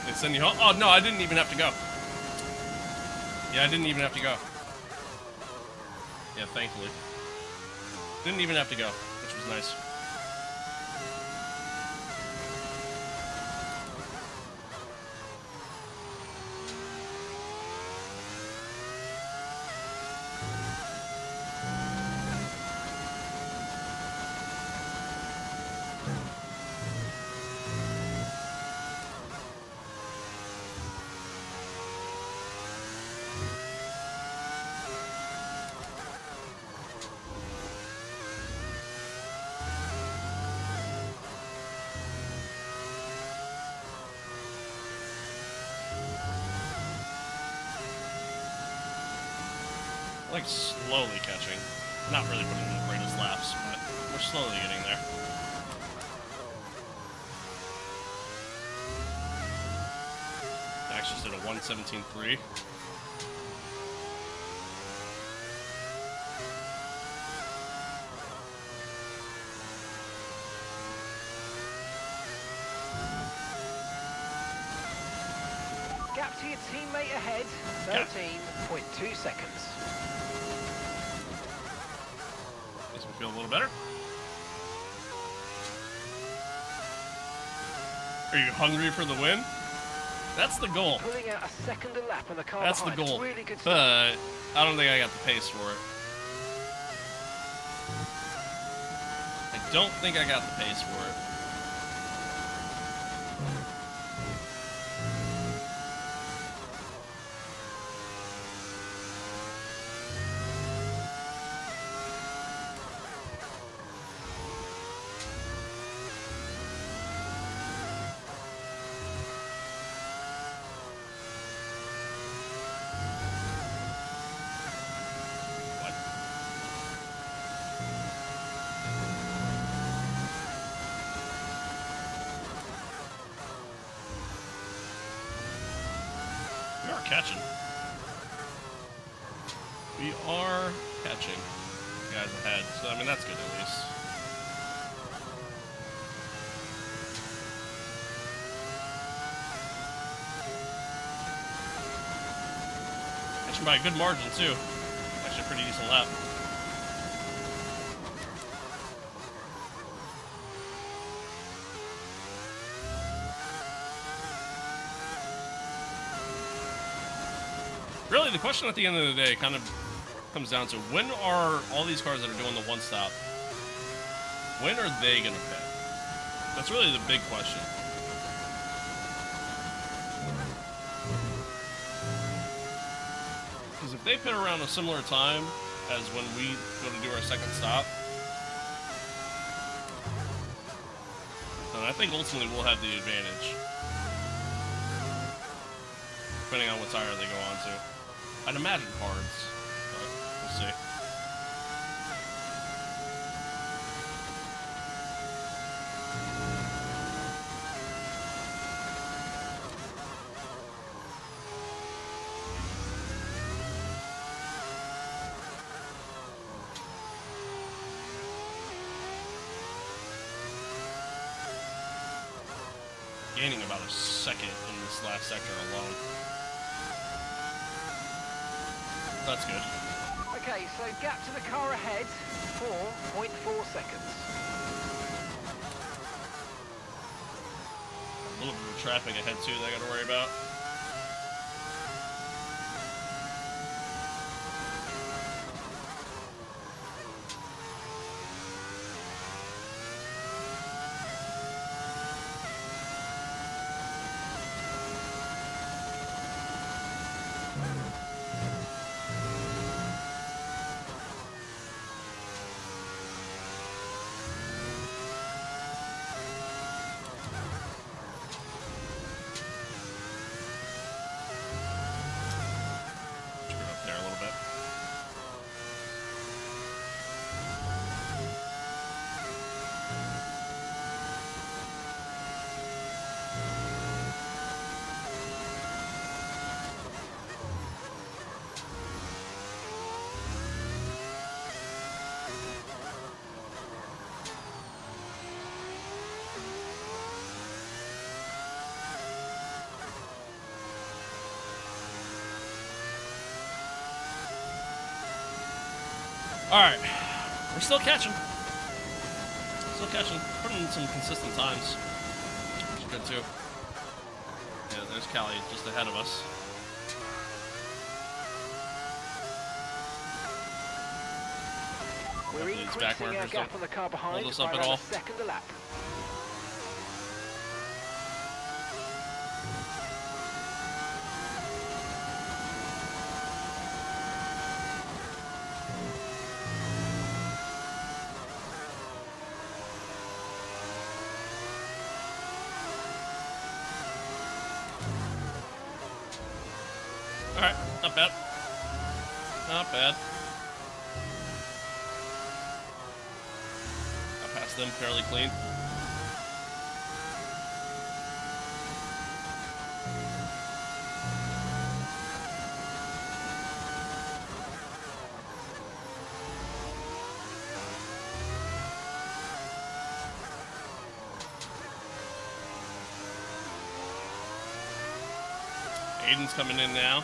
They send you home? Oh no, I didn't even have to go. Yeah, I didn't even have to go. Yeah, thankfully. Didn't even have to go, which was nice. Like slowly catching. Not really putting in the greatest laps, but we're slowly getting there. Max just did a 1:17.3. Gap to your teammate ahead, 13.2 seconds. Makes me feel a little better. Are you hungry for the win? That's the goal. Pulling out a second a lap on the car That's the behind. goal. Really good stuff. But I don't think I got the pace for it. I don't think I got the pace for it. We are catching. We are catching the guys ahead. So, I mean, that's good at least. Catching by a good margin, too. Actually, a pretty decent lap. Really, the question at the end of the day kind of comes down to when are all these cars that are doing the one stop, when are they going to pit? That's really the big question. Because if they pit around a similar time as when we go to do our second stop, then I think ultimately we'll have the advantage. Depending on what tire they go on to. I'd imagine cards, but we'll see. Gaining about a second in this last sector alone. That's good. Okay, so gap to the car ahead, 4.4 seconds. A little bit of traffic ahead too that I gotta worry about. Alright. We're still catching. Still catching. Putting in some consistent times. Which is good too. Yeah, there's Callie just ahead of us. We're increasing our gap on the car behind us by up at around all. a second a lap. Alright, not bad. Not bad. I passed them fairly clean. Aiden's coming in now.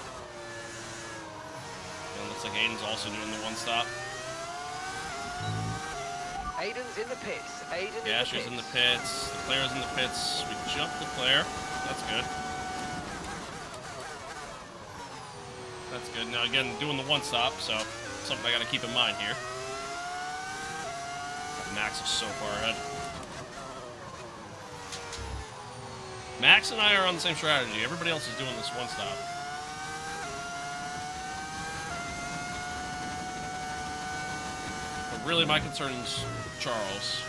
And it looks like Aiden's also doing the one stop. Aiden's in the pits. Aiden Gasher's in the pits. Claire's in the pits. We jumped the Claire. That's good. That's good. Now again, doing the one stop, so something I gotta keep in mind here. Max is so far ahead. Max and I are on the same strategy. Everybody else is doing this one stop. But really, my concern is Charles.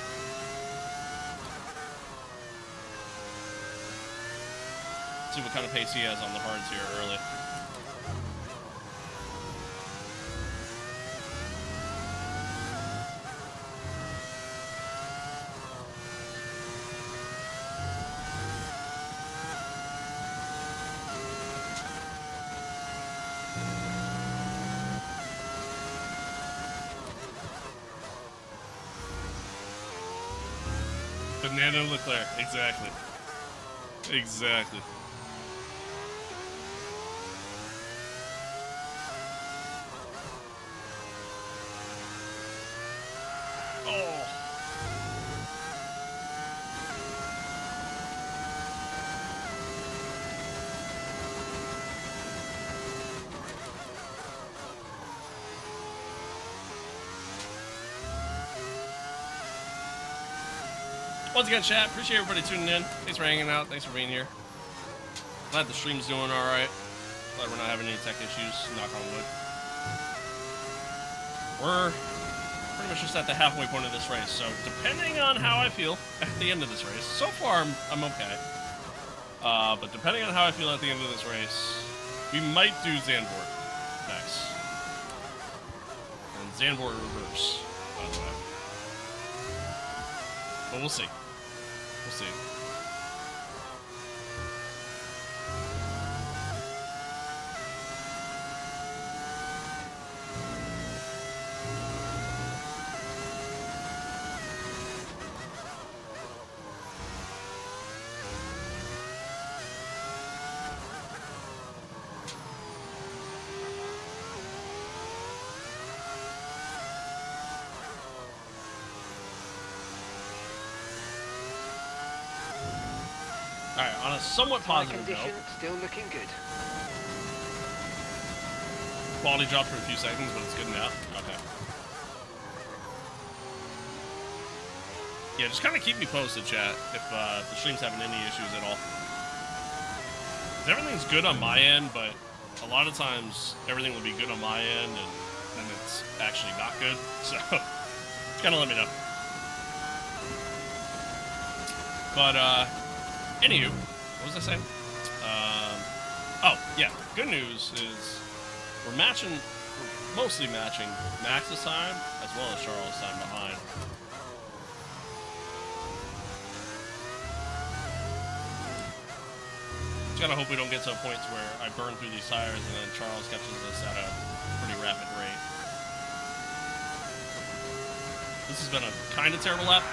See what kind of pace he has on the hards here early. Fernando Leclerc, exactly. Exactly. Oh. Once again, chat, appreciate everybody tuning in. Thanks for hanging out. Thanks for being here. Glad the stream's doing alright. Glad we're not having any tech issues. Knock on wood. We're pretty much just at the halfway point of this race, so depending on how I feel at the end of this race, so far I'm okay. But depending on how I feel at the end of this race, we might do Zandvoort next. And Zandvoort reverse, by the way. But we'll see. We'll see. Alright, on a somewhat positive note. Still looking good. Quality dropped for a few seconds, but it's good now. Okay. Yeah, just kind of keep me posted, chat, if the stream's having any issues at all. 'Cause everything's good on my end, but a lot of times everything will be good on my end, and it's actually not good. So, just kind of let me know. But, anywho, what was I saying? Oh, yeah, good news is we're mostly matching Max's time as well as Charles' time behind. Just gotta hope we don't get to a point where I burn through these tires and then Charles catches us at a pretty rapid rate. This has been a kind of terrible lap.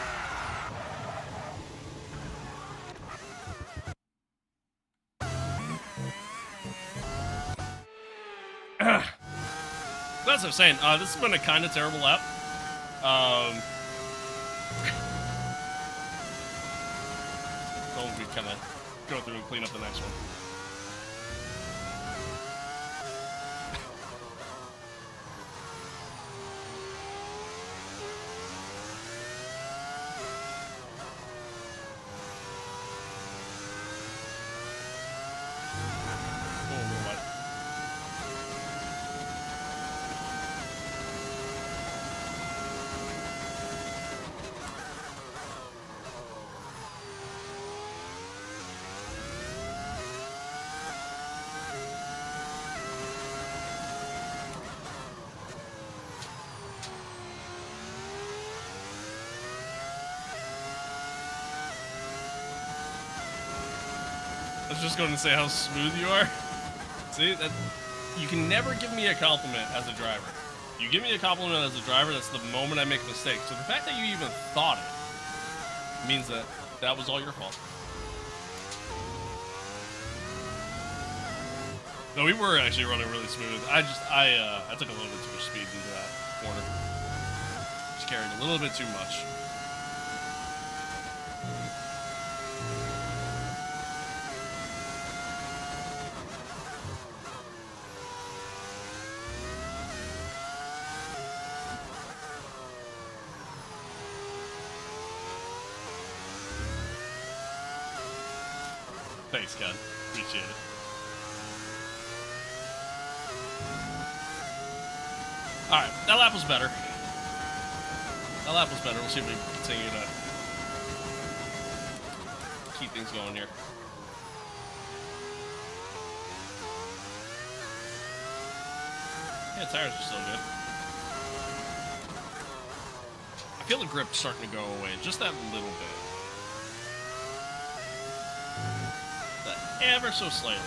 as I was saying, this has been a kind of terrible lap. So we kind of go through and clean up the next one. I was just going to say how smooth you are. See, that you can never give me a compliment as a driver. You give me a compliment as a driver, that's the moment I make a mistake. So the fact that you even thought it means that that was all your fault. No, we were actually running really smooth. I took a little bit too much speed into that corner. Just carried a little bit too much. Thanks, Ken. Appreciate it. Alright, that lap was better. That lap was better. We'll see if we can continue to keep things going here. Yeah, tires are still good. I feel the grip starting to go away just that little bit. Ever so slightly.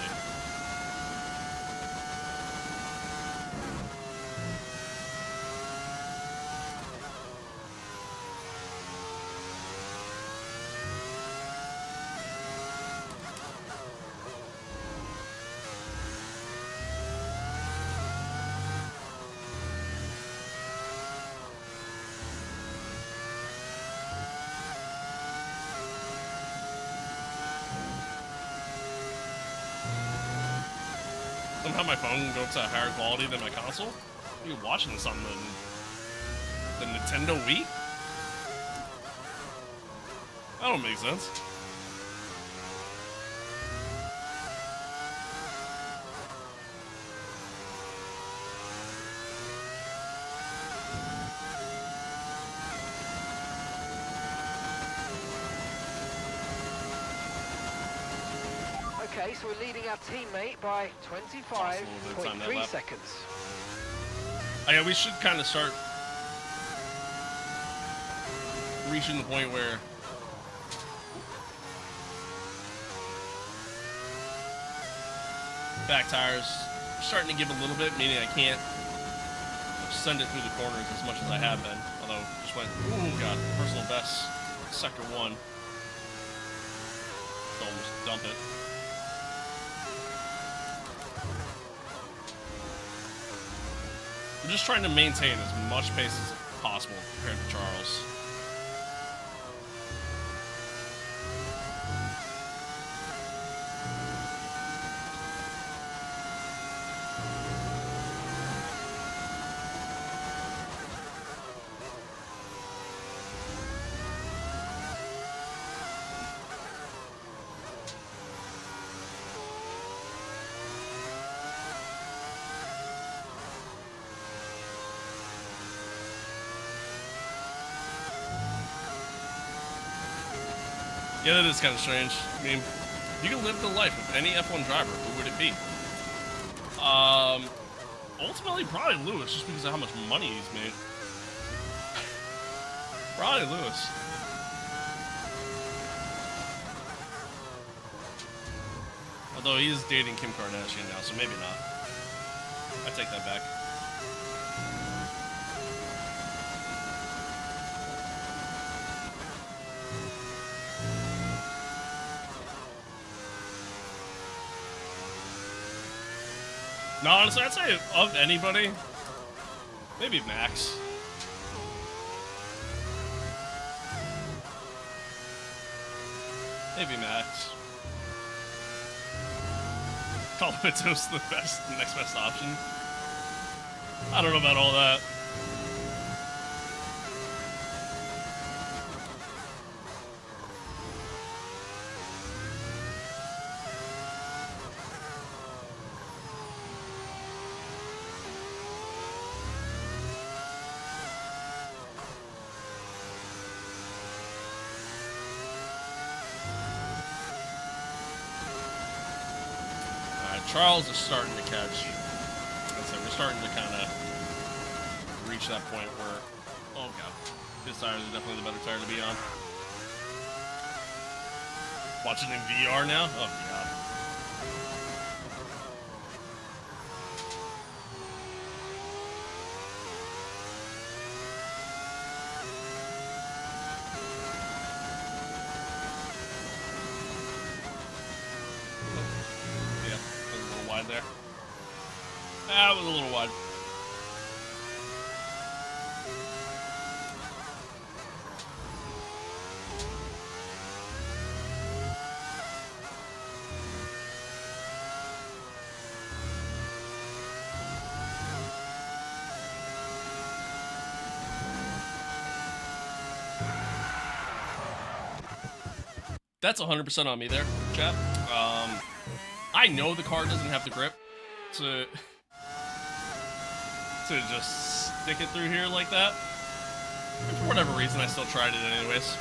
Somehow my phone goes to higher quality than my console. Are you watching this on the Nintendo Wii? That don't make sense. Okay, so we're leading our teammate by 25.3 seconds. Oh, yeah, we should kind of start reaching the point where back tires are starting to give a little bit, meaning I can't send it through the corners as much as I have been. Although, just went, ooh, God, personal best, sector 1. So almost dump it. I'm just trying to maintain as much pace as possible compared to Charles. Yeah, that is kind of strange. I mean, you can live the life of any F1 driver. Who would it be? Ultimately, probably Lewis, just because of how much money he's made. Probably Lewis. Although he is dating Kim Kardashian now, so maybe not. I take that back. No, honestly, I'd say of anybody, Maybe Max. Maybe Max. Colopitos the best, the next best option. I don't know about all that. Charles is starting to catch. So we're starting to kind of reach that point where, oh god, his tires are definitely the better tire to be on. Watching in VR now? Oh god. There. That was a little wide. That's 100% on me there, chat. I know the car doesn't have the grip to just stick it through here like that. And for whatever reason, I still tried it anyways.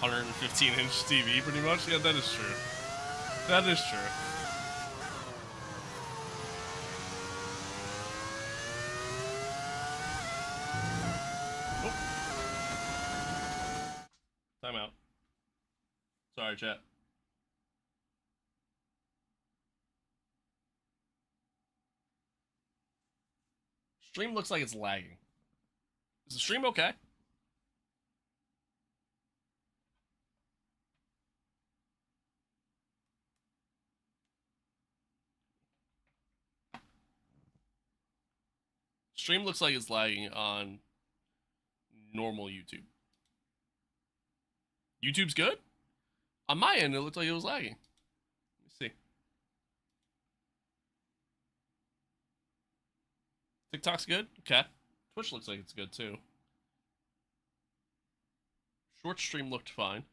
$115-inch TV, pretty much. Yeah, that is true. That is true. Timeout. Sorry, chat. Stream looks like it's lagging. Is the stream okay? Stream looks like it's lagging on normal YouTube. YouTube's good? On my end, it looked like it was lagging. Let me see. TikTok's good? Okay. Twitch looks like it's good, too. Short stream looked fine.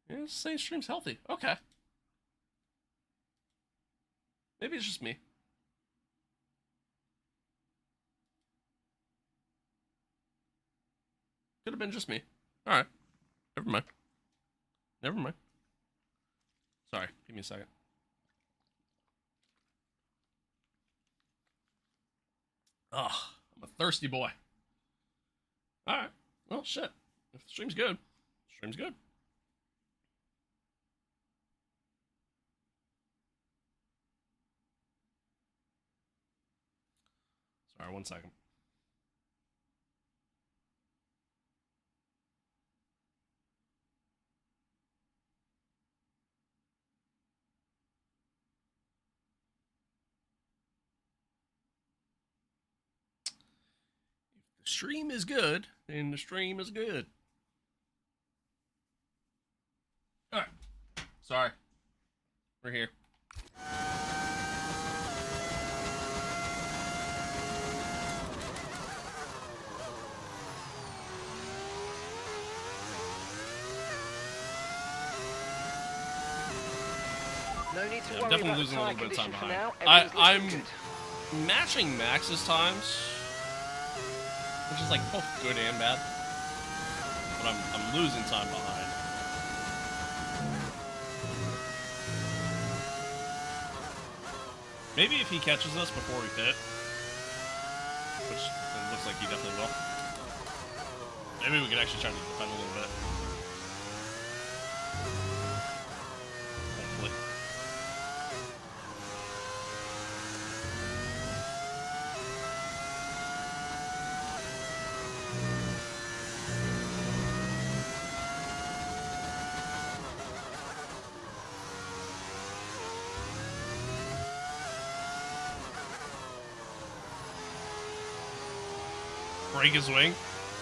Yeah, say stream's healthy. Okay. Maybe it's just me. Could have been just me. Alright. Never mind. Never mind. Sorry. Give me a second. Ugh. I'm a thirsty boy. Alright. Well, shit. If the stream's good, the stream's good. Sorry, 1 second. The stream is good, and the stream is good. Alright. Sorry. We're here. No need to Yeah, I'm worry definitely about losing a the little bit of time tyre behind. condition for now. I'm Everything's looking good. matching Max's times, which is like both good and bad. But I'm losing time behind. Maybe if he catches us before we pit, which it looks like he definitely will. Maybe we could actually try to defend a little bit. Hopefully. break his wing.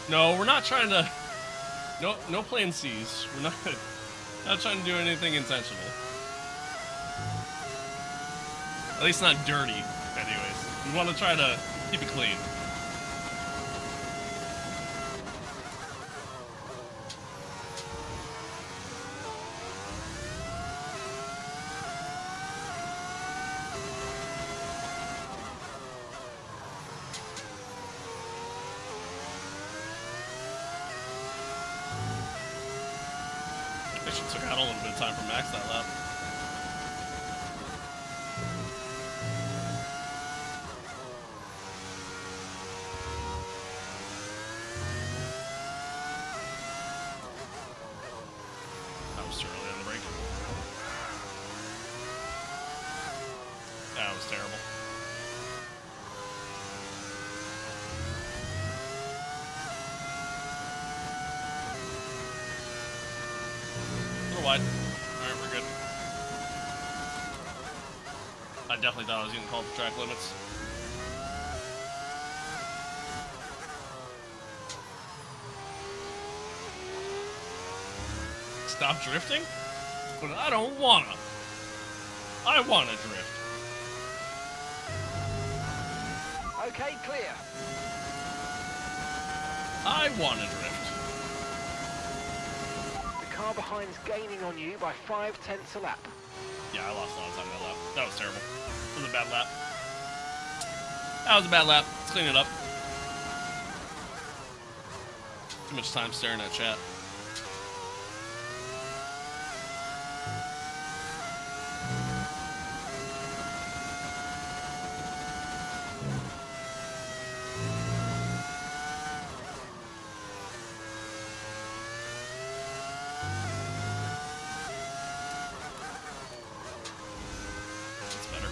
No, we're not trying to. No plan C's. We're not trying to do anything intentional. At least not dirty, anyways. We want to try to keep it clean. Actually took out a little bit of time for Max that lap. That was too early on the break. That was terrible. Wide. Alright, we're good. I definitely thought I was getting called for track limits. Stop drifting? But I don't wanna. I wanna drift. Okay, clear. I wanna drift. The car behind's gaining on you by 5/10 a lap. Yeah, I lost a lot of time that lap. That was terrible. That was a bad lap. That was a bad lap. Let's clean it up. Too much time staring at chat. That's better.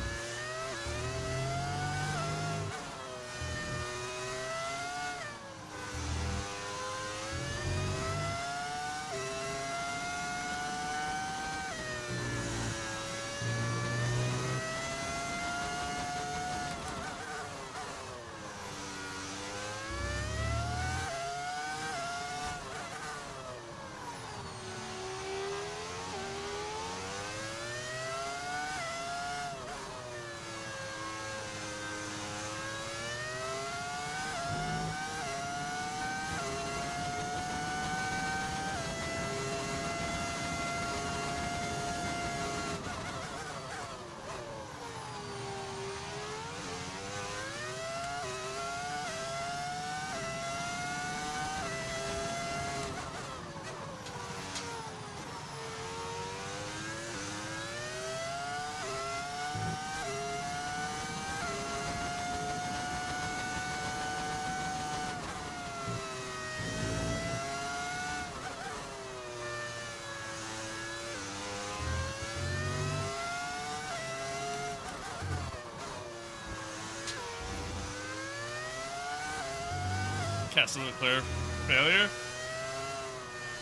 Castle clear failure.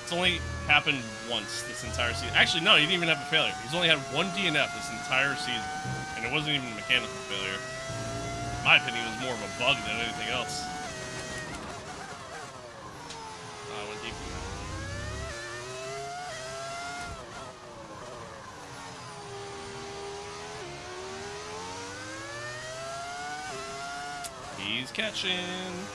It's only happened once this entire season. Actually, no, he didn't even have a failure. He's only had one DNF this entire season, and it wasn't even a mechanical failure. In my opinion, it was more of a bug than anything else. I went deep. He's catching.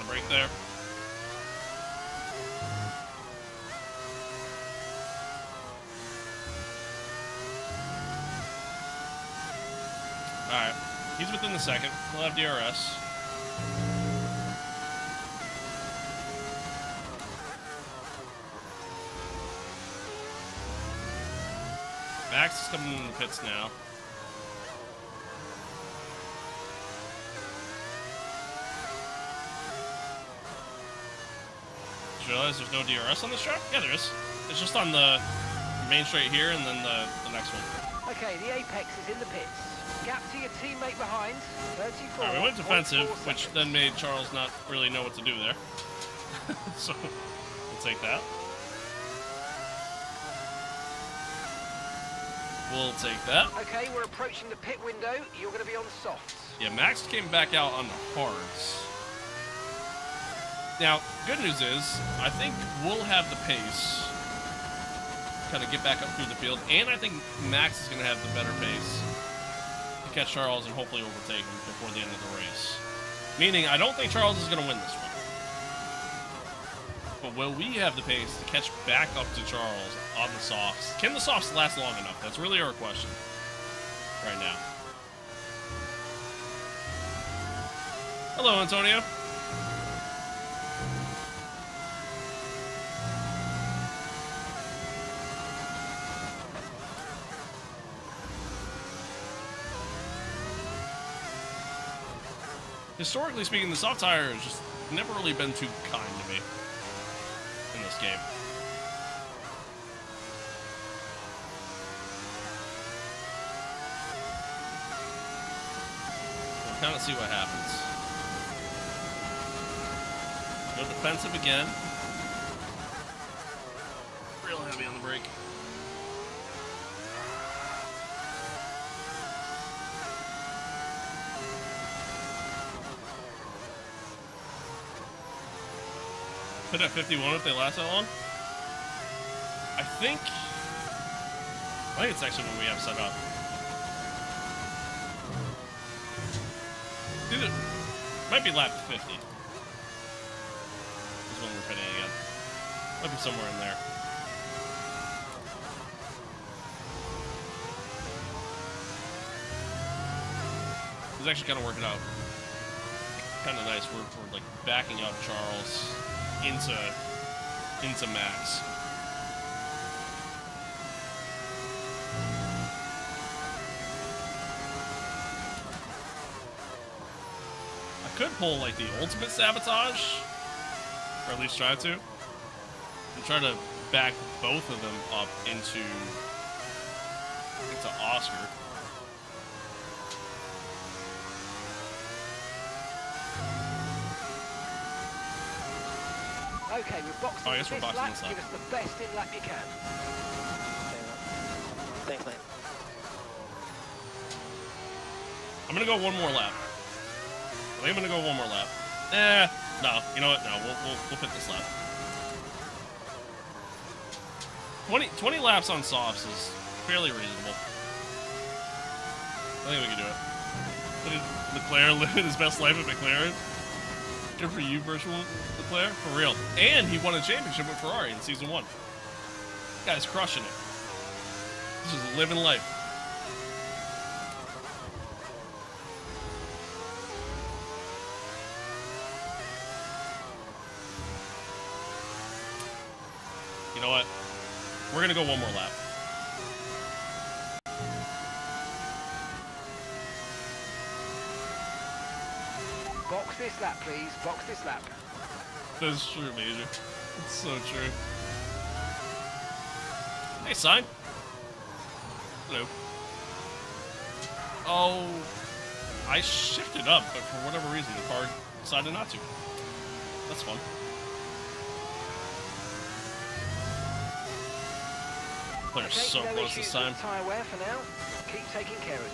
Break there. Alright. He's within the second. He'll have DRS. Max is coming in the pits now. Did you realize there's no DRS on this track? Yeah, there is. It's just on the main straight here and then the next one. Okay, the apex is in the pits. Gap to your teammate behind, 34. Alright, we went defensive, which then made Charles not really know what to do there. So, we'll take that. We'll take that. Okay, we're approaching the pit window. You're going to be on softs. Yeah, Max came back out on the hards. Now, good news is, I think we'll have the pace kind of get back up through the field, and I think Max is going to have the better pace to catch Charles and hopefully overtake him before the end of the race. Meaning, I don't think Charles is going to win this one. But will we have the pace to catch back up to Charles on the softs? Can the softs last long enough? That's really our question right now. Hello, Antonio. Historically speaking, the soft tire has just never really been too kind to me in this game. We'll kind of see what happens. Go defensive again. Real heavy on the brake. Put at 51 if they last that long? I think it's actually what we have set up. Dude, it might be lap 50. Is when we're pitting again. Might be somewhere in there. It's actually kind of working out kind of nice. We're like backing up Charles into Max. I could pull like the ultimate sabotage, or at least try to, and try to back both of them up into Oscar. Okay, we're boxing I guess we're boxing this lap. Give us the best in lap you can. Thanks, mate. I'm gonna go one more lap. I think I'm gonna go one more lap. No. You know what? No, we'll pick this lap. 20 laps on softs is fairly reasonable. I think we can do it. Did Leclerc live his best life at McLaren? Good for you, virtual Leclerc, for real. And he won a championship with Ferrari in season 1. Guy's crushing it. This is living life. You know what? We're gonna go one more lap. Box this lap, please. Box this lap. That's true, Major. It's so true. Hey, sign. Hello. Oh, I shifted up, but for whatever reason, the car decided not to. That's fun. They're so close this time. Tire wear for now. Keep taking care of it.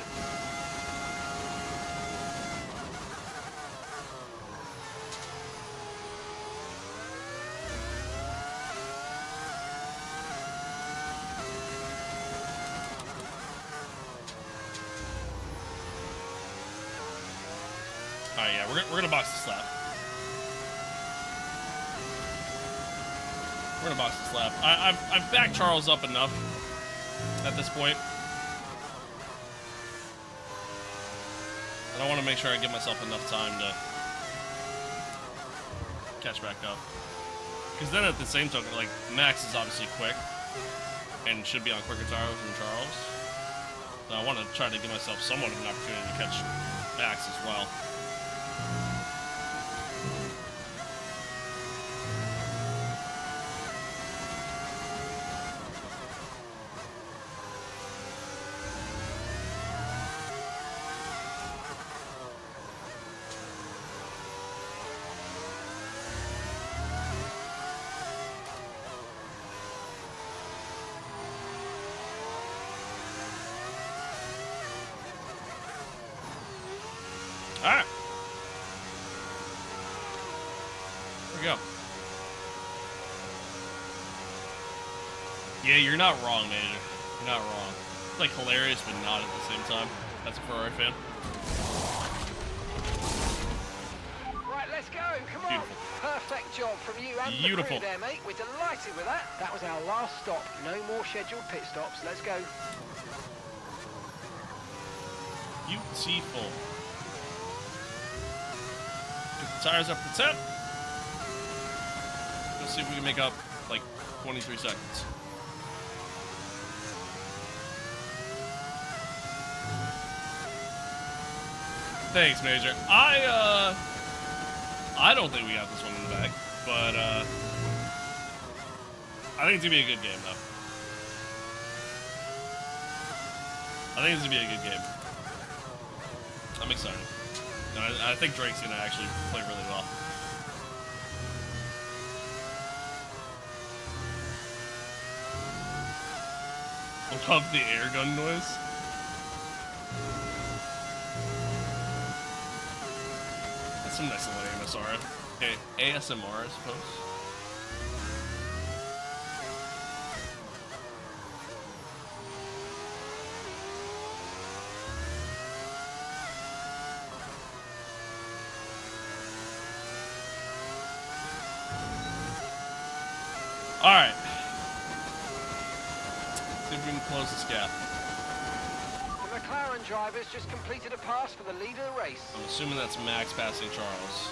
Alright, yeah, we're gonna box this lap. We're gonna box this lap. I've backed Charles up enough at this point. And I want to make sure I give myself enough time to catch back up. Because then at the same token, like, Max is obviously quick. and should be on quicker tires than Charles. So I want to try to give myself somewhat of an opportunity to catch Max as well. Alright. There we go. Yeah, you're not wrong, Major. You're not wrong. It's like hilarious, but not at the same time. That's a Ferrari fan. Right, let's go. Come on. Beautiful. Perfect job from you and Beautiful. the crew there, mate. We're delighted with that. That was our last stop. No more scheduled pit stops. Let's go. Beautiful. Get the tires up to 10. Let's see if we can make up like 23 seconds. Thanks, Major. I don't think we got this one in the bag, but I think it's gonna be a good game, though. I think it's gonna be a good game. I'm excited. And I think Drake's gonna actually play really well. I love the air gun noise. That's some nice little AMSR. Okay, ASMR, I suppose. Alright. See if we can close this gap. The McLaren drivers just completed a pass for the leader of the race. I'm assuming that's Max passing Charles.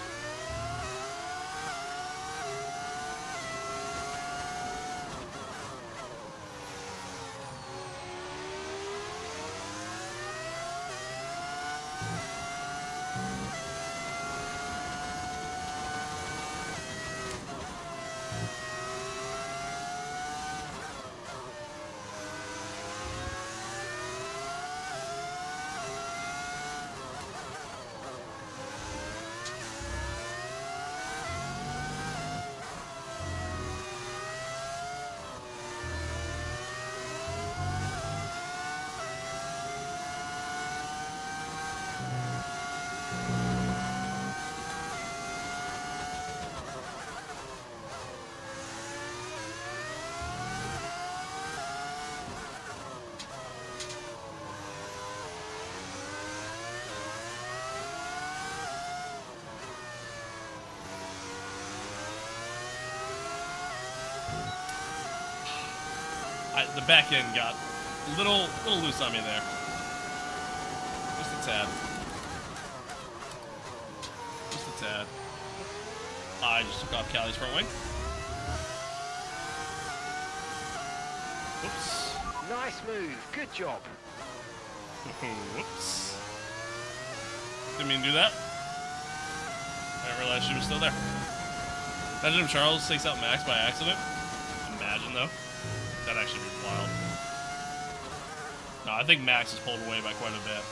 The back end got a little loose on me there. Just a tad. Just a tad. I just took off Callie's front wing. Whoops. Nice move. Good job. Whoops. Didn't mean to do that. I didn't realize she was still there. Imagine if Charles takes out Max by accident. Imagine, though. That'd actually be wild. No, I think Max is pulled away by quite a bit.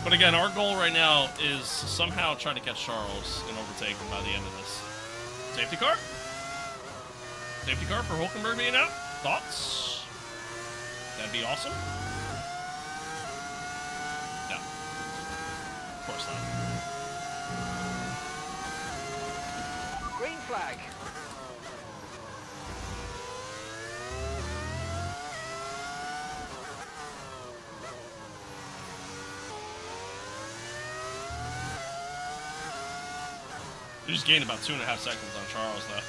But again, our goal right now is somehow try to catch Charles and overtake him by the end of this. Safety car? Safety car for Hulkenberg being out? Thoughts? That'd be awesome. No. Of course not. Green flag. We just gained about 2.5 seconds on Charles, though.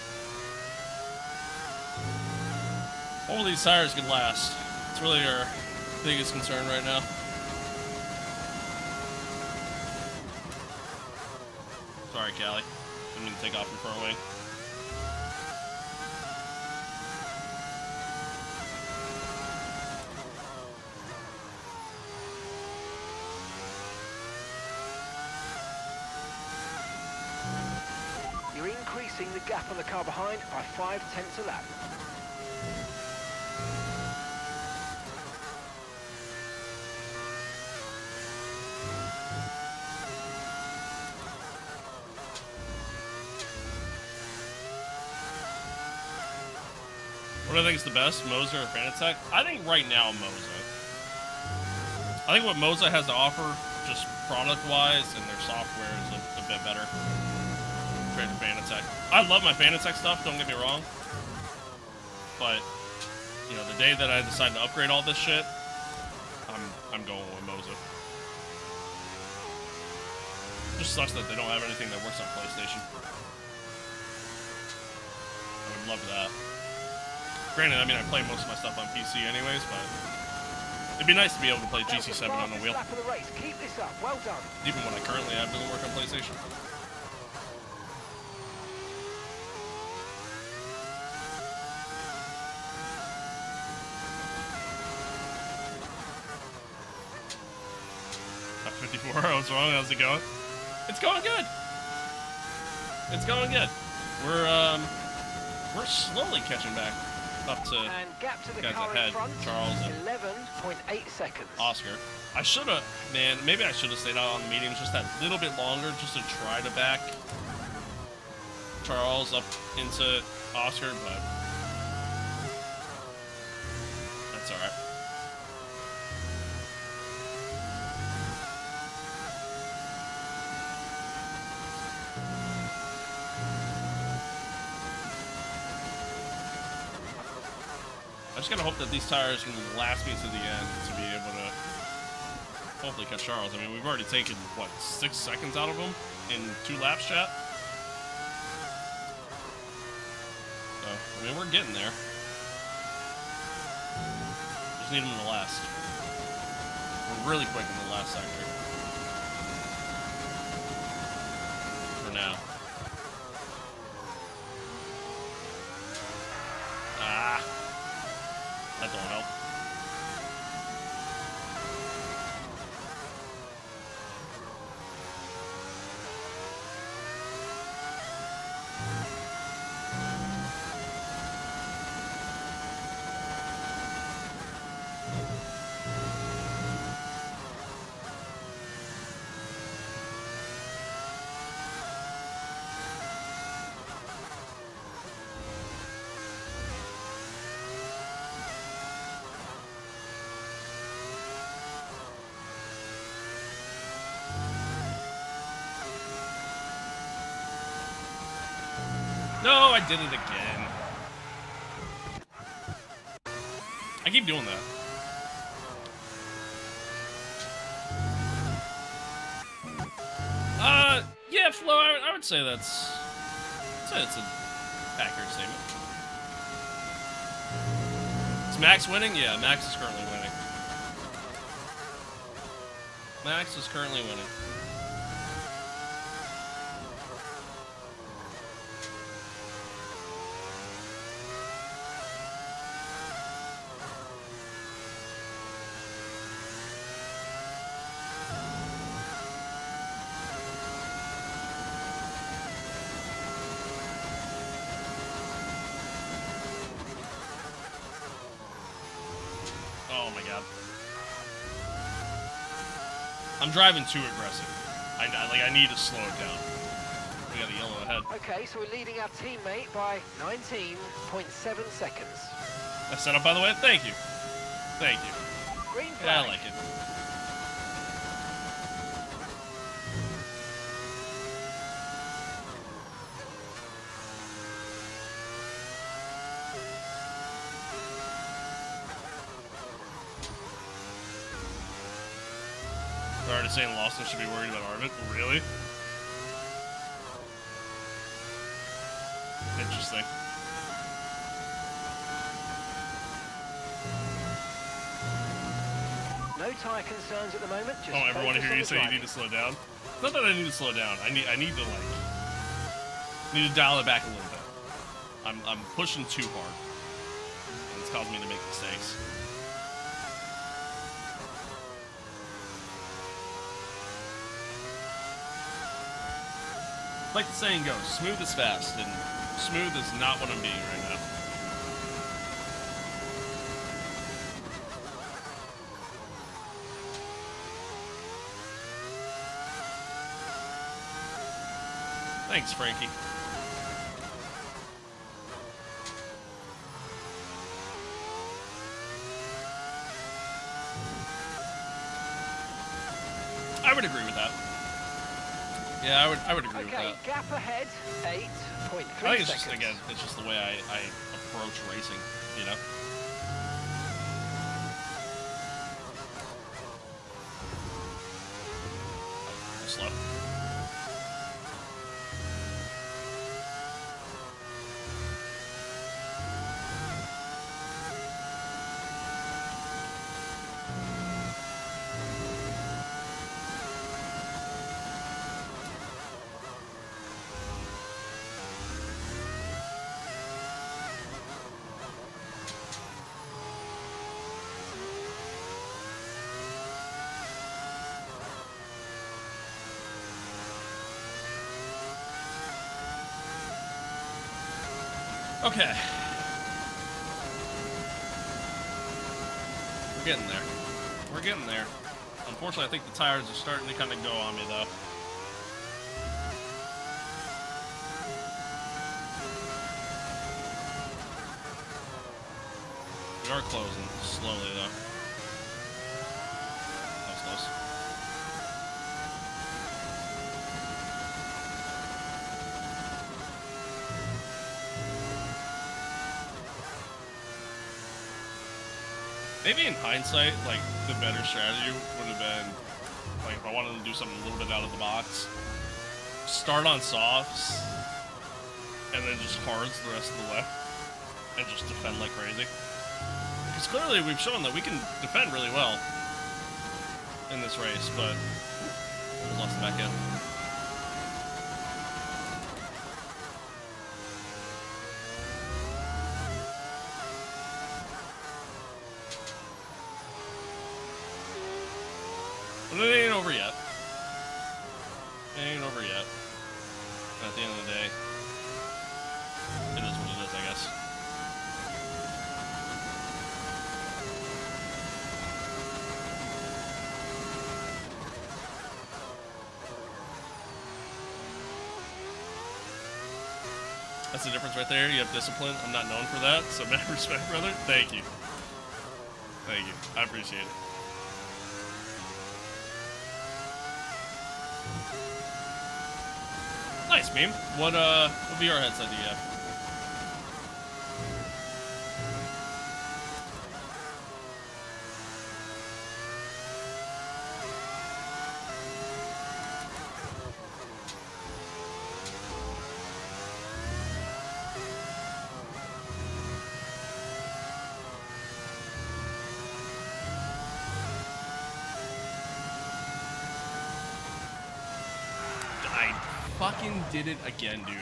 What will these tires could last? It's really our biggest concern right now. Sorry, Callie. Didn't mean to take off your front wing. gap on the car behind by 5/10 a lap. What do I think is the best, Moza or Fanatec? I think right now Moza. I think what Moza has to offer, just product-wise, and their software is a bit better compared to Fanatec. I love my Fanatec stuff, don't get me wrong. But, you know, the day that I decide to upgrade all this shit, I'm going with Moza. Just sucks that they don't have anything that works on PlayStation. I would love that. Granted, I mean, I play most of my stuff on PC anyways, but it'd be nice to be able to play GC7 on the wheel. Lap of the race. Keep this up. Well done. Even what I currently have doesn't work on PlayStation. At 54, I was wrong. How's it going? It's going good. It's going good. We're slowly catching back up to and gap to the guys car ahead, in front, Charles and 11.8 seconds. Oscar. I should have, man, maybe I should have stayed out on the mediums just that little bit longer just to try to back Charles up into Oscar, but that's all right. I just gotta hope that these tires can last me to the end to be able to hopefully catch Charles. I mean, we've already taken, what, 6 seconds out of him in 2 laps, chat? So, I mean, we're getting there. Just need him to last. We're really quick in the last sector. For now. That don't help. No, I did it again. I keep doing that. Yeah, Flo, I would say it's an accurate statement. Is Max winning? Yeah, Max is currently winning. Max is currently winning. Oh my god. I'm driving too aggressive. I need to slow it down. We got a yellow ahead. Okay, so we're leading our teammate by 19.7 seconds. That set up, by the way? Thank you. Thank you. Green flag. Yeah, I like it. They're already saying Lawson should be worried about Arvid. Really? Interesting. No tyre concerns at the moment. Just Oh, everyone focus hear on you the say you driving. need to slow down. It's not that I need to slow down. I need to need to dial it back a little bit. I'm pushing too hard, and it's causing me to make mistakes. Like the saying goes, smooth is fast, and Smooth is not what I'm being right now. Thanks, Frankie. I would agree with that. Yeah, I would agree with Okay, that. gap ahead, 8.3 I think it's seconds. just, again, it's just the way I approach racing, you know? Slow. Okay. We're getting there. We're getting there. Unfortunately, I think the tires are starting to kind of go on me, though. We are closing slowly, though. That was close. Maybe in hindsight, like, the better strategy would have been, like, if I wanted to do something a little bit out of the box, start on softs, and then just hards the rest of the way, and just defend like crazy. Because clearly we've shown that we can defend really well in this race, but we lost the back end. But it ain't over yet. It ain't over yet. And at the end of the day, it is what it is, I guess. That's the difference right there. You have discipline. I'm not known for that, so mad respect, brother. Thank you. Thank you. I appreciate it. Nice, Beam. What VR headset do you have? Fucking did it again, dude.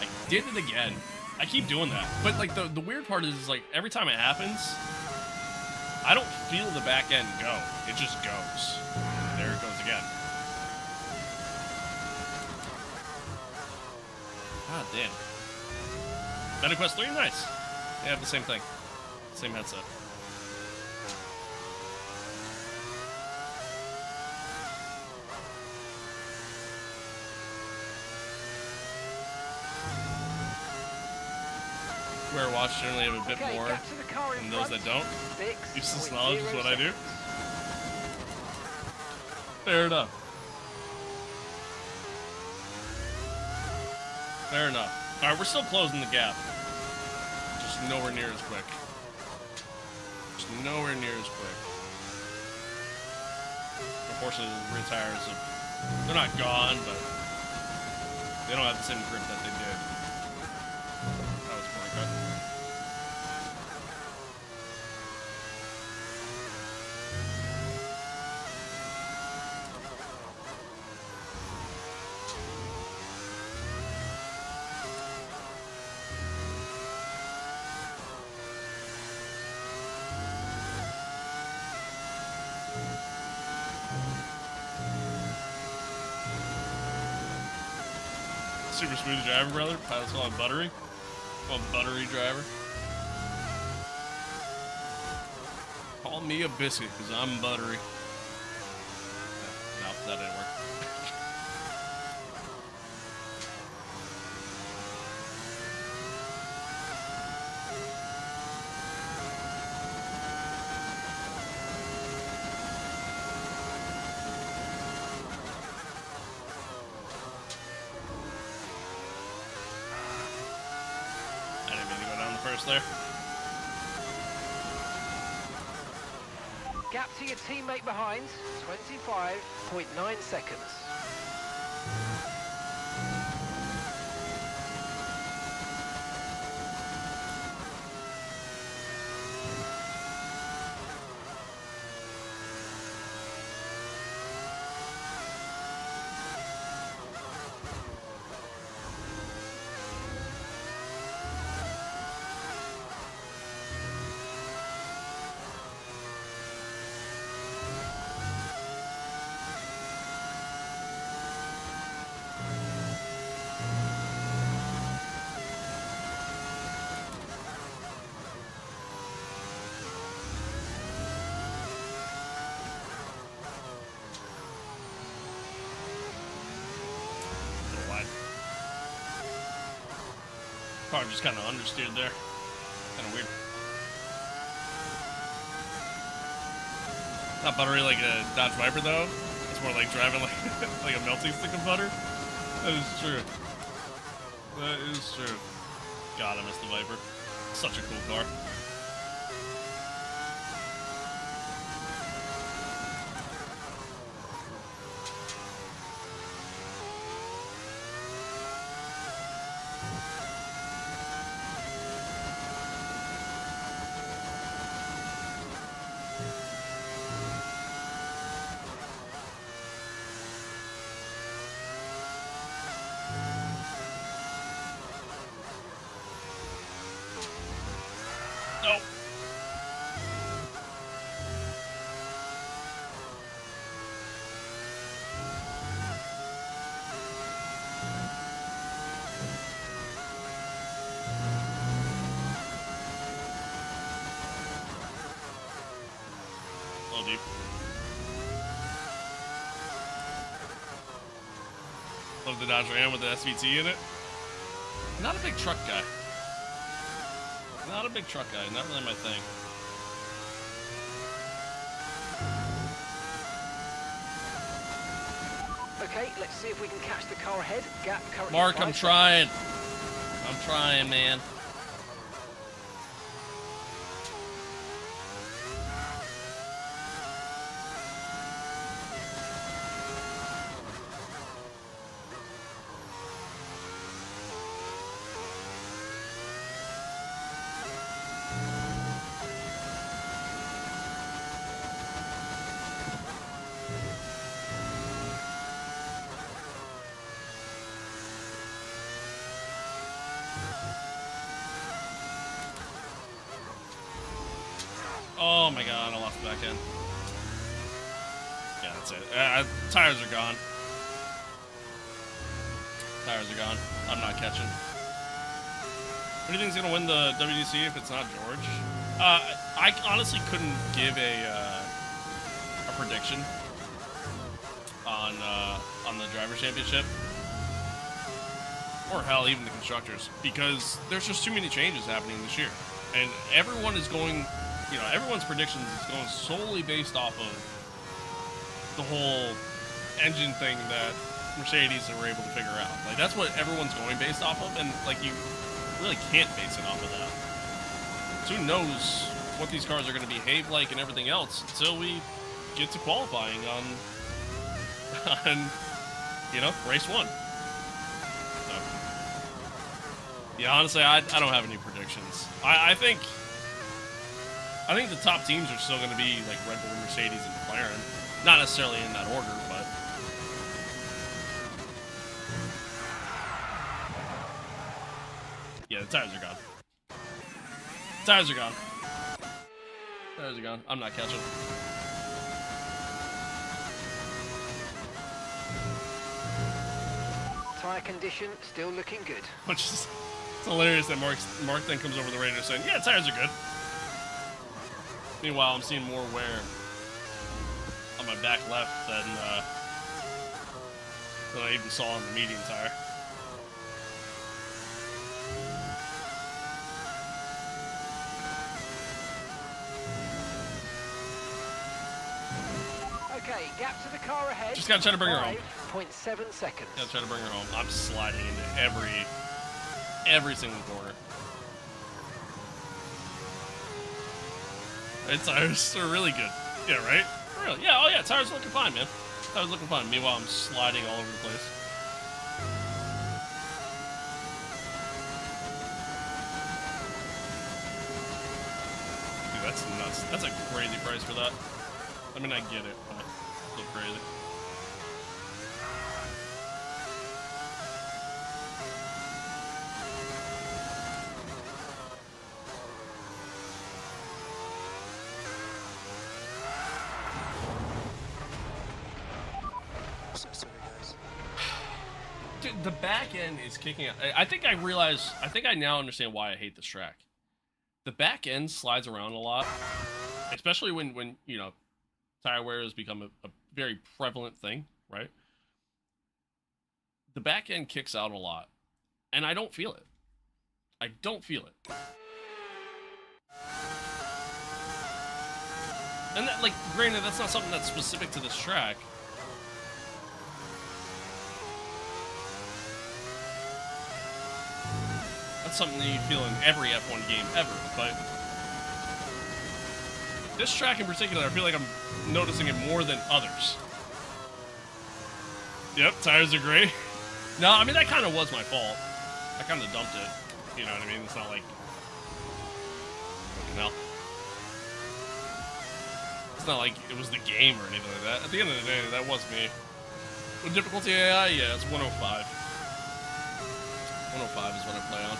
I did it again. I keep doing that. But like the weird part is like every time it happens, I don't feel the back end go. It just goes. There it goes again. God damn. MetaQuest 3, nice. They have the same thing. Same headset. Square Watch generally have a bit more than those that don't. Useless knowledge is what I do. Fair enough. Fair enough. Alright, we're still closing the gap. Just nowhere near as quick. Just nowhere near as quick. Unfortunately, the rear tires have, they're not gone, but they don't have the same grip that they did. That was pretty good. Super smooth driver, brother. Pilots call him Buttery. Call him Buttery driver. Call me a biscuit, because I'm buttery. No, that didn't work. I didn't mean to go down the first there. Gap to your teammate behind, 25.9 seconds. Car just kind of understeered there. Kind of weird. Not buttery like a Dodge Viper though. It's more like driving like like a melting stick of butter. That is true. That is true. God, I miss the Viper. Such a cool car. Nope. Oh, deep. Love the Dodge Ram with the SVT in it. Not a big truck guy. Not a big truck guy, not really my thing. Okay, let's see if we can catch the car ahead. Gap currently Mark, 5 I'm seconds. trying. I'm trying, man. Oh my god, I lost the back end. Yeah, that's it. Tires are gone. Tires are gone. I'm not catching. Who do you think's gonna win the WDC if it's not George? I honestly couldn't give a prediction on the driver's championship, or hell, even the constructors, because there's just too many changes happening this year, and everyone is going. You know, everyone's predictions is going solely based off of the whole engine thing that Mercedes were able to figure out. Like, that's what everyone's going based off of, and, like, you really can't base it off of that. So who knows what these cars are going to behave like and everything else until we get to qualifying on you know, race 1. So, yeah, honestly, I don't have any predictions. I think the top teams are still going to be like Red Bull, Mercedes, and McLaren. Not necessarily in that order, but yeah, the tires are gone. Tires are gone. Tires are gone. I'm not catching. Tires tyre condition still looking good. Which is it's hilarious that Mark then comes over the radio saying, yeah, tires are good. Meanwhile, I'm seeing more wear on my back left than I even saw on the medium tire. Okay, gap to the car ahead. Just gotta try to bring her home. 5.7 seconds. Gotta try to bring her home. I'm sliding into every single corner. Tires are really good. Yeah, right? Really? Yeah, oh yeah, tires are looking fine, man. Tires looking fine. Meanwhile, I'm sliding all over the place. Dude, that's nuts. That's a crazy price for that. I mean, I get it, but it's still crazy. Sorry, guys. Dude, the back end is kicking out. I think I now understand why I hate this track. The back end slides around a lot, especially when you know, tire wear has become a very prevalent thing, right? The back end kicks out a lot, and I don't feel it. I don't feel it. And that, like, granted, that's not something that's specific to this track. That's something that you feel in every F1 game ever, but this track in particular, I feel like I'm noticing it more than others. Yep, tires are great. No, I mean, that kind of was my fault. I kind of dumped it. You know what I mean? It's not like... No. It's not like it was the game or anything like that. At the end of the day, that was me. With difficulty AI, yeah, it's 105. 105 is what I play on.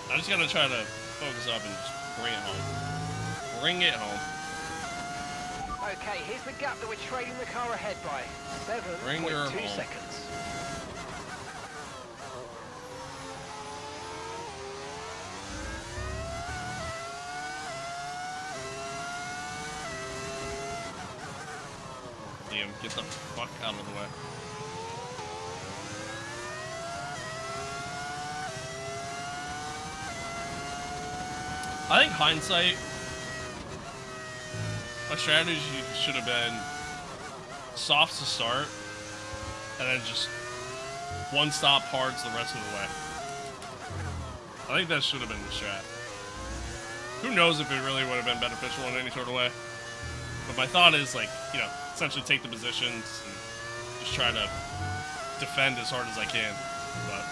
I just gotta try to focus up and just bring it home. Bring it home. Okay, here's the gap that we're trading the car ahead by. 7.2 seconds. Damn, get the fuck out of the way. I think hindsight, my strategy should have been soft to start, and then just one stop hards the rest of the way. I think that should have been the strat. Who knows if it really would have been beneficial in any sort of way. But my thought is, like, you know, essentially take the positions and just try to defend as hard as I can. But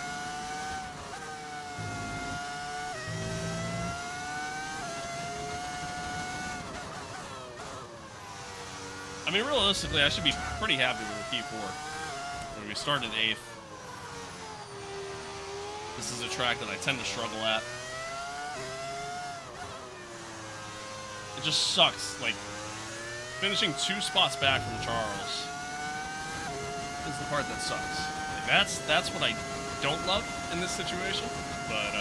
I mean, realistically, I should be pretty happy with the P4. I mean, we started 8th. This is a track that I tend to struggle at. It just sucks. Like, finishing 2 spots back from Charles is the part that sucks. Like, that's what I don't love in this situation. But,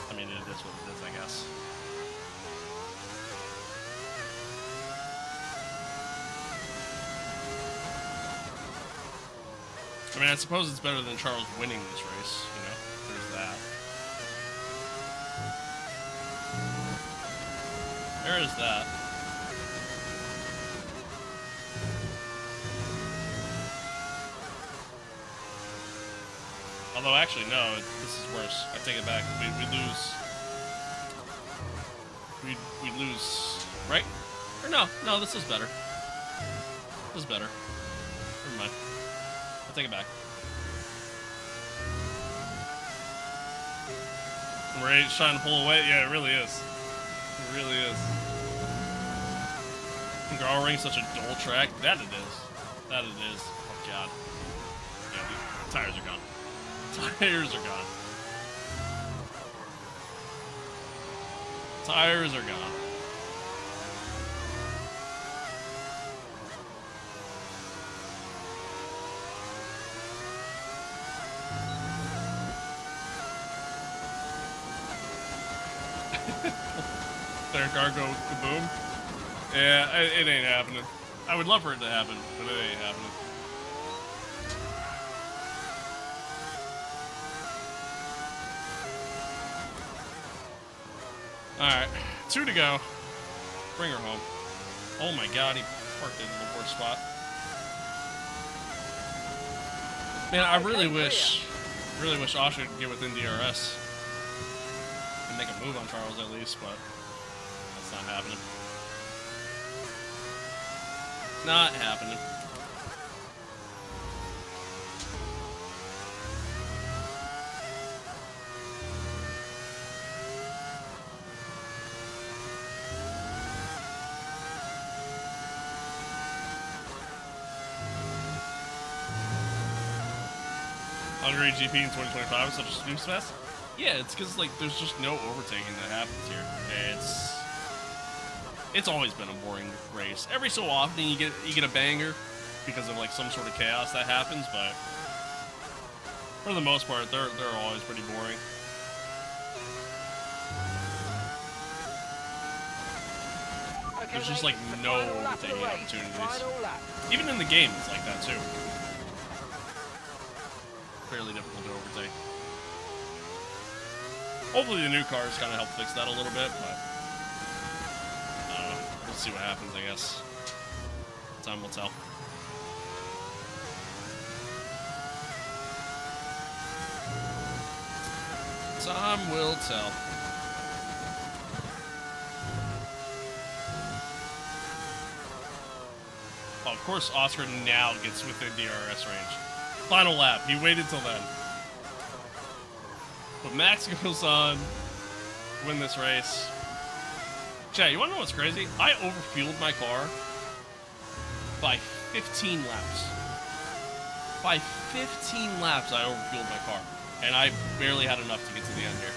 I mean, it is what it is, I guess. I mean, I suppose it's better than Charles winning this race, you know? There's that. There is that. Although, actually, no, this is worse. I take it back. We lose. We lose, right? Or no, this is better. This is better. Never mind. I'll take it back. Rage trying to pull away. Yeah, it really is. It really is. Hungaroring such a dull track? That it is. That it is. Oh god. Yeah, the tires are gone. Tires are gone. Tires are gone. Their car go kaboom. Yeah, it ain't happening. I would love for it to happen, but it ain't happening. Alright, 2 to go. Bring her home. Oh my god, he parked in the worst spot. Man, I really wish Osher could get within DRS. And make a move on Charles at least, but that's not happening. Not happening. Hungary GP in 2025 is such a snooze fest. Yeah, it's because like there's just no overtaking that happens here. It's always been a boring race. Every so often you get a banger because of like some sort of chaos that happens, but for the most part they're always pretty boring. Okay, There's just mate, like the no final lap of the overtaking race, opportunities. final lap. Even in the game it's like that too. Fairly difficult to overtake. Hopefully the new cars kind of help fix that a little bit, but I don't know. We'll see what happens, I guess. Time will tell. Time will tell. Oh, of course Oscar now gets within DRS range. Final lap. He waited till then. But Max goes on to win this race. Chat, you want to know what's crazy? I overfueled my car by 15 laps. By 15 laps, I overfueled my car. And I barely had enough to get to the end here.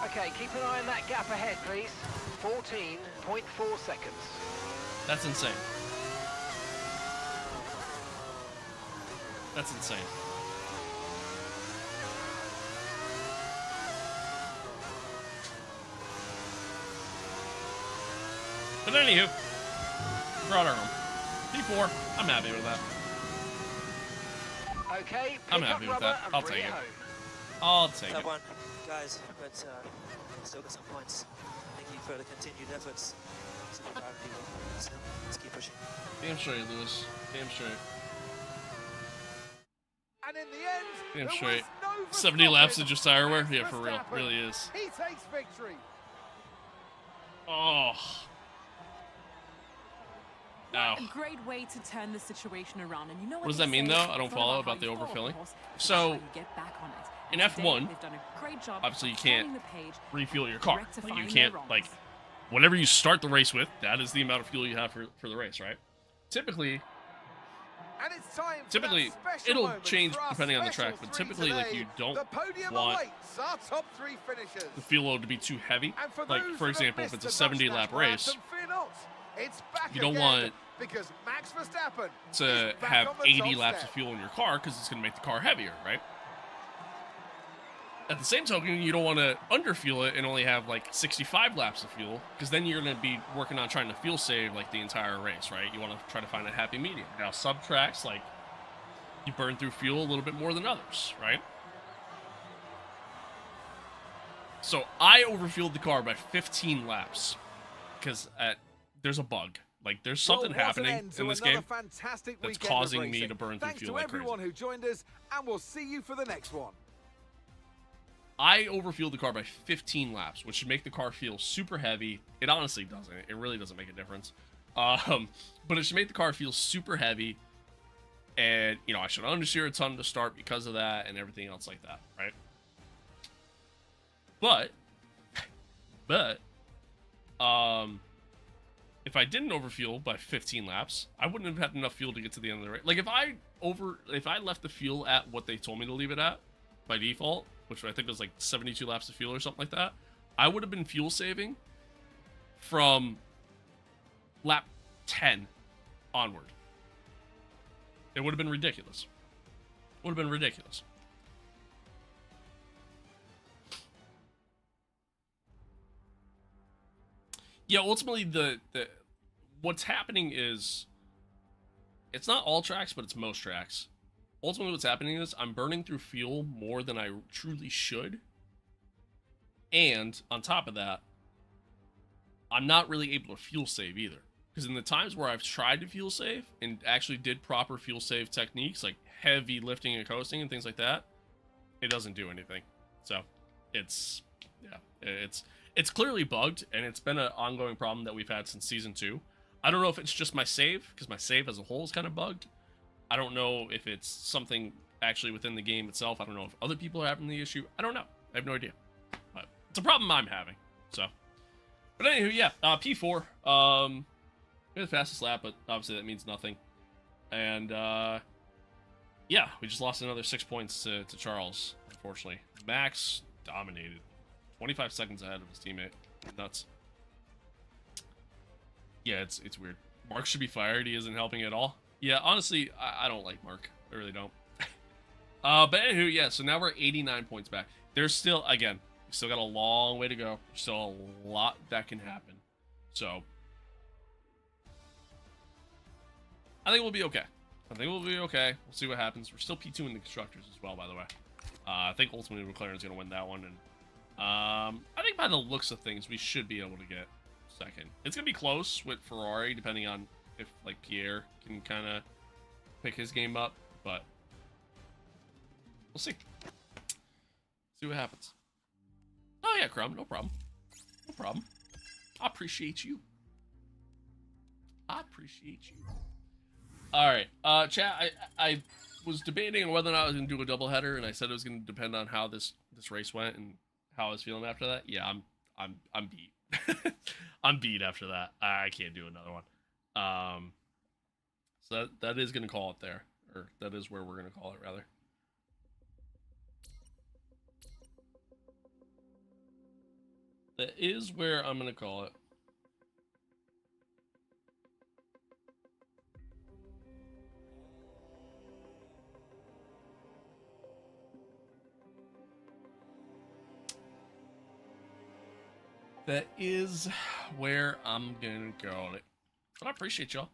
Okay, keep an eye on that gap ahead, please. 14.4 seconds. That's insane. That's insane. But anywho, brought her home. P4, I'm happy with that. Okay, I'm pick up happy with rubber that. and I'll bring take it. home. I'll take Top it. one, guys, but still got some points. Thank you for the continued efforts. Super proud of you. Let's keep pushing. Damn straight, Lewis. Damn straight. And in the end, Damn there straight. was no 70 laps Verstappen. of just tire wear? Max Yeah, for real. Verstappen. Really is. He takes victory. Oh. Ow. A great way to turn the situation around, and you know What does they that mean, say, though? I don't it's not follow about about the how you fall, overfilling. of course, it's So, about how you get back on it. in And today, F1, they've done a great job obviously you of can't turning the page, refuel your car. Like, rectifying you their can't, wrongs. like, whatever you start the race with, that is the amount of fuel you have for the race, right? Typically, And it's time for that special it'll moment change for our depending on the special track, but three typically, like, today. you don't The podium want awaits our top 3 finishers. the fuel load to be too heavy. And for Like, those for that have example, if missed it's a the 70 lap Dutch race, anthem, fear not. It's back you don't again, want because Max Verstappen to is back have on the 80 top laps step. of fuel in your car because it's going to make the car heavier, right? At the same token, you don't want to underfuel it and only have like 65 laps of fuel because then you're going to be working on trying to fuel save like the entire race, right? You want to try to find a happy medium. Now, sub tracks, like, you burn through fuel a little bit more than others, right? So I overfueled the car by 15 laps because there's a bug. Like, there's something Well, what an happening end to in this another game fantastic that's weekend of causing me racing. to burn through Thanks fuel to like crazy. everyone who joined us, and we'll see you for the next one. I overfueled the car by 15 laps, which should make the car feel super heavy. It honestly doesn't. It really doesn't make a difference. But it should make the car feel super heavy. And, you know, I should understeer a ton to start because of that and everything else like that, right? But, if I didn't overfuel by 15 laps, I wouldn't have had enough fuel to get to the end of the race. Like, if I left the fuel at what they told me to leave it at by default, which I think was like 72 laps of fuel or something like that, I would have been fuel saving from lap 10 onward. It would have been ridiculous. Would have been ridiculous. Yeah, ultimately, the what's happening is, it's not all tracks, but it's most tracks. Ultimately, what's happening is I'm burning through fuel more than I truly should. And on top of that, I'm not really able to fuel save either. Because in the times where I've tried to fuel save and actually did proper fuel save techniques, like heavy lifting and coasting and things like that, it doesn't do anything. So it's, yeah, it's clearly bugged, and it's been an ongoing problem that we've had since Season 2. I don't know if it's just my save, because my save as a whole is kind of bugged. I don't know if it's something actually within the game itself. I don't know if other people are having the issue. I don't know. I have no idea. But it's a problem I'm having. So, but anywho, yeah, P4. The fastest lap, but obviously that means nothing. And yeah, we just lost another 6 points to Charles, unfortunately. Max dominated. 25 seconds ahead of his teammate. Nuts. Yeah, it's weird. Mark should be fired. He isn't helping at all. Yeah, honestly, I don't like Mark. I really don't. But anywho, yeah, so now we're 89 points back. There's still, again, we still got a long way to go. There's still a lot that can happen. So, I think we'll be okay. We'll see what happens. We're still P2 in the Constructors as well, by the way. I think ultimately McLaren's going to win that one. And I think by the looks of things, we should be able to get second. It's going to be close with Ferrari, depending on if, like, Pierre can kind of pick his game up. But we'll see. See what happens. Oh, yeah, Crumb. No problem. No problem. I appreciate you. All right, chat. I was debating on whether or not I was gonna do a doubleheader, and I said it was gonna depend on how this race went and how I was feeling after that. Yeah, I'm beat. I'm beat after that. I can't do another one. So that is gonna call it there, or that is where we're gonna call it rather. That is where I'm gonna call it. That is where I'm gonna go. But I appreciate y'all.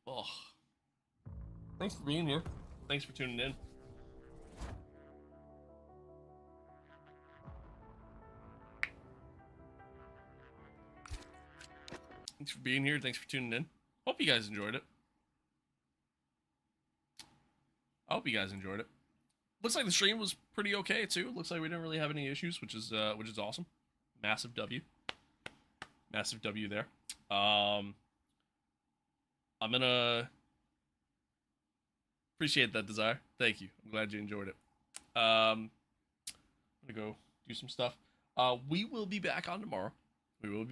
Oh. Thanks for being here. Thanks for tuning in. Thanks for being here. Thanks for tuning in. Hope you guys enjoyed it. Looks like the stream was pretty okay too. Looks like we didn't really have any issues, which is awesome. Massive W there. I'm gonna appreciate that, Desire. Thank you. I'm glad you enjoyed it. I'm gonna go do some stuff. We will be back on tomorrow. We're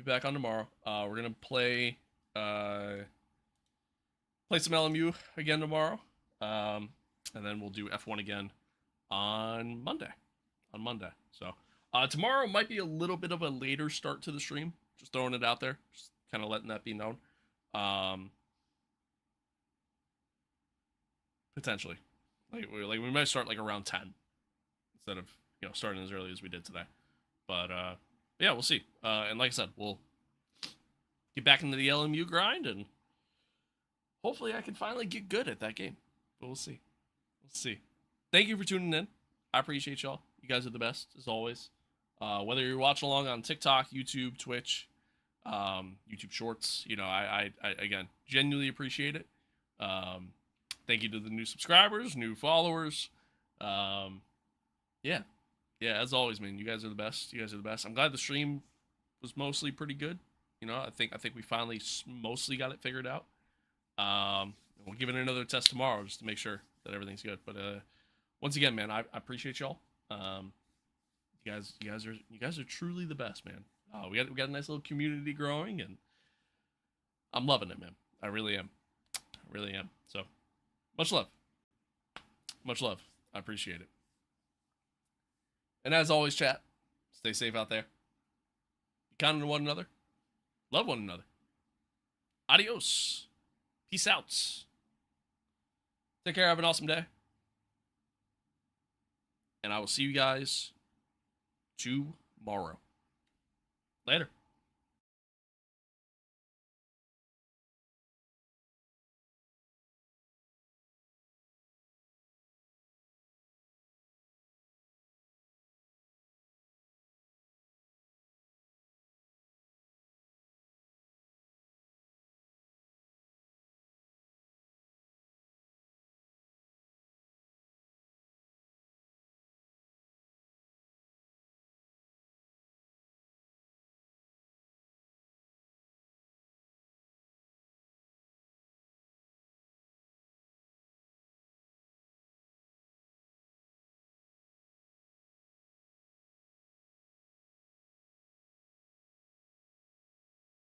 gonna play some LMU again tomorrow, and then we'll do F1 again on Monday. So tomorrow might be a little bit of a later start to the stream. Just throwing it out there, just kind of letting that be known. Potentially, like we might start like around 10 instead of starting as early as we did today. But yeah, we'll see. And like I said, we'll get back into the LMU grind, and hopefully I can finally get good at that game. But we'll see. Thank you for tuning in. I appreciate y'all. You guys are the best, as always. Whether you're watching along on TikTok, YouTube, Twitch, YouTube Shorts, I again, genuinely appreciate it. Thank you to the new subscribers, new followers. Yeah, as always, man, you guys are the best. I'm glad the stream was mostly pretty good. I think we finally mostly got it figured out. we'll give it another test tomorrow just to make sure that everything's good. But once again, man, I appreciate y'all. You guys are truly the best, man. We got a nice little community growing, and I'm loving it, man. I really am. I really am. So, much love. Much love. I appreciate it. And as always, chat, stay safe out there. Be kind to one another. Love one another. Adios. Peace out. Take care. Have an awesome day. And I will see you guys tomorrow. Later.